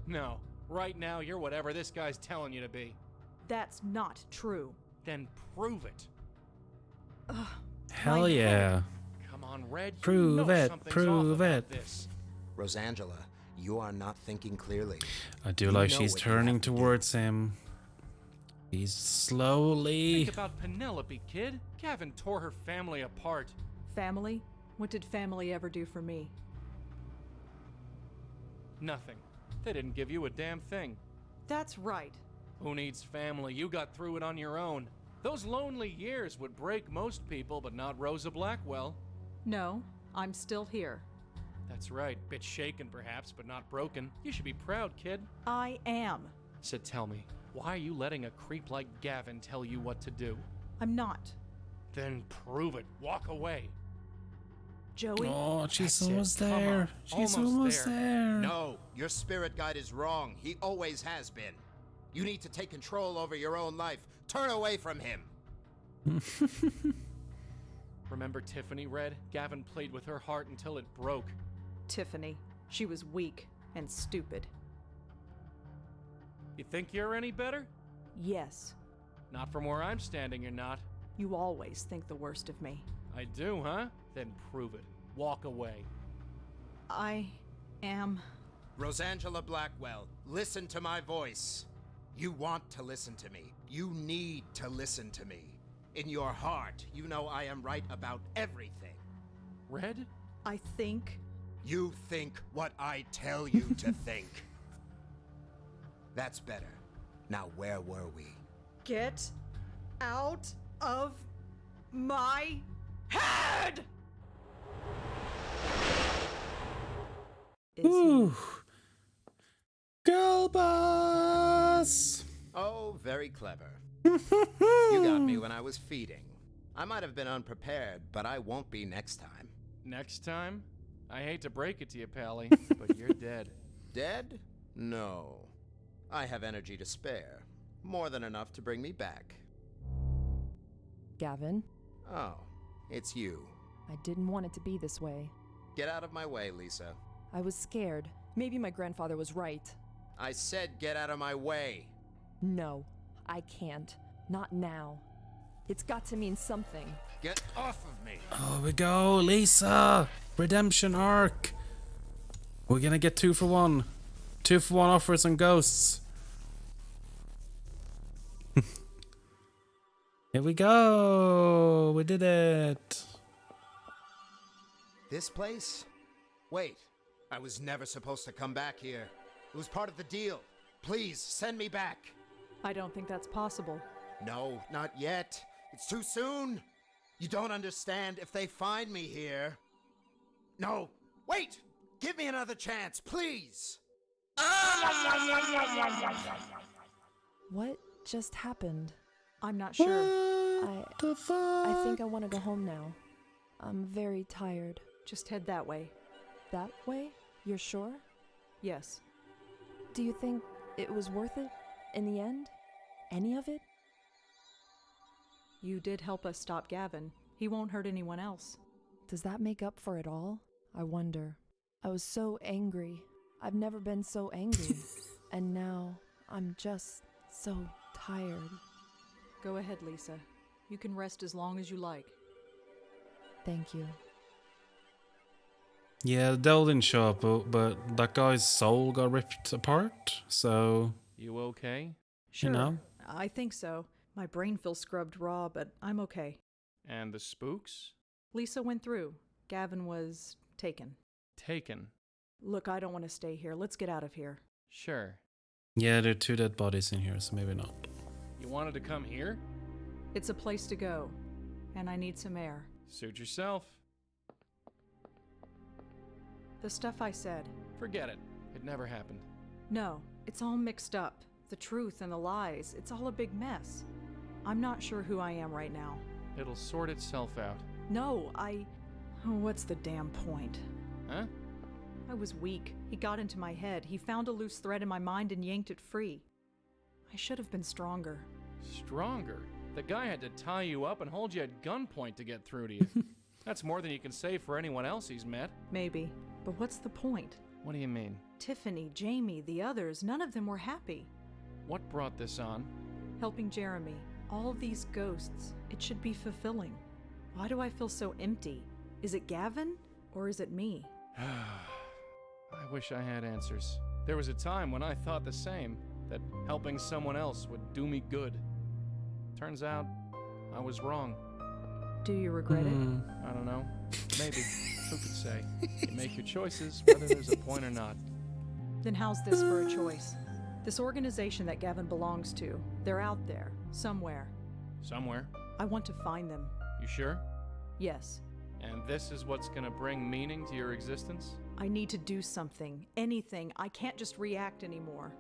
No. Right now, you're whatever this guy's telling you to be. That's not true. Then prove it. Hell yeah. Come on, Red. You Prove know it, something's prove off about it. This. Rosangela, you are not thinking clearly. I do You like know she's what you turning have to do. towards him. He's slowly. Think about Penelope, kid. Gavin tore her family apart. Family? What did family ever do for me? Nothing. They didn't give you a damn thing. That's right. Who needs family? You got through it on your own. Those lonely years would break most people, but not Rosa Blackwell. No, I'm still here. That's right. Bit shaken, perhaps, but not broken. You should be proud, kid. I am. So tell me, why are you letting a creep like Gavin tell you what to do? I'm not. Then prove it. Walk away. Joey? Oh, she's That's it. almost Come there. on. She's Almost almost there. there. No, your spirit guide is wrong. He always has been. You need to take control over your own life. Turn away from him. Remember Tiffany, Red? Gavin played with her heart until it broke. Tiffany. She was weak and stupid. You think you're any better? Yes. Not from where I'm standing, you're not. You always think the worst of me. I do, huh? Then prove it. Walk away. I am... Rosangela Blackwell, listen to my voice. You want to listen to me. You need to listen to me. In your heart, you know I am right about everything. Red? I think... You think what I tell you to think. That's better. Now, where were we? Get out of my head! Is he? Ooh. Girl boss! Oh, very clever. You got me when I was feeding. I might have been unprepared, but I won't be next time. Next time? I hate to break it to you, Pally, but you're dead. Dead? No. I have energy to spare. More than enough to bring me back. Gavin, Oh, it's you. I didn't want it to be this way. Get out of my way, Lisa. I was scared. Maybe my grandfather was right. I said get out of my way. No, I can't. Not now. It's got to mean something. Get off of me. Oh, we go, Lisa! Redemption arc! We're gonna get 2 for 1. 2 for 1 offers and ghosts. Here we go! We did it! This place? Wait, I was never supposed to come back here. It was part of the deal. Please, send me back. I don't think that's possible. No, not yet. It's too soon. You don't understand. If they find me here... No, wait! Give me another chance, please! What just happened? I'm not sure. I think I want to go home now. I'm very tired. Just head that way. That way? You're sure? Yes. Do you think it was worth it? In the end? Any of it? You did help us stop Gavin. He won't hurt anyone else. Does that make up for it all? I wonder. I was so angry. I've never been so angry. And now I'm just so tired. Go ahead, Lisa. You can rest as long as you like. Thank you. Yeah, Dell didn't show up, but that guy's soul got ripped apart, so... You okay? Sure. You know? I think so. My brain feels scrubbed raw, but I'm okay. And the spooks? Lisa went through. Gavin was taken. Taken. Look, I don't want to stay here. Let's get out of here. Sure. Yeah, there are 2 dead bodies in here, so maybe not. You wanted to come here? It's a place to go, and I need some air. Suit yourself. The stuff I said. Forget it. It never happened. No, it's all mixed up. The truth and the lies. It's all a big mess. I'm not sure who I am right now. It'll sort itself out. No, what's the damn point? Huh? I was weak. He got into my head. He found a loose thread in my mind and yanked it free. I should have been stronger. Stronger? The guy had to tie you up and hold you at gunpoint to get through to you. That's more than you can say for anyone else he's met. Maybe. But what's the point? What do you mean? Tiffany, Jamie, the others, none of them were happy. What brought this on? Helping Jeremy. All these ghosts. It should be fulfilling. Why do I feel so empty? Is it Gavin? Or is it me? I wish I had answers. There was a time when I thought the same, that helping someone else would do me good. Turns out, I was wrong. Do you regret it? I don't know. Maybe. Who could say? You make your choices, whether there's a point or not. Then how's this for a choice? This organization that Gavin belongs to, they're out there, somewhere. Somewhere? I want to find them. You sure? Yes. And this is what's gonna bring meaning to your existence? I need to do something, anything. I can't just react anymore.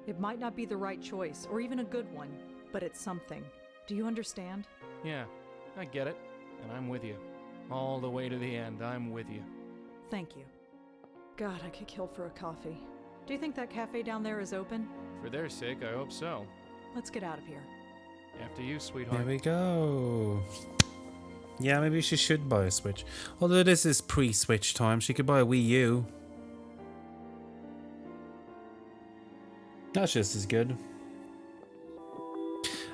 It might not be the right choice, or even a good one, but it's something. Do you understand? Yeah, I get it, and I'm with you. All the way to the end, I'm with you. Thank you. God, I could kill for a coffee. Do you think that cafe down there is open? For their sake, I hope so. Let's get out of here. After you, sweetheart. There we go. Yeah, maybe she should buy a Switch. Although this is pre-Switch time, she could buy a Wii U. That's just as good.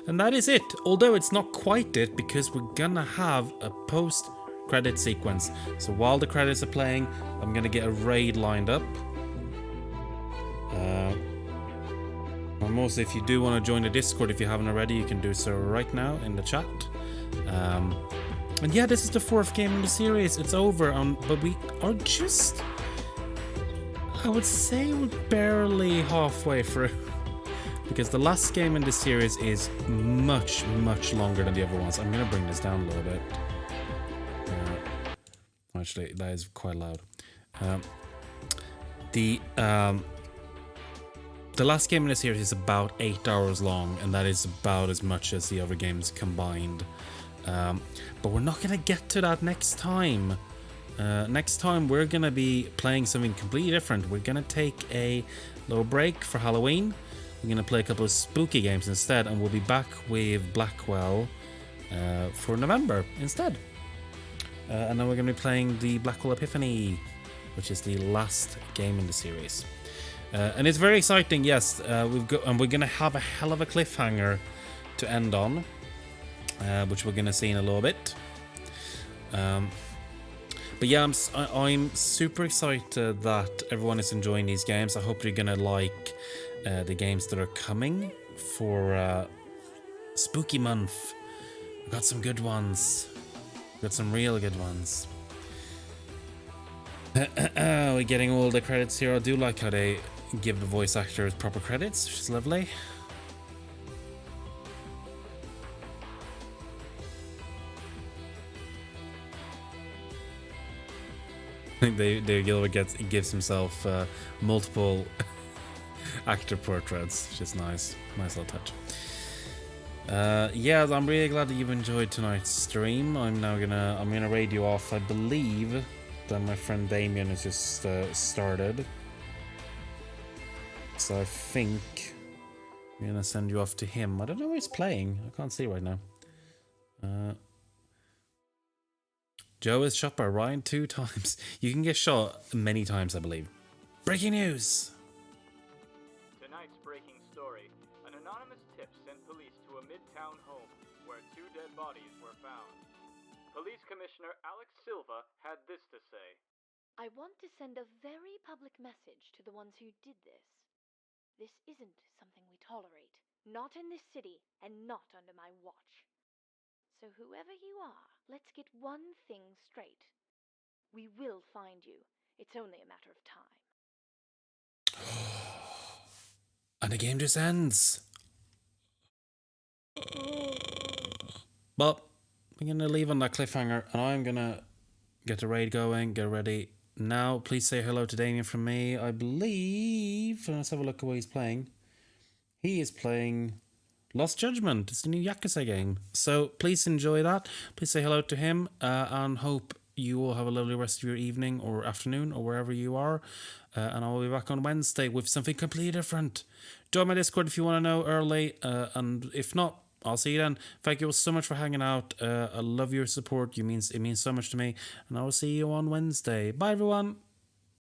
And that is it. Although it's not quite it, because we're gonna have a post-credit sequence. So while the credits are playing, I'm gonna get a raid lined up. And also, if you do want to join the Discord, if you haven't already, you can do so right now in the chat. And yeah, this is the 4th game in the series. It's over, but we are just... I would say we're barely halfway through. Because the last game in the series is much, much longer than the other ones. I'm going to bring this down a little bit. Actually, that is quite loud. The last game in the series is about 8 hours long, and that is about as much as the other games combined. But we're not going to get to that next time. Next time we're going to be playing something completely different. We're going to take a little break for Halloween. We're going to play a couple of spooky games instead, and we'll be back with Blackwell for November instead. And then we're going to be playing the Blackwell Epiphany, which is the last game in the series. And it's very exciting, yes. We're going to have a hell of a cliffhanger to end on, which we're going to see in a little bit. But yeah, I'm super excited that everyone is enjoying these games. I hope you're going to like the games that are coming for Spooky Month. We got some good ones. We got some real good ones. We're getting all the credits here. I do like how they give the voice actors proper credits, which is lovely. I think Gilbert gives himself multiple actor portraits, which is nice. Nice little touch. Yeah, I'm really glad that you've enjoyed tonight's stream. I'm gonna raid you off. I believe that my friend Damien has just started. So I think I'm gonna send you off to him. I don't know where he's playing. I can't see right now. Joe is shot by Ryan 2 times. You can get shot many times, I believe. Breaking news! Tonight's breaking story. An anonymous tip sent police to a midtown home where 2 dead bodies were found. Police Commissioner Alex Silva had this to say. I want to send a very public message to the ones who did this. This isn't something we tolerate. Not in this city, and not under my watch. So whoever you are, let's get one thing straight. We will find you. It's only a matter of time. And the game just ends. Well, we're going to leave on that cliffhanger, and I'm going to get the raid going, get ready. Now, please say hello to Damien from me. I believe... Let's have a look at what he's playing. He is playing Lost Judgment. It's the new Yakuza game. So please enjoy that. Please say hello to him, and hope you all have a lovely rest of your evening or afternoon or wherever you are. And I will be back on Wednesday with something completely different. Join my Discord if you want to know early. And if not, I'll see you then. Thank you all so much for hanging out. I love your support. It means so much to me. And I will see you on Wednesday. Bye, everyone.